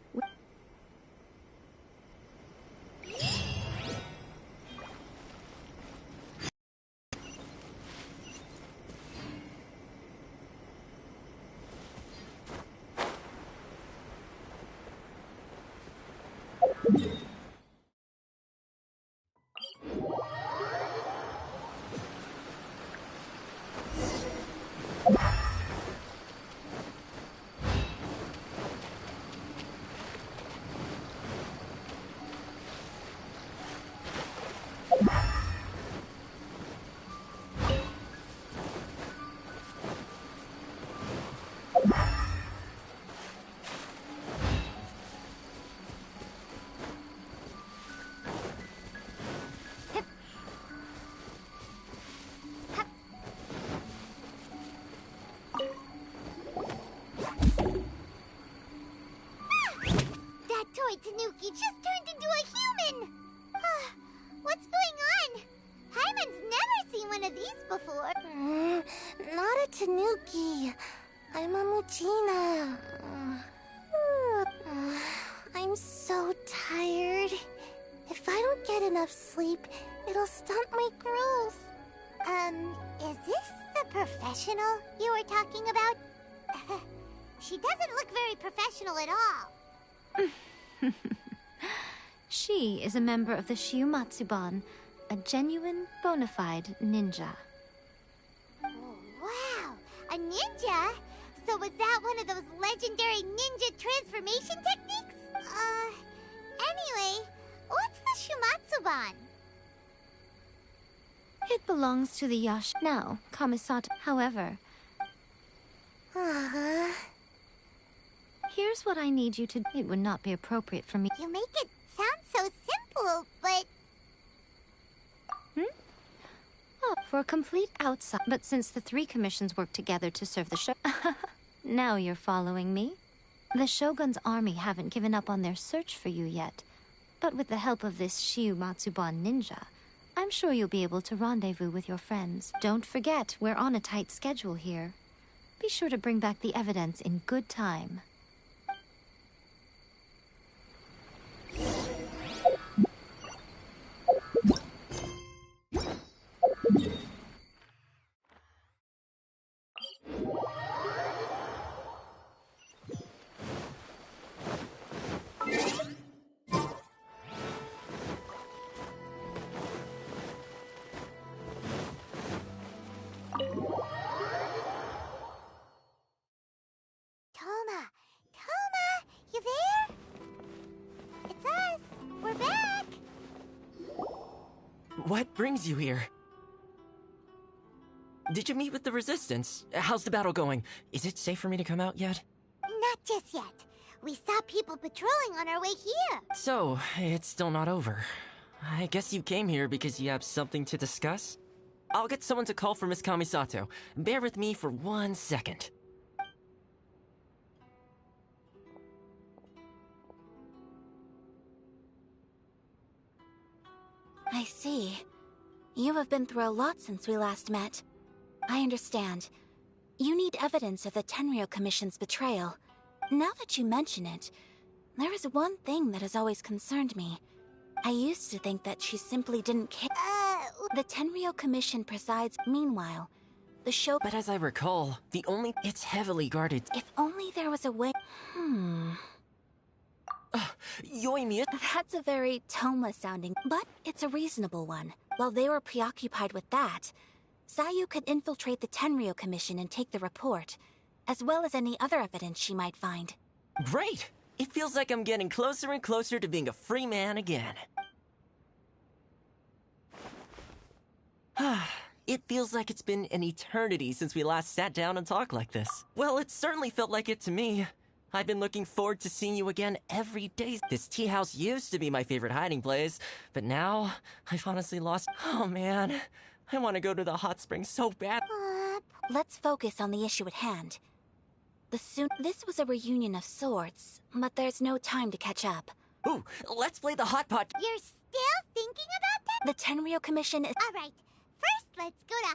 Speaker 2: Tanuki just turned into a human! What's going on? Paimon's never seen one of these before.
Speaker 19: Not a Tanuki. I'm a Mujina. I'm so tired. If I don't get enough sleep, it'll stunt my growth.
Speaker 2: Is this the professional you were talking about? She doesn't look very professional at all.
Speaker 4: She is a member of the Shiumatsuban, a genuine, bona fide ninja.
Speaker 2: Oh, wow! A ninja? So was that one of those legendary ninja transformation techniques? Anyway, what's the Shiumatsuban?
Speaker 4: It belongs to the Yash now, Kamisato. However... Here's what I need you to... It would not be appropriate for me...
Speaker 2: You make it sound so simple, but...
Speaker 4: Oh, for a complete outside... But since the three commissions work together to serve the show... Now you're following me? The Shogun's army haven't given up on their search for you yet. But with the help of this Shiumatsuban ninja, I'm sure you'll be able to rendezvous with your friends. Don't forget, we're on a tight schedule here. Be sure to bring back the evidence in good time.
Speaker 6: What brings you here? Did you meet with the Resistance? How's the battle going? Is it safe for me to come out yet?
Speaker 2: Not just yet. We saw people patrolling on our way here.
Speaker 6: So, it's still not over. I guess you came here because you have something to discuss? I'll get someone to call for Miss Kamisato. Bear with me for 1 second.
Speaker 22: I see. You have been through a lot since we last met. I understand. You need evidence of the Tenryou Commission's betrayal. Now that you mention it, there is one thing that has always concerned me. I used to think that she simply didn't care. The Tenryou Commission presides. Meanwhile, the show...
Speaker 6: But as I recall, it's heavily guarded.
Speaker 22: If only there was a way...
Speaker 6: Yoimiya?
Speaker 22: That's a very Toma-sounding, but it's a reasonable one. While they were preoccupied with that, Sayu could infiltrate the Tenryou Commission and take the report, as well as any other evidence she might find.
Speaker 6: Great! It feels like I'm getting closer and closer to being a free man again. It feels like it's been an eternity since we last sat down and talked like this. Well, it certainly felt like it to me. I've been looking forward to seeing you again every day. This tea house used to be my favorite hiding place, but now I've honestly lost... Oh man, I want to go to the hot springs so bad.
Speaker 22: Let's focus on the issue at hand. This was a reunion of sorts, but there's no time to catch up.
Speaker 6: Ooh, let's play the hot pot.
Speaker 2: You're still thinking about that?
Speaker 22: The Tenryou Commission is...
Speaker 2: Alright, first let's go to...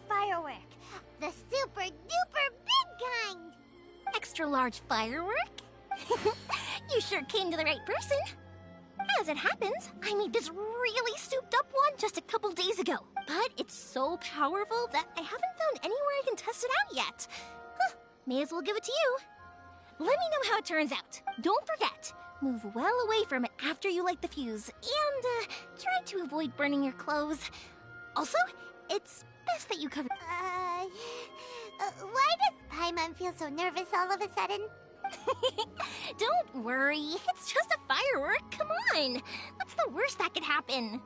Speaker 2: Firework. The super duper big kind.
Speaker 19: Extra large firework? You sure came to the right person. As it happens, I made this really souped up one just a couple days ago. But it's so powerful that I haven't found anywhere I can test it out yet. Huh, may as well give it to you. Let me know how it turns out. Don't forget, move well away from it after you light the fuse. And try to avoid burning your clothes. Also, it's best that you cover...
Speaker 2: why does Paimon feel so nervous all of a sudden?
Speaker 19: Don't worry, it's just a firework, come on! What's the worst that could happen?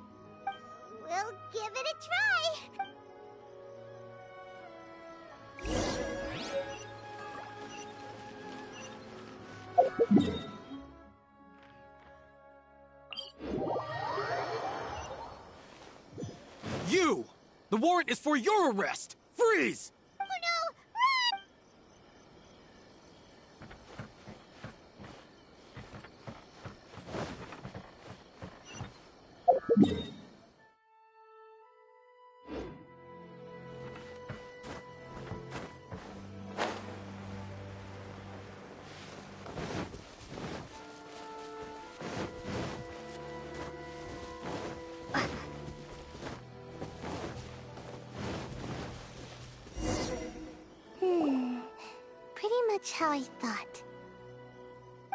Speaker 2: We'll give it a try!
Speaker 16: You! The warrant is for your arrest! Freeze!
Speaker 2: Oh no! Run! How I thought.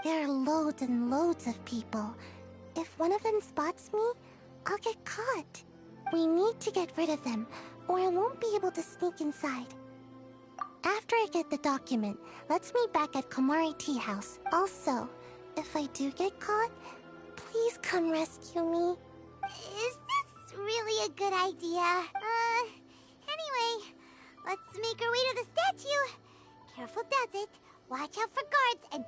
Speaker 2: There are loads and loads of people. If one of them spots me, I'll get caught. We need to get rid of them, or I won't be able to sneak inside. After I get the document, let's meet back at Komari Tea House. Also, if I do get caught, please come rescue me. Is this really a good idea? Anyway, let's make our way to the statue. Careful does it. Watch out for guards and...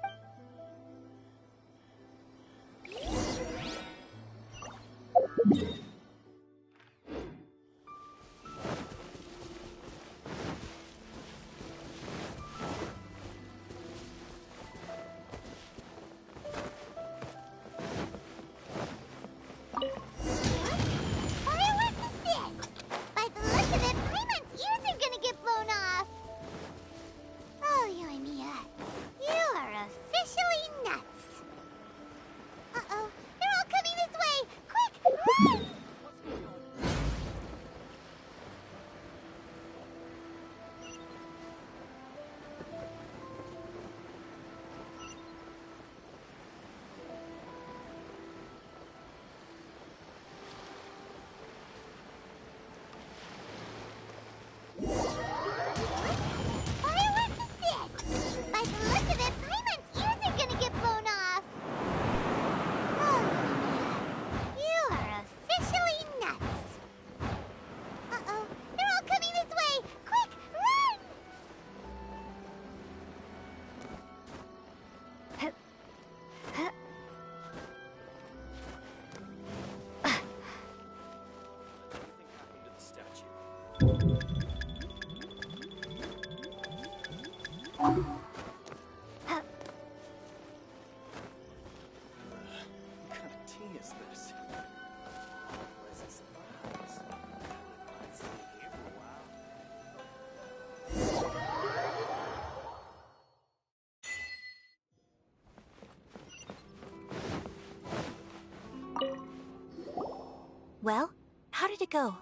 Speaker 2: Well, how did it go?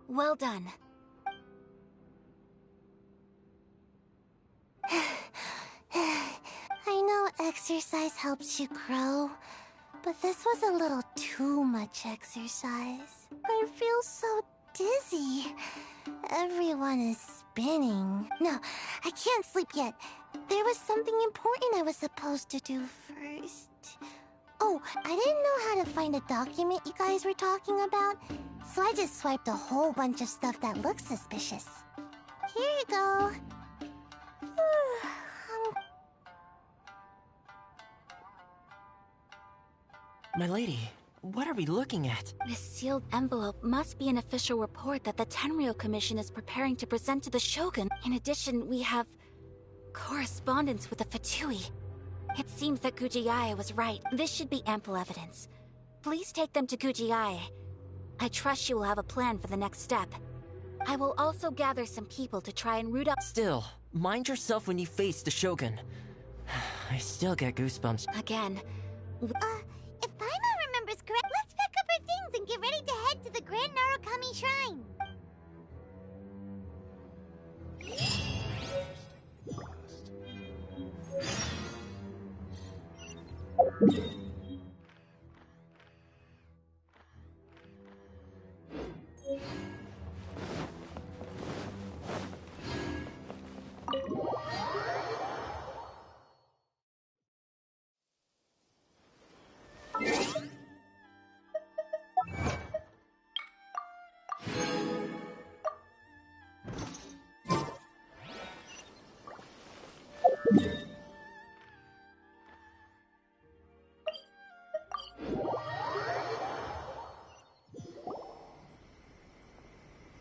Speaker 2: Well done. I know exercise helps you grow, but this was a little too much exercise. I feel so dizzy. Everyone is spinning. No, I can't sleep yet. There was something important I was supposed to do first. Oh, I didn't know how to find a document you guys were talking about, So I just swiped a whole bunch of stuff that looks suspicious. Here you go.
Speaker 6: My lady, what are we looking at?
Speaker 22: This sealed envelope must be an official report that the Tenryou Commission is preparing to present to the Shogun. In addition, we have correspondence with the Fatui. It seems that Gujiae was right. This should be ample evidence. Please take them to Gujiae. I trust you will have a plan for the next step. I will also gather some people to try and root up—
Speaker 6: Still, mind yourself when you face the Shogun. I still get goosebumps.
Speaker 22: Again.
Speaker 2: If Paimon remembers correct, let's pack up our things and get ready to head to the Grand Narukami Shrine.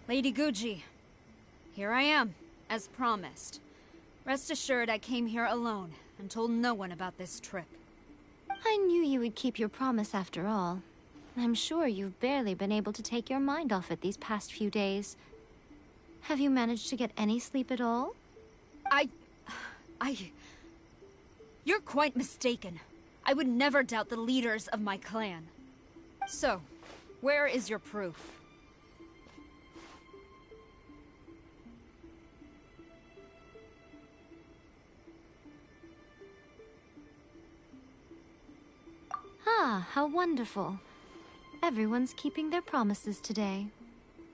Speaker 15: Lady Guji, here I am, as promised. Rest assured I came here alone and told no one about this trip.
Speaker 4: I knew you would keep your promise after all. I'm sure you've barely been able to take your mind off it these past few days. Have you managed to get any sleep at all?
Speaker 15: You're quite mistaken. I would never doubt the leaders of my clan. So, where is your proof?
Speaker 4: Ah, how wonderful. Everyone's keeping their promises today.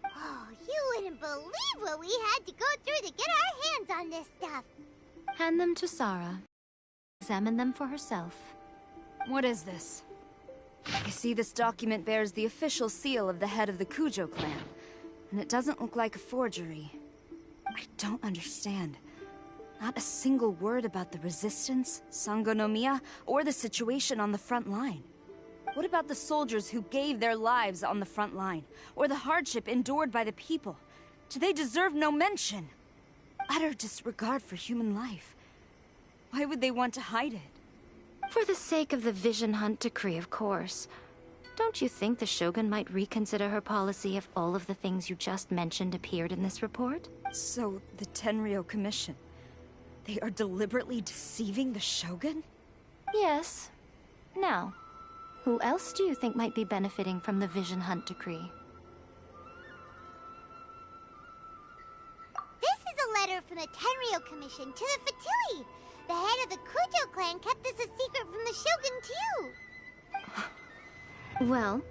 Speaker 2: Oh, you wouldn't believe what we had to go through to get our hands on this stuff.
Speaker 4: Hand them to Sarah. Examine them for herself.
Speaker 15: What is this? I see this document bears the official seal of the head of the Kujo clan, and it doesn't look like a forgery. I don't understand. Not a single word about the resistance, Sangonomiya, or the situation on the front line. What about the soldiers who gave their lives on the front line, or the hardship endured by the people? Do they deserve no mention? Utter disregard for human life. Why would they want to hide it?
Speaker 4: For the sake of the Vision Hunt decree, of course. Don't you think the Shogun might reconsider her policy if all of the things you just mentioned appeared in this report?
Speaker 15: So, the Tenryou Commission, they are deliberately deceiving the Shogun?
Speaker 4: Yes. Now, who else do you think might be benefiting from the Vision Hunt decree?
Speaker 2: This is a letter from the Tenryou Commission to the Fatui. The head of the Kujo clan kept this a secret from the Shogun, too.
Speaker 4: Well,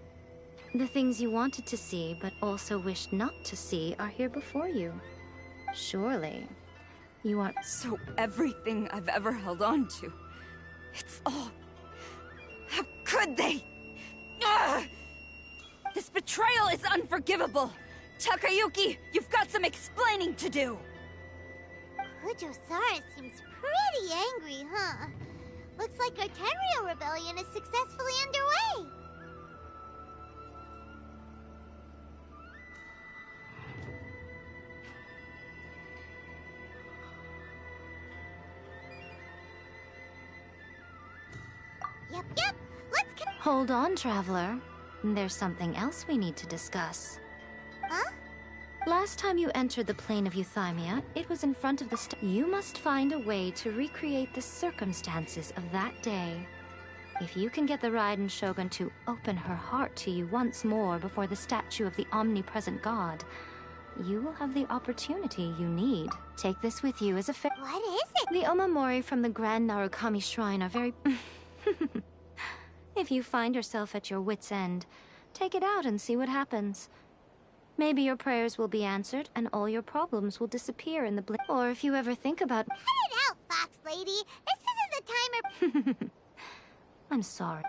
Speaker 4: the things you wanted to see but also wished not to see are here before you. Surely, you aren't—
Speaker 15: So everything I've ever held on to, it's all— How could they? Ugh! This betrayal is unforgivable! Takayuki, you've got some explaining to do!
Speaker 2: Kujo-Sara seems pretty angry, huh? Looks like our Tenryou rebellion is successfully underway. Yep, let's
Speaker 4: Hold on, Traveler. There's something else we need to discuss.
Speaker 2: Huh?
Speaker 4: Last time you entered the plane of Euthymia, it was in front of the You must find a way to recreate the circumstances of that day. If you can get the Raiden Shogun to open her heart to you once more before the statue of the omnipresent god, you will have the opportunity you need. Take this with you as a
Speaker 2: What is it?
Speaker 4: The Omamori from the Grand Narukami Shrine are very... If you find yourself at your wit's end, take it out and see what happens. Maybe your prayers will be answered and all your problems will disappear in the blink. Or if you ever think about—
Speaker 2: Cut it out, Fox Lady! This isn't the time or—
Speaker 4: I'm sorry.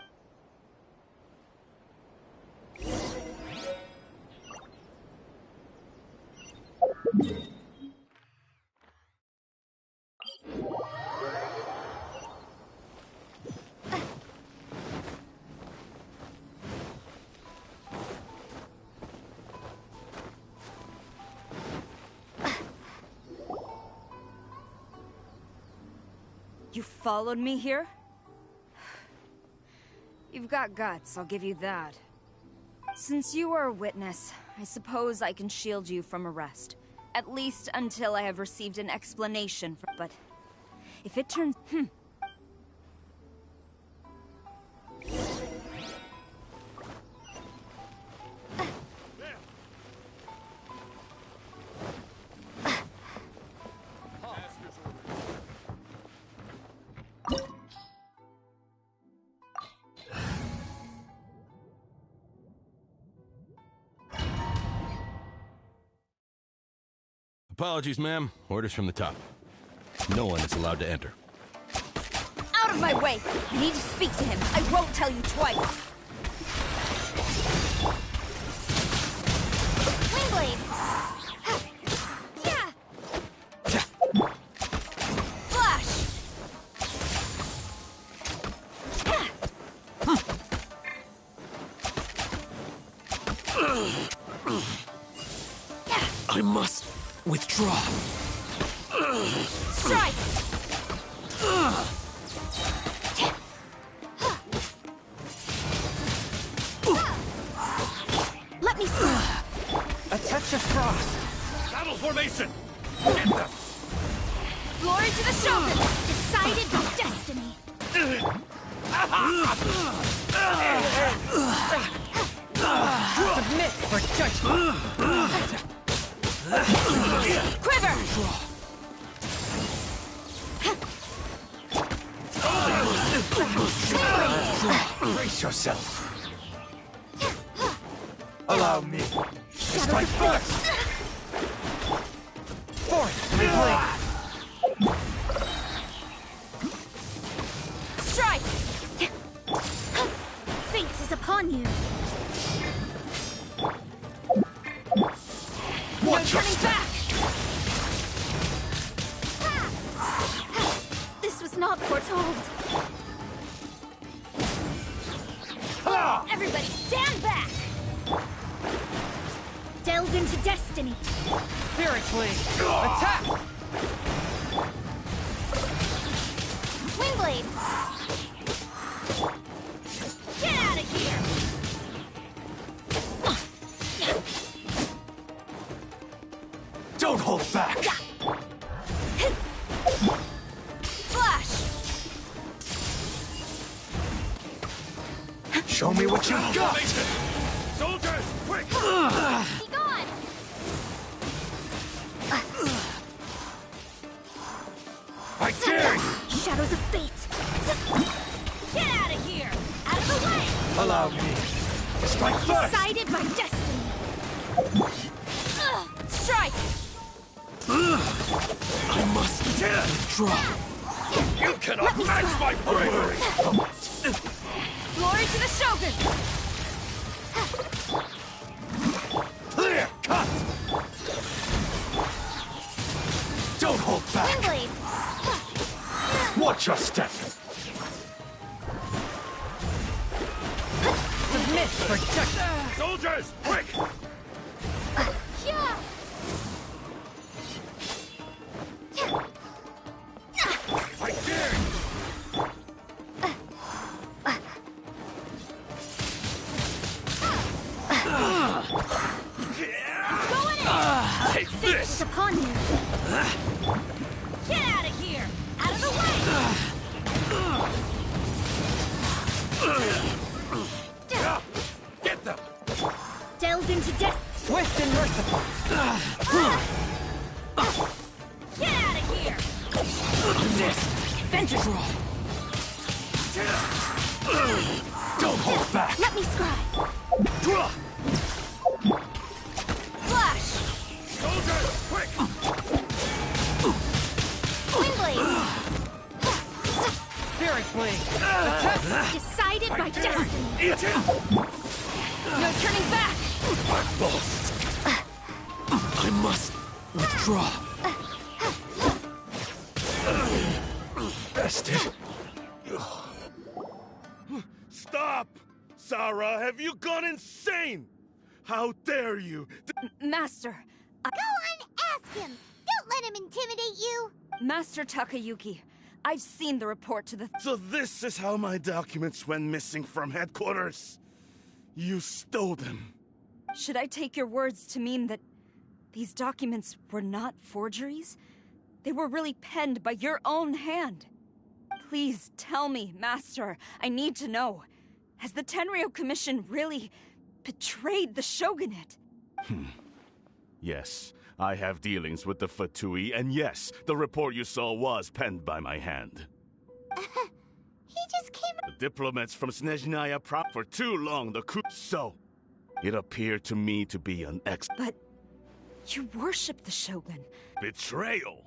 Speaker 15: You followed me here? You've got guts, I'll give you that. Since you are a witness, I suppose I can shield you from arrest. At least until I have received an explanation for— but if it turns—
Speaker 18: Apologies, ma'am. Orders from the top. No one is allowed to enter.
Speaker 15: Out of my way! I need to speak to him. I won't tell you twice.
Speaker 2: Wingblade! Yeah!
Speaker 15: Flash!
Speaker 20: I must withdraw.
Speaker 15: Strike!
Speaker 2: Let me see.
Speaker 11: A touch of frost.
Speaker 18: Battle formation! Get them!
Speaker 15: Glory to the Shogun!
Speaker 2: Decided by destiny.
Speaker 11: Submit for judgment.
Speaker 15: Quiver!
Speaker 20: Brace yourself.
Speaker 11: Allow me.
Speaker 20: Strike first!
Speaker 11: Forth, my blade.
Speaker 15: Strike!
Speaker 2: Fate is upon you.
Speaker 15: No turning back!
Speaker 2: This was not foretold.
Speaker 15: Everybody stand back!
Speaker 2: Delve into destiny.
Speaker 11: Spiritually, attack!
Speaker 2: Wingblade!
Speaker 15: Get out of here!
Speaker 20: Don't hold back!
Speaker 15: Flash!
Speaker 20: Show me what you've got!
Speaker 18: Soldiers, quick!
Speaker 2: Be gone!
Speaker 20: I dare you!
Speaker 2: Shadows of fate.
Speaker 15: Get out of here! Out of the way!
Speaker 20: Allow me. Strike first!
Speaker 2: Decided by destiny.
Speaker 15: Strike!
Speaker 20: I must withdraw. You cannot match my bravery!
Speaker 15: Glory to the Shogun!
Speaker 20: Clear cut! Don't hold back!
Speaker 2: Wingblade!
Speaker 20: Watch your step!
Speaker 11: Submit for judgment.
Speaker 18: Soldiers, quick!
Speaker 2: Yeah!
Speaker 18: I dare you! Take
Speaker 2: Fate
Speaker 18: this!
Speaker 2: is upon you.
Speaker 15: Get out of here! Out of the way!
Speaker 18: Get them!
Speaker 2: Delve into death.
Speaker 11: Swift and merciful.
Speaker 15: Get out of here!
Speaker 20: This!
Speaker 15: Vengeance!
Speaker 20: Don't hold back!
Speaker 2: Let me scry.
Speaker 15: Flash!
Speaker 18: Soldiers, quick!
Speaker 2: Wingblade!
Speaker 11: Spirit blade.
Speaker 2: Decided by destiny.
Speaker 18: Eat it!
Speaker 15: No turning back!
Speaker 20: I'm lost! I must withdraw. Bested.
Speaker 18: Stop! Sarah, have you gone insane? How dare you?
Speaker 15: Master,
Speaker 2: Go on, ask him. Don't let him intimidate you.
Speaker 15: Master Takayuki, I've seen the report to the...
Speaker 18: So this is how my documents went missing from headquarters. You stole them.
Speaker 15: Should I take your words to mean that these documents were not forgeries? They were really penned by your own hand. Please tell me, Master. I need to know. Has the Tenryo Commission really betrayed the Shogunate?
Speaker 18: Yes, I have dealings with the Fatui, and yes, the report you saw was penned by my hand.
Speaker 2: He just came...
Speaker 18: The diplomats from Snezhnaya for too long the coup... So, it appeared to me to be an
Speaker 15: But you worship the Shogun.
Speaker 18: Betrayal?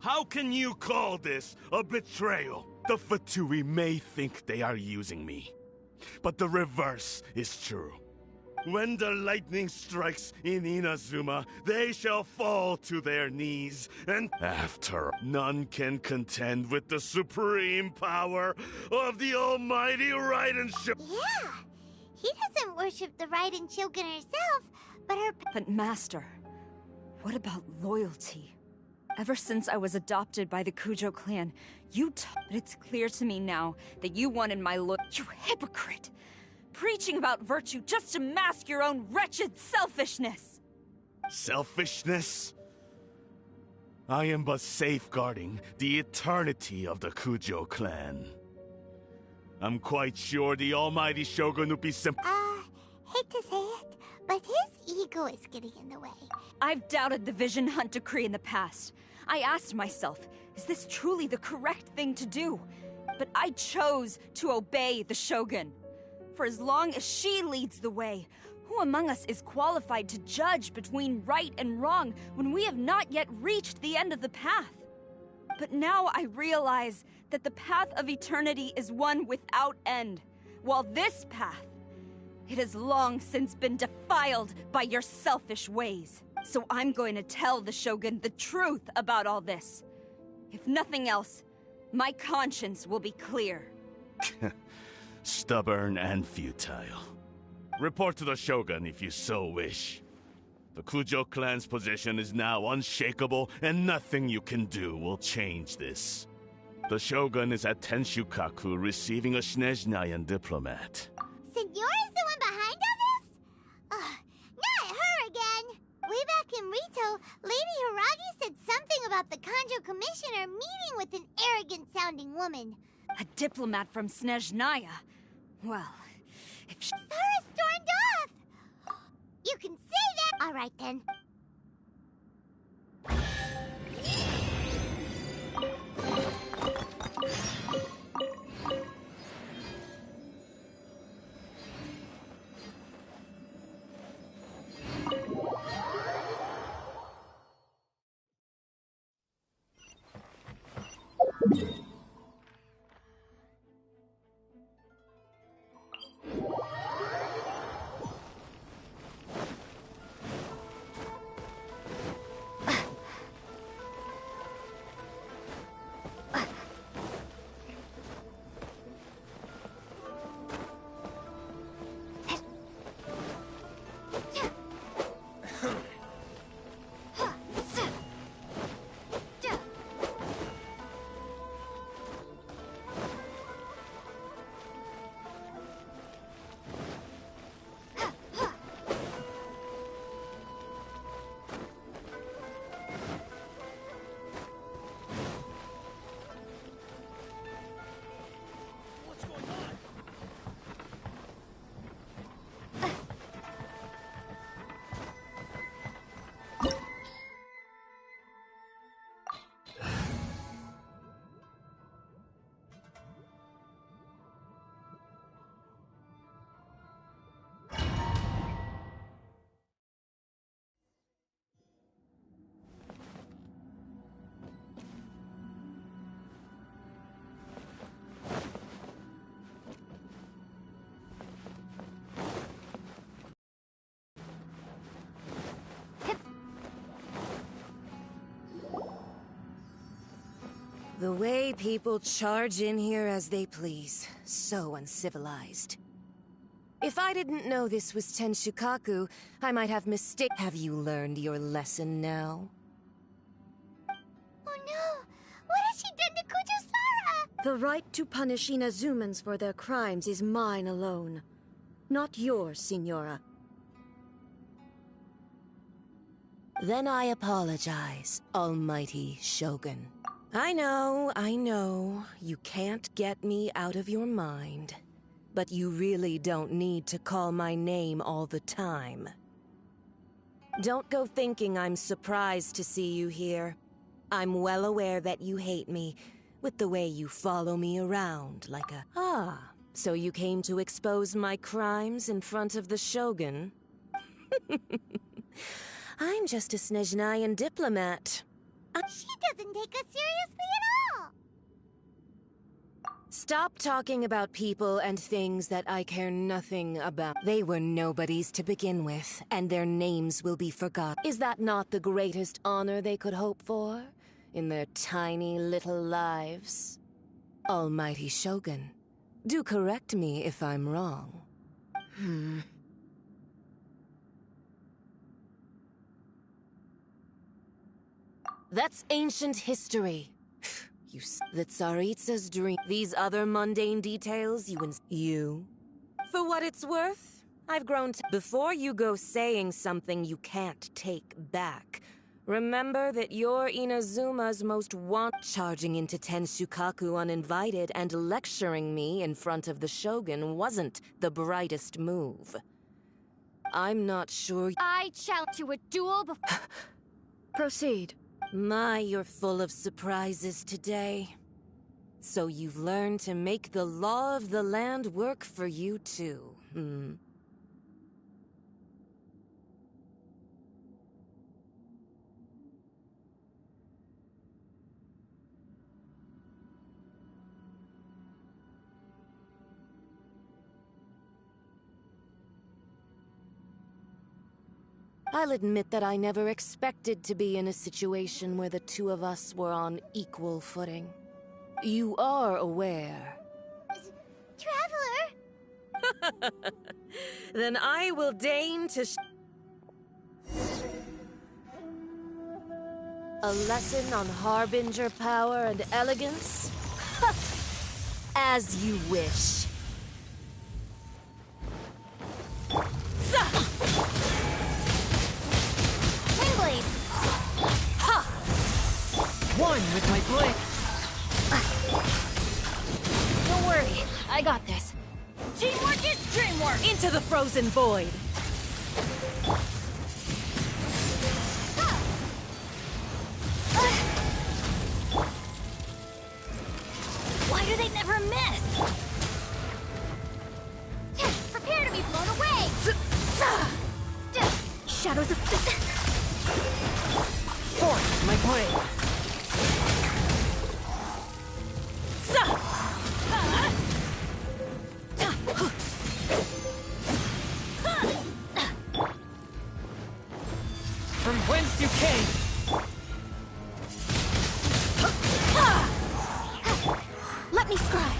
Speaker 18: How can you call this a betrayal? The Fatui may think they are using me, but the reverse is true. When the lightning strikes in Inazuma, they shall fall to their knees, and after none can contend with the supreme power of the almighty Raiden Shogun.
Speaker 2: Yeah, he doesn't worship the Raiden Shogun herself, but her...
Speaker 15: But Master, what about loyalty? Ever since I was adopted by the Kujo clan, but it's clear to me now that you wanted my You hypocrite! Preaching about virtue just to mask your own wretched selfishness!
Speaker 18: Selfishness? I am but safeguarding the eternity of the Kujo clan. I'm quite sure the almighty Shogun would be
Speaker 2: hate to say it, but his ego is getting in the way.
Speaker 15: I've doubted the Vision Hunt decree in the past. I asked myself, is this truly the correct thing to do? But I chose to obey the Shogun. For as long as she leads the way, who among us is qualified to judge between right and wrong when we have not yet reached the end of the path? But now I realize that the path of eternity is one without end, while this path, it has long since been defiled by your selfish ways. So I'm going to tell the Shogun the truth about all this. If nothing else, my conscience will be clear.
Speaker 18: Stubborn and futile. Report to the Shogun if you so wish. The Kujo clan's position is now unshakable, and nothing you can do will change this. The Shogun is at Tenshukaku receiving a Snezhnayan diplomat.
Speaker 2: Senor is the one behind all this? Not her again! Way back in Rito, Lady Hiragi said something about the Kanjo Commissioner meeting with an arrogant-sounding woman.
Speaker 15: A diplomat from Snezhnaya? Well, if she...
Speaker 2: Sara stormed off! You can say that! Alright then.
Speaker 9: The way people charge in here as they please. So uncivilized. If I didn't know this was Tenshukaku, I might have mistaken. Have you learned your lesson now?
Speaker 2: Oh no! What has she done to Kujo-san?
Speaker 1: The right to punish Inazumans for their crimes is mine alone, not yours, Signora.
Speaker 9: Then I apologize, Almighty Shogun. I know, you can't get me out of your mind. But you really don't need to call my name all the time. Don't go thinking I'm surprised to see you here. I'm well aware that you hate me, with the way you follow me around like a... Ah, so you came to expose my crimes in front of the Shogun? I'm just a Snezhnayan diplomat.
Speaker 2: She doesn't take us seriously at all!
Speaker 9: Stop talking about people and things that I care nothing about. They were nobodies to begin with, and their names will be forgotten. Is that not the greatest honor they could hope for in their tiny little lives? Almighty Shogun, do correct me if I'm wrong. That's ancient history. The Tsaritsa's dream. These other mundane details, you. For what it's worth, I've grown to... Before you go saying something you can't take back, remember that you're Inazuma's most charging into Tenshukaku uninvited and lecturing me in front of the Shogun wasn't the brightest move. I'm not sure...
Speaker 15: I challenge to a duel before...
Speaker 1: Proceed.
Speaker 9: My, you're full of surprises today. So you've learned to make the law of the land work for you too, I'll admit that I never expected to be in a situation where the two of us were on equal footing. You are aware.
Speaker 2: Traveler!
Speaker 9: Then I will deign to a lesson on Harbinger power and elegance? As you wish.
Speaker 2: Wingblade!
Speaker 3: Ha! One with my blade.
Speaker 15: Don't worry, I got this. Teamwork is dreamwork!
Speaker 9: Into the frozen void!
Speaker 15: Why do they never miss?
Speaker 2: Prepare to be blown away!
Speaker 15: Shadows of...
Speaker 3: Force my blade. From whence you came.
Speaker 15: Let me scry.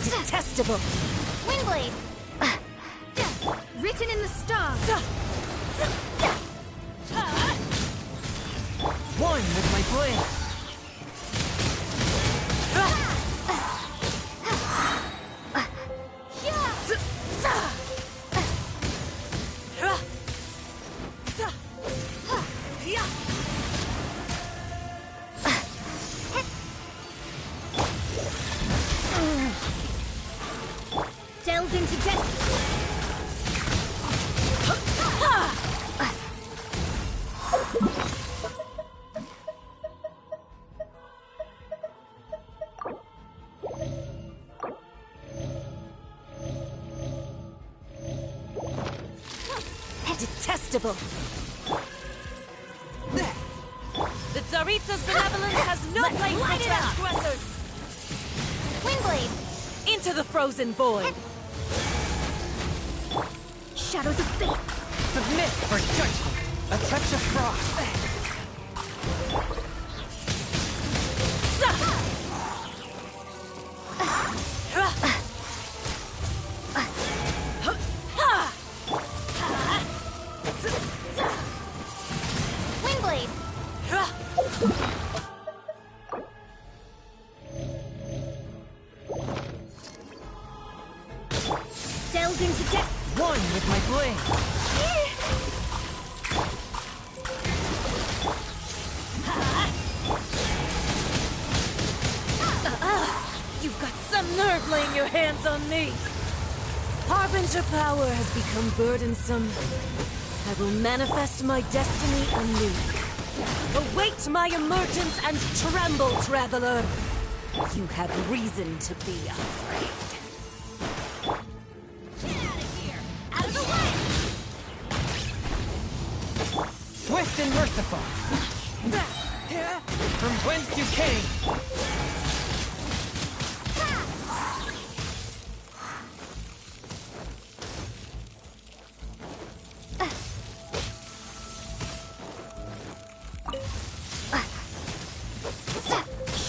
Speaker 9: Detestable!
Speaker 2: Wingblade!
Speaker 15: Written in the stars.
Speaker 3: One with my blade.
Speaker 15: Delved into death.
Speaker 9: Detestable! The Tsaritsa's benevolence has no place for transgressors!
Speaker 2: Wingblade!
Speaker 9: Into the frozen void!
Speaker 15: Shadows of fate.
Speaker 3: Submit for judgment. A touch of frost.
Speaker 9: laying your hands on me! Harbinger power has become burdensome. I will manifest my destiny anew. Await my emergence and tremble, traveler! You have reason to be afraid.
Speaker 7: Get out of here! Out of the way!
Speaker 16: Swift and merciful! From whence you came!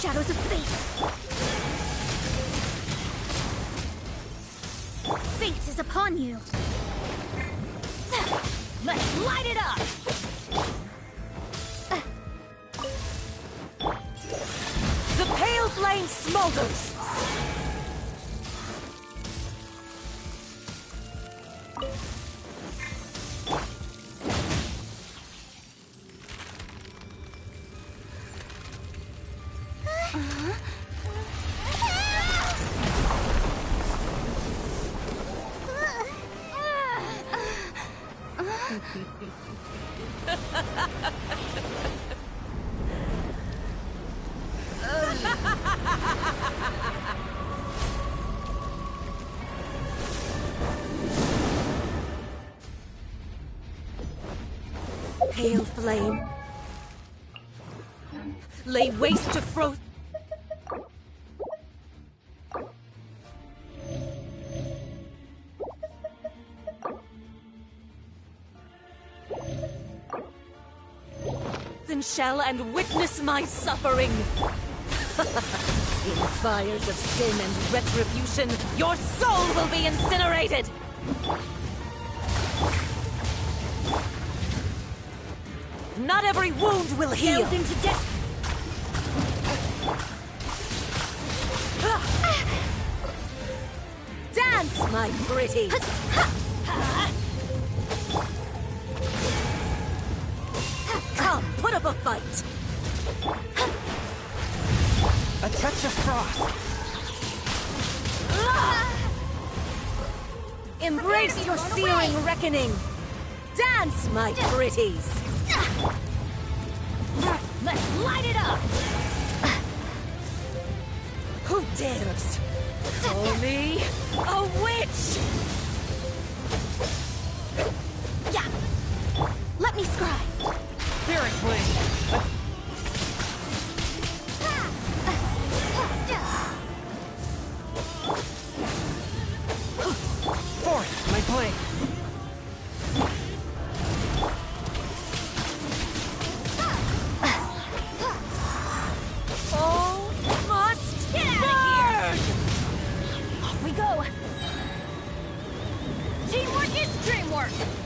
Speaker 19: Shadows of fate! Fate is upon you!
Speaker 7: Let's light it up!
Speaker 9: The pale flame smolders! Pale flame. Lay waste to froth. Then shall and witness my suffering. In fires of sin and retribution, your soul will be incinerated! Not every wound will heal!
Speaker 19: Delved into death!
Speaker 9: Dance, my pretty! Come, put up a fight!
Speaker 16: A touch of frost!
Speaker 9: Embrace your searing reckoning! Dance, my pretties!
Speaker 7: Let's light it up!
Speaker 9: Who dares call me a witch?
Speaker 19: Yeah! Let me scry!
Speaker 16: Spirit Blade! Forth, my blade!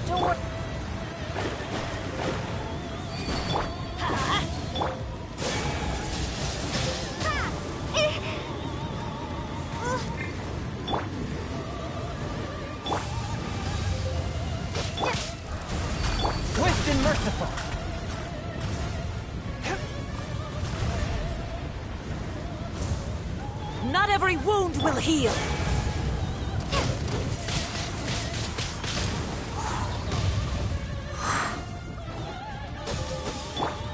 Speaker 7: Don't worry.
Speaker 16: Swift and merciful.
Speaker 9: Not every wound will heal.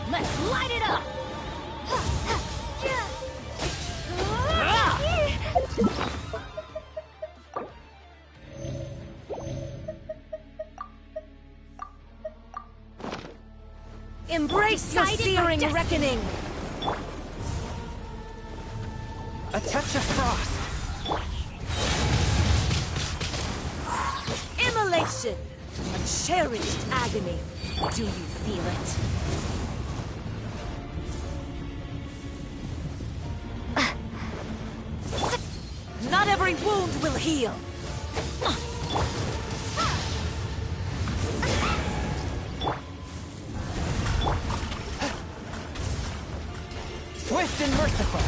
Speaker 7: Let's light it up!
Speaker 9: Embrace your searing reckoning!
Speaker 16: A touch of frost!
Speaker 9: Immolation! A cherished agony. Do you feel it? Not every wound will heal!
Speaker 16: Swift and merciful!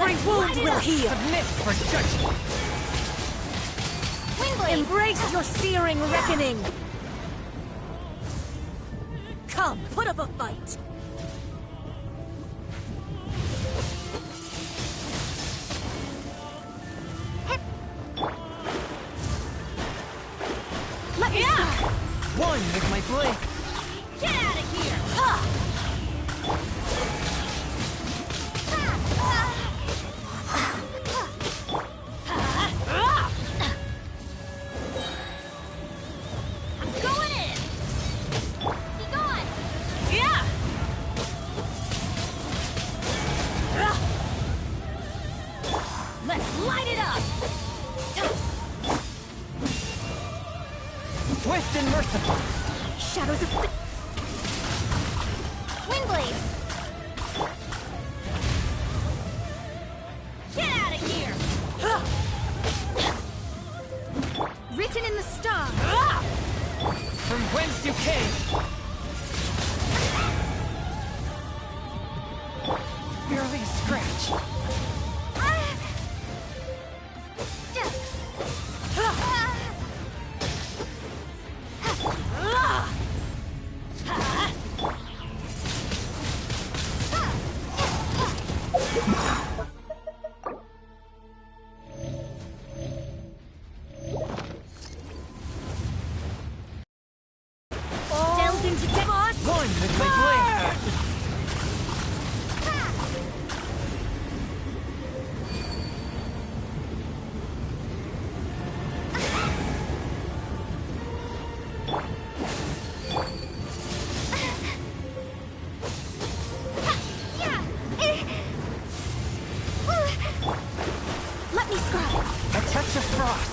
Speaker 7: Every wound will heal.
Speaker 3: Submit for judgment.
Speaker 7: Windblade! Embrace your searing reckoning. Come, put up a fight. Let me start.
Speaker 3: One with my blade.
Speaker 7: Get out of here! Ha!
Speaker 2: I'm going in! Be gone!
Speaker 7: Yeah! Let's light it up!
Speaker 3: Swift and merciful.
Speaker 7: Shadows of...
Speaker 2: Windblade!
Speaker 7: Get out of here! Written in the stars.
Speaker 3: From whence you came. Barely a scratch.
Speaker 7: Delve into boss.
Speaker 3: One with my blade.
Speaker 7: Let me scribe.
Speaker 3: A touch of frost.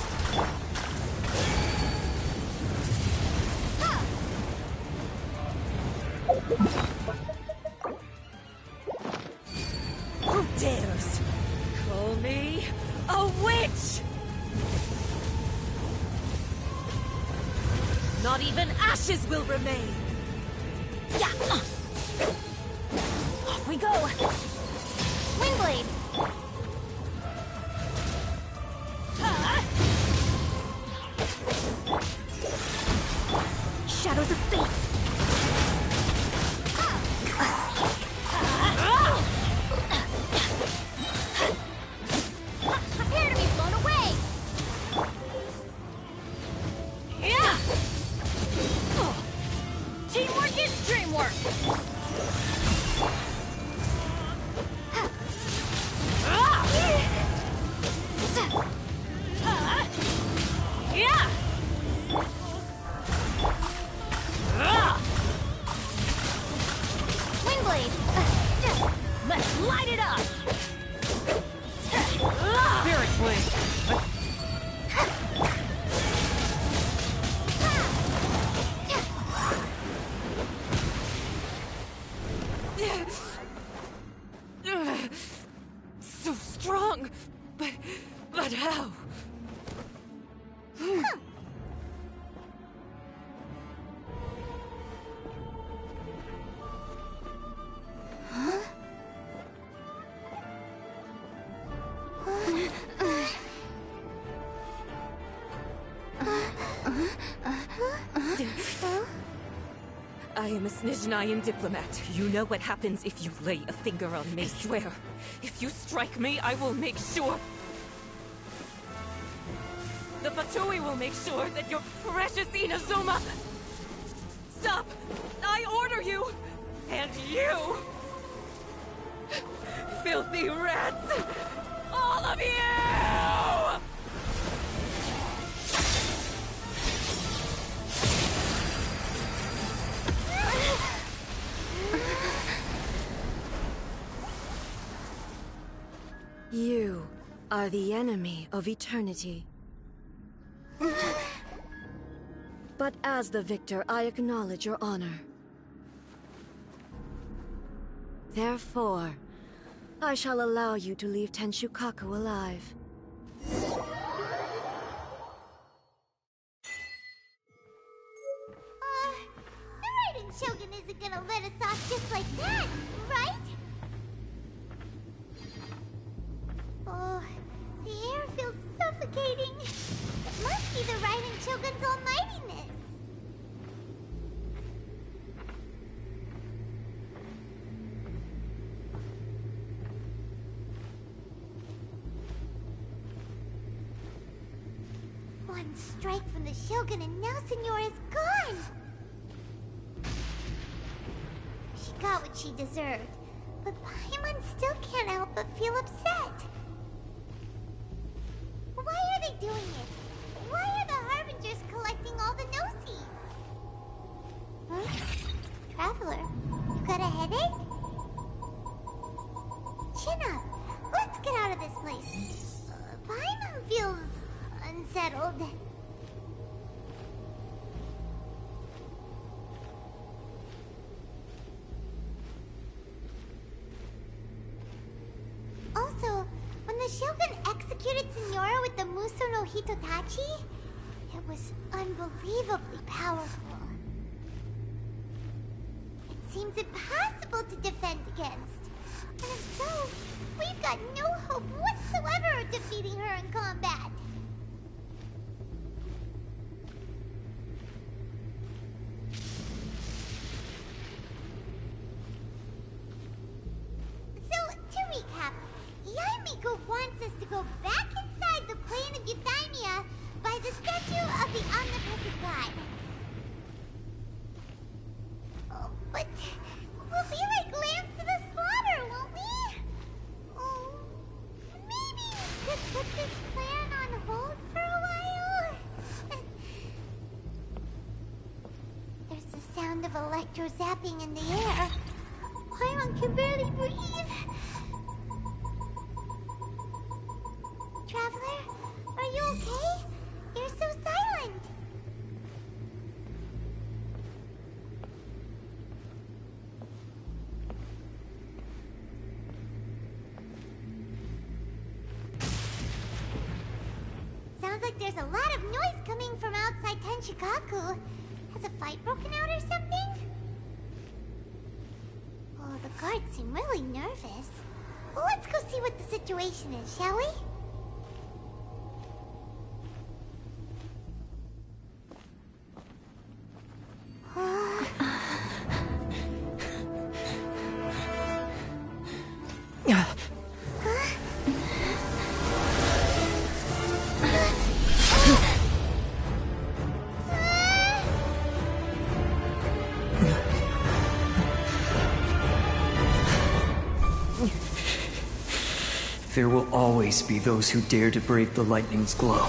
Speaker 7: Who dares call me a witch? Not even ashes will remain. Yeah. Off we go.
Speaker 2: Windblade!
Speaker 7: Shadows of fate.
Speaker 2: Prepare to be blown away!
Speaker 7: Yeah. Teamwork is dreamwork. Yeah.
Speaker 2: Windblade!
Speaker 7: Let's light it up.
Speaker 3: Spirit blade.
Speaker 7: So strong, but how? I am a Snezhnayan diplomat. You know what happens if you lay a finger on me. I swear, if you strike me, I will make sure... The Fatui will make sure that your precious Inazuma... Stop! I order you! And you! Filthy rats! All of you!
Speaker 1: You are the enemy of eternity. But as the victor, I acknowledge your honor. Therefore, I shall allow you to leave Tenshukaku alive.
Speaker 2: The Raiden Shogun isn't gonna let us off just like that, right? suffocating. It must be the Raiden Shogun's almightiness. One strike from the Shogun and now Senora is gone. She got what she deserved, but Paimon still can't help but feel upset. Why are they doing it? Why are the Harbingers collecting all the no-seeds? Huh? Traveler, you got a headache? Chin up. Let's get out of this place. Paimon feels unsettled. Also, when the Shogun executed Senora with the Muso no Hitotachi, it was unbelievably powerful. It seems impossible to defend against. And if so, we've got no hope whatsoever of defeating her in combat. So, to recap, Yaimiko wants us to go back inside the plane of Euthymia by the statue of the omnipresent god. Oh, but we'll be like lambs to the slaughter, won't we? Oh, maybe we could put this plan on hold for a while? There's the sound of electro zapping in the air. Paimon can barely breathe. Traveler, are you okay? You're so silent. Sounds like there's a lot of noise coming from outside Tenshikaku. Has a fight broken out or something? Oh, the guards seem really nervous. Well, let's go see what the situation is, shall we?
Speaker 3: There will always be those who dare to brave the lightning's glow.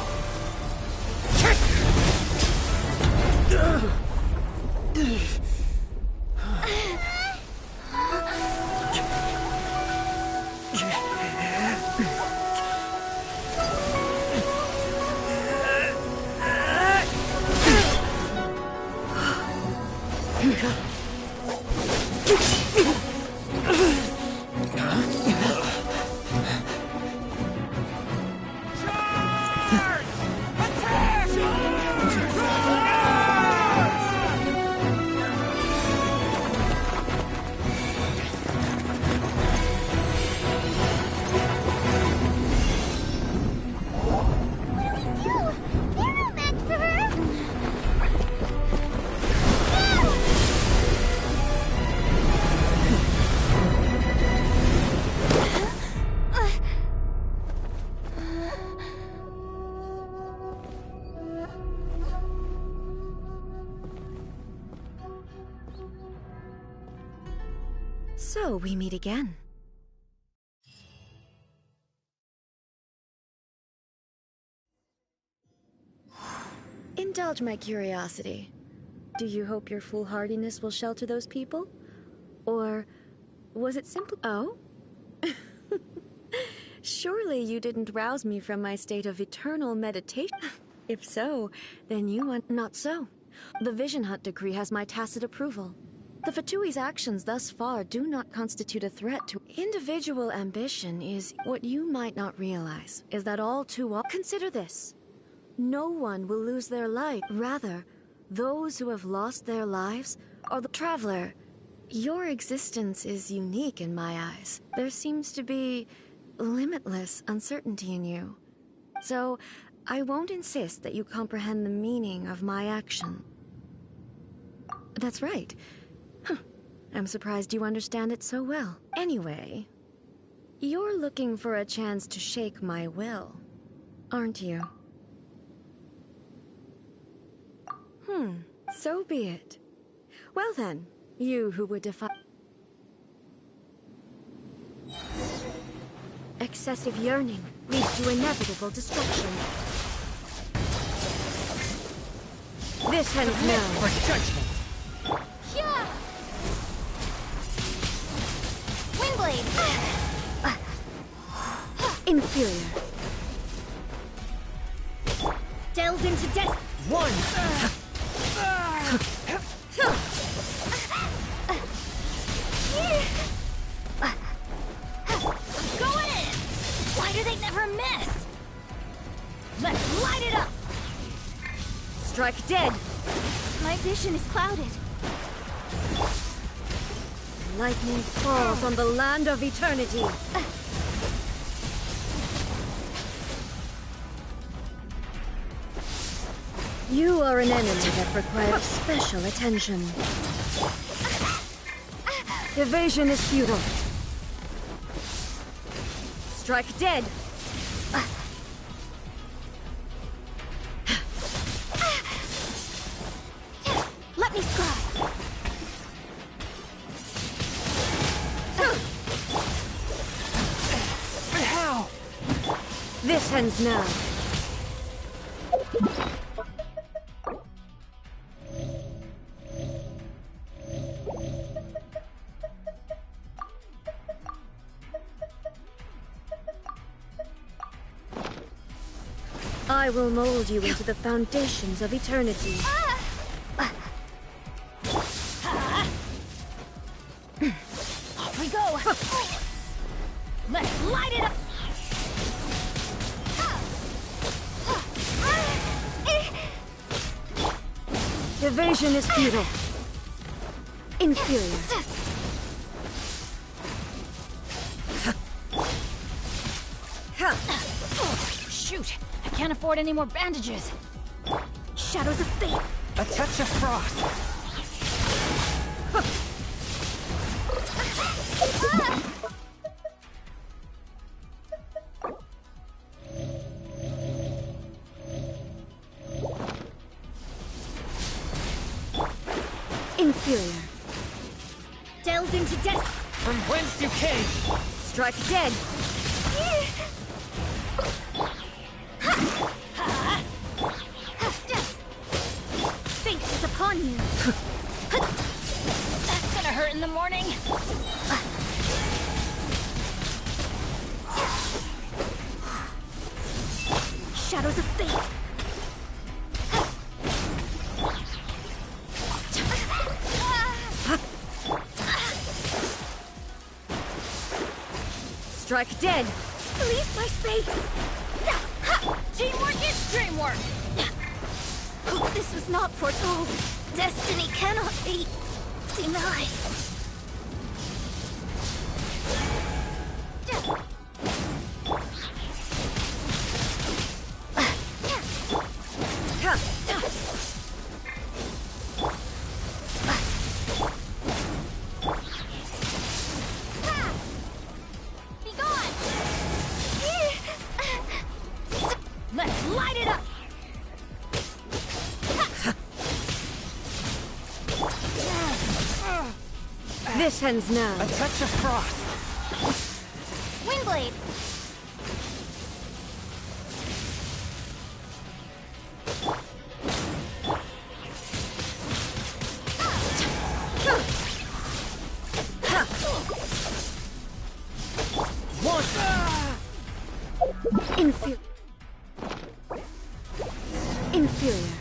Speaker 1: So we meet again. Indulge my curiosity. Do you hope your foolhardiness will shelter those people? Or was it simply— Oh? Surely you didn't rouse me from my state of eternal meditation. If so, then you want— Not so. The Vision Hunt decree has my tacit approval. The Fatui's actions thus far do not constitute a threat to— Individual ambition is— What you might not realize is that all too often— Consider this. No one will lose their life. Rather, those who have lost their lives are the— Traveler, your existence is unique in my eyes. There seems to be limitless uncertainty in you. So, I won't insist that you comprehend the meaning of my action. That's right. Huh. I'm surprised you understand it so well. Anyway, you're looking for a chance to shake my will, aren't you? So be it. Well then, you who would defy... Excessive yearning leads to inevitable destruction. This ends now.
Speaker 3: For judgment.
Speaker 2: Yeah. Windblade.
Speaker 1: Inferior.
Speaker 2: Delve into death.
Speaker 3: One.
Speaker 2: Go at it! Why do they never miss? Let's light it up!
Speaker 1: Strike dead.
Speaker 2: My vision is clouded.
Speaker 1: Lightning falls on the land of eternity. You are an enemy that requires special attention. Evasion is futile. Strike dead.
Speaker 2: Let me scry.
Speaker 3: How?
Speaker 1: This ends now. I will mold you into the foundations of eternity.
Speaker 2: Off we go! Let's light it up!
Speaker 1: Evasion is futile. Inferior.
Speaker 15: Shoot! I can't afford any more bandages.
Speaker 2: Shadows of fate.
Speaker 3: A touch of frost.
Speaker 1: Inferior.
Speaker 2: Delve into death.
Speaker 3: From whence you came.
Speaker 1: Strike dead.
Speaker 2: Fate is upon you.
Speaker 15: That's gonna hurt in the morning.
Speaker 2: Shadows of fate.
Speaker 1: Strike dead.
Speaker 2: Leave my space.
Speaker 15: Teamwork is dreamwork.
Speaker 2: This was not foretold. Destiny cannot be denied.
Speaker 15: Be gone. Let's light it up.
Speaker 1: This ends now.
Speaker 3: A touch of frost.
Speaker 2: Windblade.
Speaker 1: Inferior. Inferior.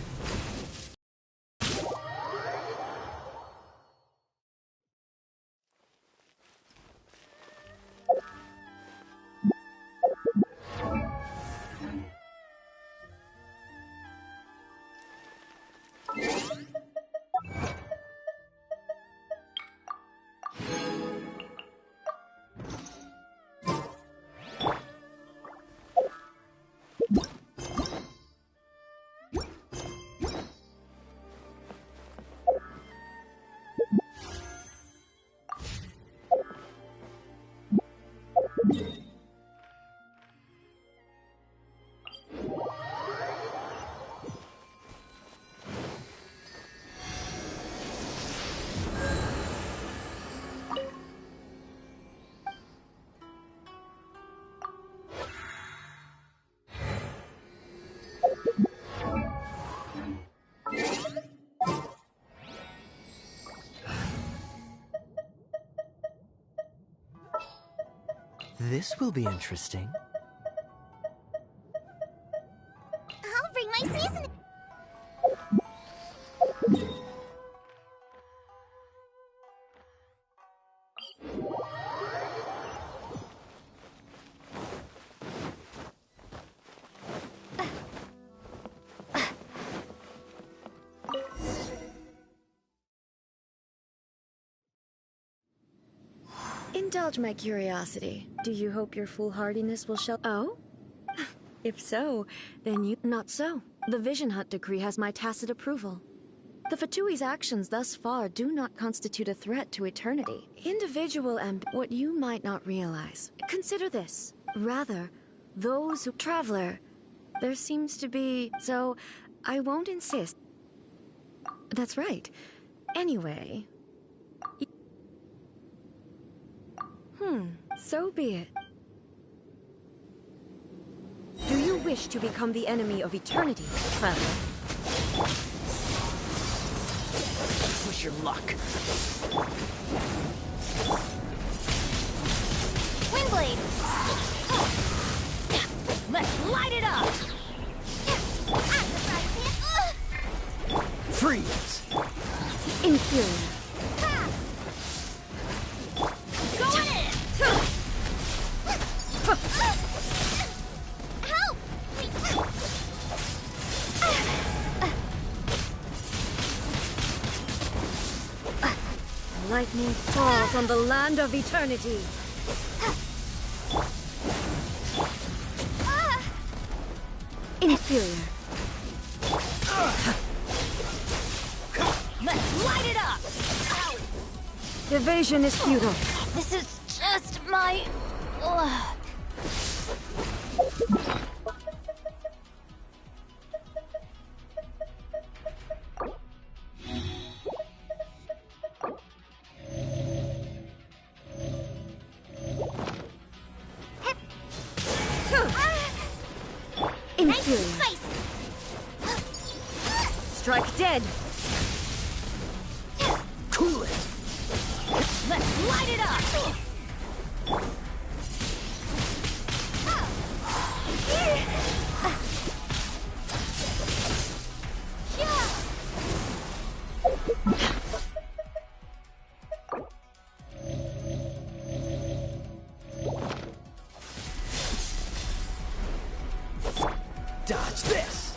Speaker 21: This will be interesting.
Speaker 2: I'll bring my seasoning.
Speaker 1: Indulge my curiosity. Do you hope your foolhardiness will show? Oh? If so, then you... Not so. The Vision Hunt decree has my tacit approval. The Fatui's actions thus far do not constitute a threat to eternity. Individual and what you might not realize. Consider this. Rather, those who... Traveler, there seems to be... So, I won't insist. That's right. Anyway... so be it. Do you wish to become the enemy of eternity, traveler?
Speaker 3: Push your luck.
Speaker 15: Windblade! Let's light it up!
Speaker 3: Freeze!
Speaker 1: Inferior.
Speaker 15: Go in it!
Speaker 2: Help!
Speaker 1: Lightning falls on the land of eternity. Inferior.
Speaker 15: Let's light it up!
Speaker 1: Evasion is futile.
Speaker 15: This is just my luck.
Speaker 1: Inferior. Strike dead.
Speaker 3: Cool it.
Speaker 15: Let's light it up!
Speaker 3: Dodge this.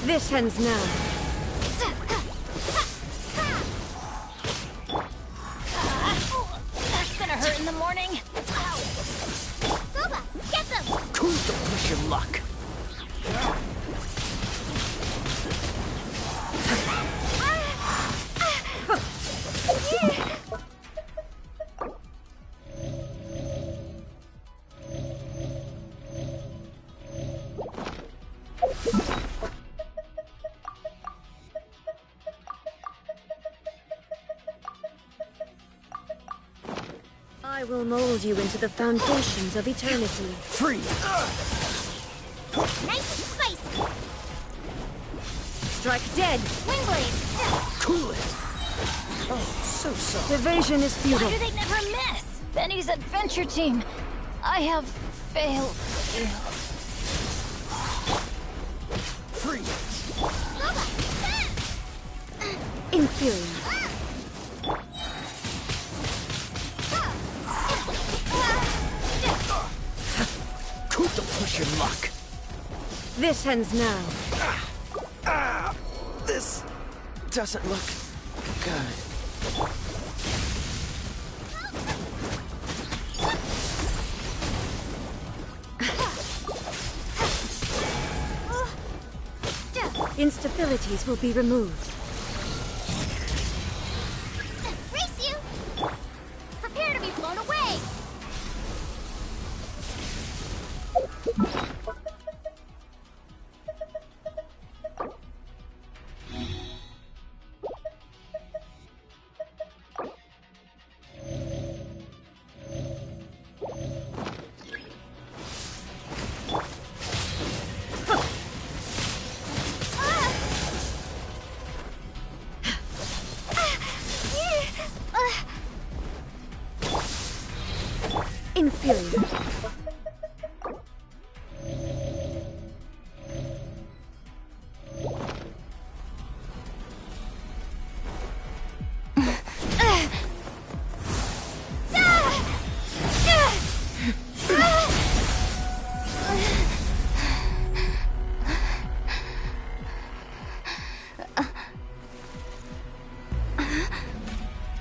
Speaker 1: This ends now.
Speaker 15: That's gonna hurt in the morning.
Speaker 2: Boba, get them!
Speaker 3: Cool, don't push your luck.
Speaker 1: I will mold you into the foundations of eternity.
Speaker 3: Free!
Speaker 2: Nice and spicy!
Speaker 1: Strike dead.
Speaker 2: Windblade!
Speaker 3: Cool it! Oh, so soft.
Speaker 1: Evasion is futile.
Speaker 15: Why do they never miss? Benny's adventure team. I have failed you.
Speaker 3: Free!
Speaker 1: Inferior.
Speaker 3: Cool, don't push your luck.
Speaker 1: This ends now.
Speaker 3: This doesn't look good.
Speaker 1: Instabilities will be removed.
Speaker 2: Race you! Prepare to be blown away!
Speaker 1: feel you.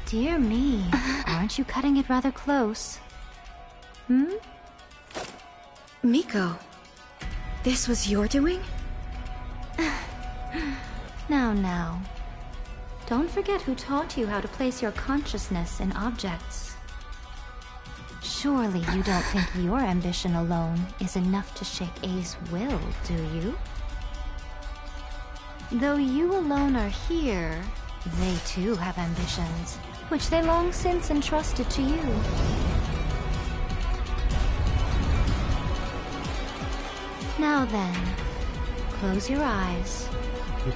Speaker 4: Dear me, aren't you cutting it rather close?
Speaker 1: Miko, this was your doing?
Speaker 4: Now. Don't forget who taught you how to place your consciousness in objects. Surely you don't think your ambition alone is enough to shake A's will, do you? Though you alone are here, they too have ambitions, which they long since entrusted to you. Now then, close your eyes.
Speaker 10: We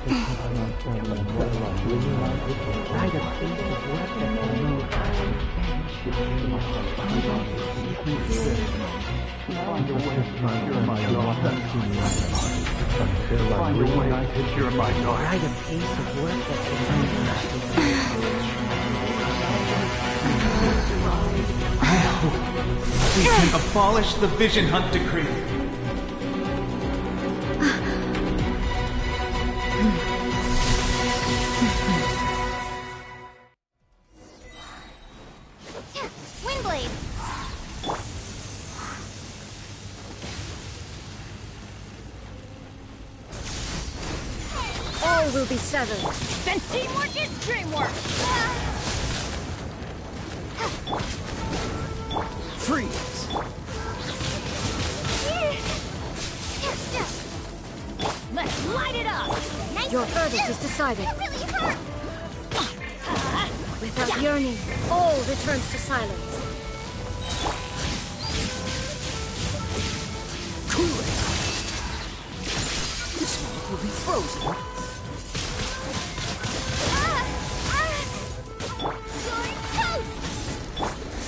Speaker 10: can abolish the Vision Hunt Decree.
Speaker 2: Windblade!
Speaker 1: All will be severed.
Speaker 15: Then teamwork is dreamwork!
Speaker 16: Freeze!
Speaker 15: Let's light it up!
Speaker 2: Nice.
Speaker 1: Your verdict is decided.
Speaker 2: That really hurt!
Speaker 1: Without yearning, all returns to silence.
Speaker 16: Cool it! This one will be frozen.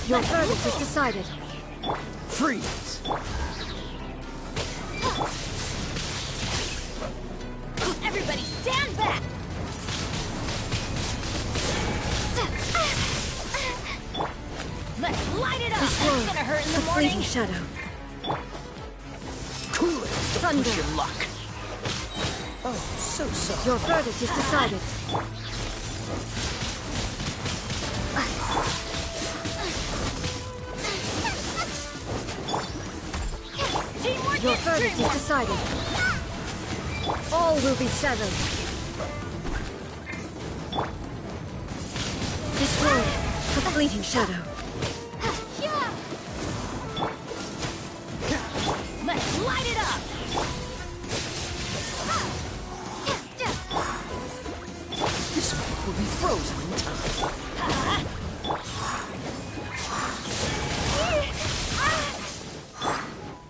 Speaker 1: Your verdict is decided.
Speaker 16: Freeze!
Speaker 15: Everybody stand back! Let's light it up!
Speaker 1: This
Speaker 15: That's
Speaker 1: world,
Speaker 15: gonna hurt in
Speaker 1: the
Speaker 15: the morning!
Speaker 1: fleeting shadow.
Speaker 16: Cool it!
Speaker 1: Thunder.
Speaker 16: Push your luck. Oh, so sorry.
Speaker 1: Your verdict is decided.
Speaker 15: Teamwork
Speaker 1: Your
Speaker 15: is
Speaker 1: verdict is
Speaker 15: dreamwork!
Speaker 1: decided. All will be severed. This world, a fleeting shadow.
Speaker 15: Let's light it up!
Speaker 16: This one will be frozen in time.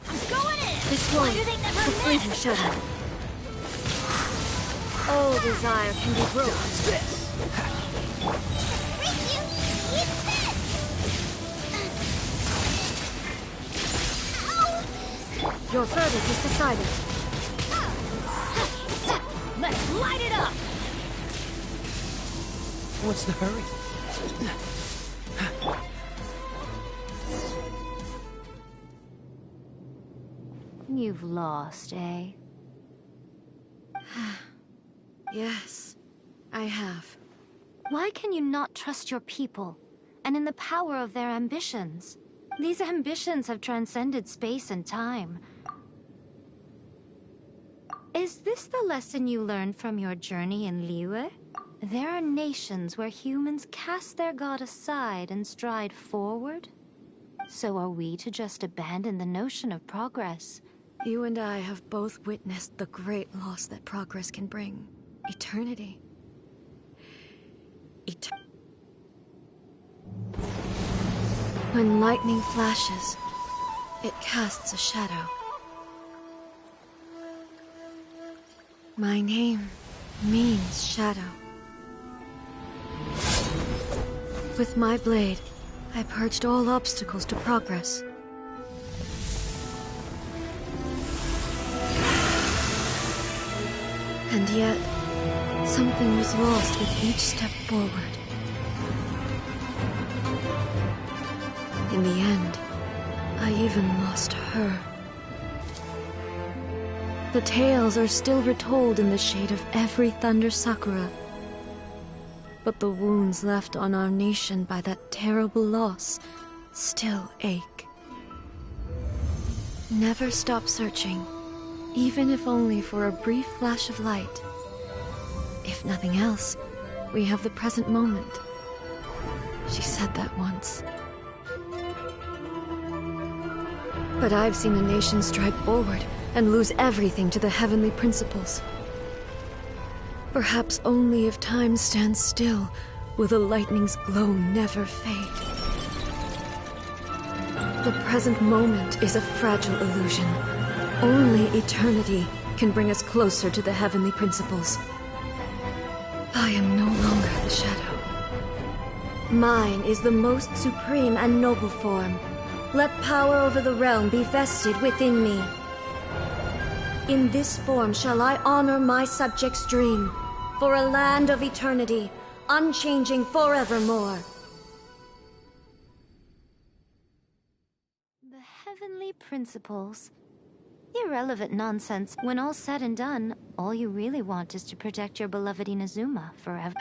Speaker 15: I'm going in!
Speaker 1: This
Speaker 15: Why
Speaker 1: world,
Speaker 15: do they never
Speaker 1: a fleeting
Speaker 15: miss?
Speaker 1: shadow. All desire can be broken. Your verdict is decided.
Speaker 15: Let's light it up!
Speaker 16: What's the hurry?
Speaker 4: You've lost, eh?
Speaker 1: Yes, I have.
Speaker 4: Why can you not trust your people, and in the power of their ambitions? These ambitions have transcended space and time. Is this the lesson you learned from your journey in Liyue? There are nations where humans cast their god aside and stride forward? So are we to just abandon the notion of progress?
Speaker 1: You and I have both witnessed the great loss that progress can bring. Eternity. When lightning flashes, it casts a shadow. My name means shadow. With my blade, I purged all obstacles to progress. And yet, something was lost with each step forward. In the end, I even lost her. The tales are still retold in the shade of every Thunder Sakura. But the wounds left on our nation by that terrible loss still ache. Never stop searching, even if only for a brief flash of light. If nothing else, we have the present moment. She said that once. But I've seen a nation stride forward and lose everything to the heavenly principles. Perhaps only if time stands still will the lightning's glow never fade. The present moment is a fragile illusion. Only eternity can bring us closer to the heavenly principles. I am no longer the shadow. Mine is the most supreme and noble form. Let power over the realm be vested within me. In this form shall I honor my subjects' dream, for a land of eternity, unchanging forevermore.
Speaker 4: The heavenly principles. Irrelevant nonsense. When all's said and done, all you really want is to protect your beloved Inazuma forever.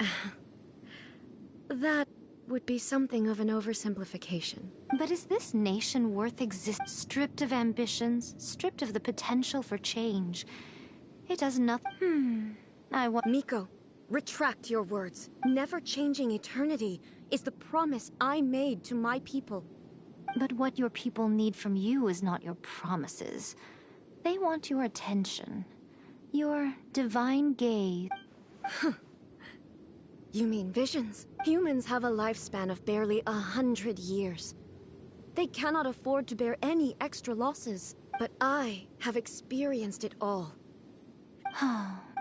Speaker 1: That would be something of an oversimplification.
Speaker 4: But is this nation worth stripped of ambitions, stripped of the potential for change? It does nothing.
Speaker 1: Miko, retract your words. Never changing eternity is the promise I made to my people.
Speaker 4: But what your people need from you is not your promises. They want your attention. Your divine gaze.
Speaker 1: You mean visions? Humans have a lifespan of barely 100 years. They cannot afford to bear any extra losses. But I have experienced it all.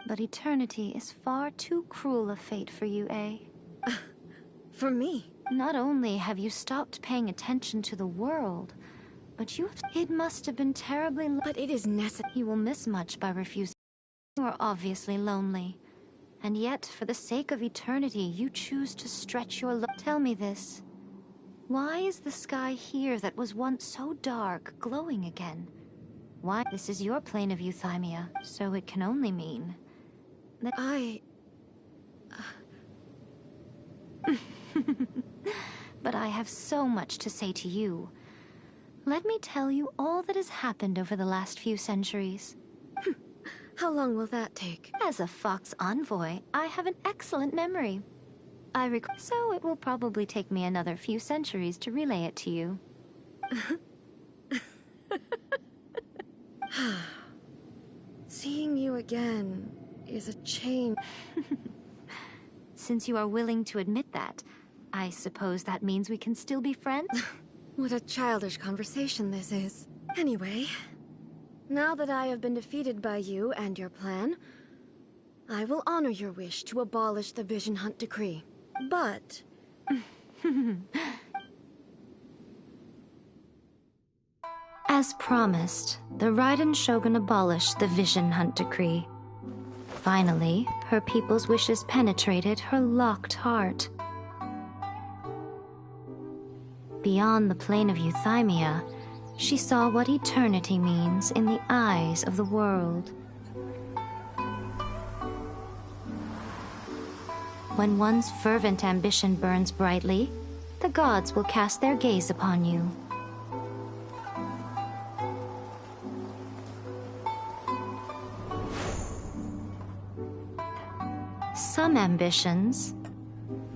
Speaker 4: But eternity is far too cruel a fate for you, eh?
Speaker 1: For me?
Speaker 4: Not only have you stopped paying attention to the world, but it must have been terribly
Speaker 1: But it is necessary.
Speaker 4: You will miss much by refusing. You are obviously lonely. And yet, for the sake of eternity, you choose to stretch your Tell me this. Why is the sky here that was once so dark glowing again? Why? This is your plane of euthymia, so it can only mean that But I have so much to say to you. Let me tell you all that has happened over the last few centuries.
Speaker 1: How long will that take?
Speaker 4: As a Fox envoy, I have an excellent memory. So it will probably take me another few centuries to relay it to you.
Speaker 1: Seeing you again is a change.
Speaker 4: Since you are willing to admit that, I suppose that means we can still be friends?
Speaker 1: What a childish conversation this is. Anyway, now that I have been defeated by you and your plan, I will honor your wish to abolish the Vision Hunt Decree. But...
Speaker 4: As promised, the Raiden Shogun abolished the Vision Hunt Decree. Finally, her people's wishes penetrated her locked heart. Beyond the plane of euthymia, she saw what eternity means in the eyes of the world. When one's fervent ambition burns brightly, the gods will cast their gaze upon you. Some ambitions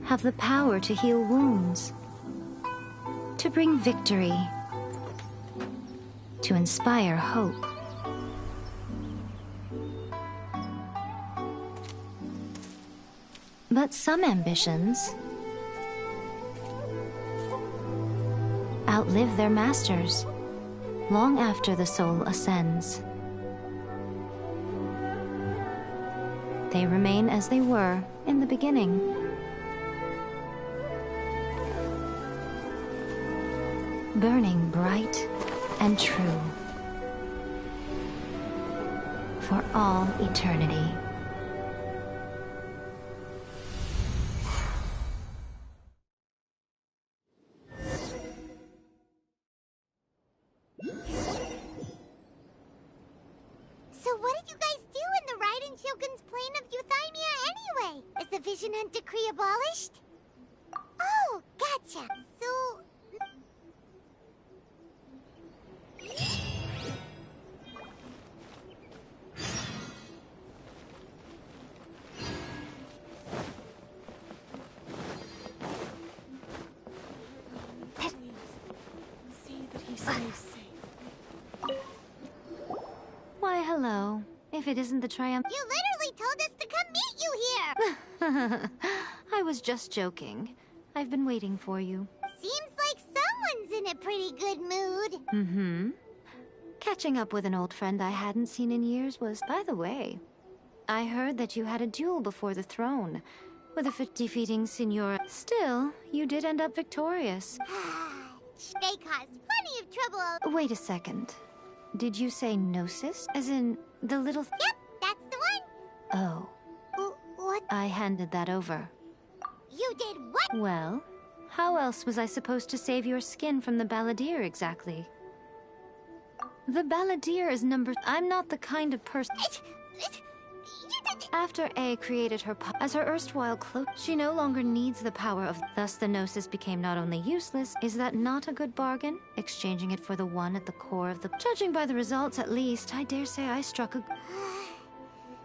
Speaker 4: have the power to heal wounds, to bring victory, to inspire hope. But some ambitions outlive their masters long after the soul ascends. They remain as they were in the beginning. Burning bright and true for all eternity.
Speaker 2: Hunt decree abolished? Oh, gotcha. So...
Speaker 4: Why, hello. If it isn't the triumph...
Speaker 2: You literally told us to come meet you here!
Speaker 4: I was just joking. I've been waiting for you.
Speaker 2: Seems like someone's in a pretty good mood.
Speaker 4: Mm-hmm. Catching up with an old friend I hadn't seen in years was... By the way, I heard that you had a duel before the throne, with a defeating Signora. Still, you did end up victorious.
Speaker 2: They caused plenty of trouble.
Speaker 4: Wait a second. Did you say Gnosis? As in, the little...
Speaker 2: Yep, that's the one.
Speaker 4: Oh.
Speaker 2: What?
Speaker 4: I handed that over.
Speaker 2: You did what?
Speaker 4: Well, how else was I supposed to save your skin from the Balladeer exactly? The Balladeer is number... I'm not the kind of person... After A created her as her erstwhile cloak, she no longer needs the power of... Thus the Gnosis became not only useless, is that not a good bargain? Exchanging it for the one at the core of the... Judging by the results, at least, I dare say I struck a...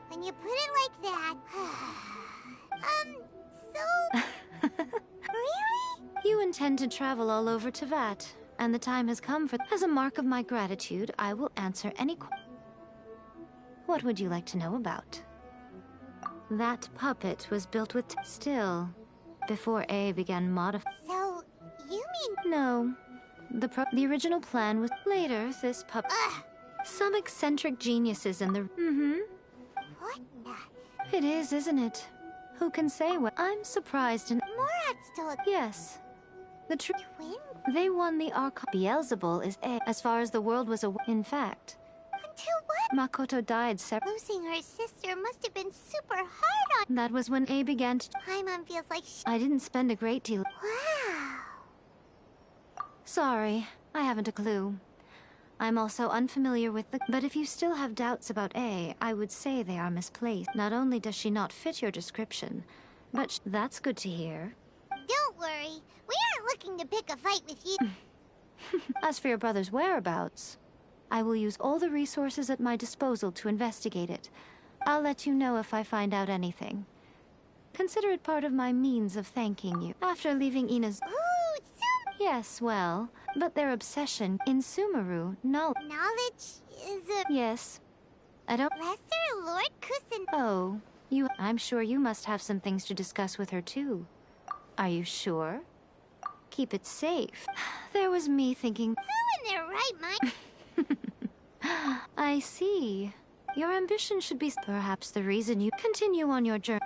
Speaker 2: When you put it like that... so... Really?
Speaker 4: You intend to travel all over Tevat, and the time has come for... As a mark of my gratitude, I will answer any... What would you like to know about? That puppet was built with... Still, before A began modifying...
Speaker 2: So, you mean...
Speaker 4: No. The original plan was... Later, this puppet... Some eccentric geniuses in the... Mm-hmm.
Speaker 2: What the...
Speaker 4: It is, isn't it? Who can say what... I'm surprised and...
Speaker 2: Morat's told...
Speaker 4: Yes. The truth...
Speaker 2: Twin?
Speaker 4: They won the Archon... Beelzebul is A... As far as the world was aware... In fact...
Speaker 2: Until what?
Speaker 4: Makoto died
Speaker 2: Losing her sister must have been super hard on...
Speaker 4: That was when A began to...
Speaker 2: Paimon feels like
Speaker 4: I didn't spend a great deal...
Speaker 2: Wow.
Speaker 4: Sorry, I haven't a clue. I'm also unfamiliar with the... But if you still have doubts about A, I would say they are misplaced. Not only does she not fit your description, but that's good to hear.
Speaker 2: Don't worry. We aren't looking to pick a fight with you.
Speaker 4: As for your brother's whereabouts... I will use all the resources at my disposal to investigate it. I'll let you know if I find out anything. Consider it part of my means of thanking you. After leaving Ina's...
Speaker 2: Ooh,
Speaker 4: Yes, well, but their obsession in Sumeru,
Speaker 2: Knowledge is a...
Speaker 4: Yes. I don't...
Speaker 2: Lesser Lord Kusin...
Speaker 4: Oh, I'm sure you must have some things to discuss with her, too. Are you sure? Keep it safe. There was me thinking...
Speaker 2: Who in their right mind...
Speaker 4: I see. Your ambition should be perhaps the reason you continue on your journey.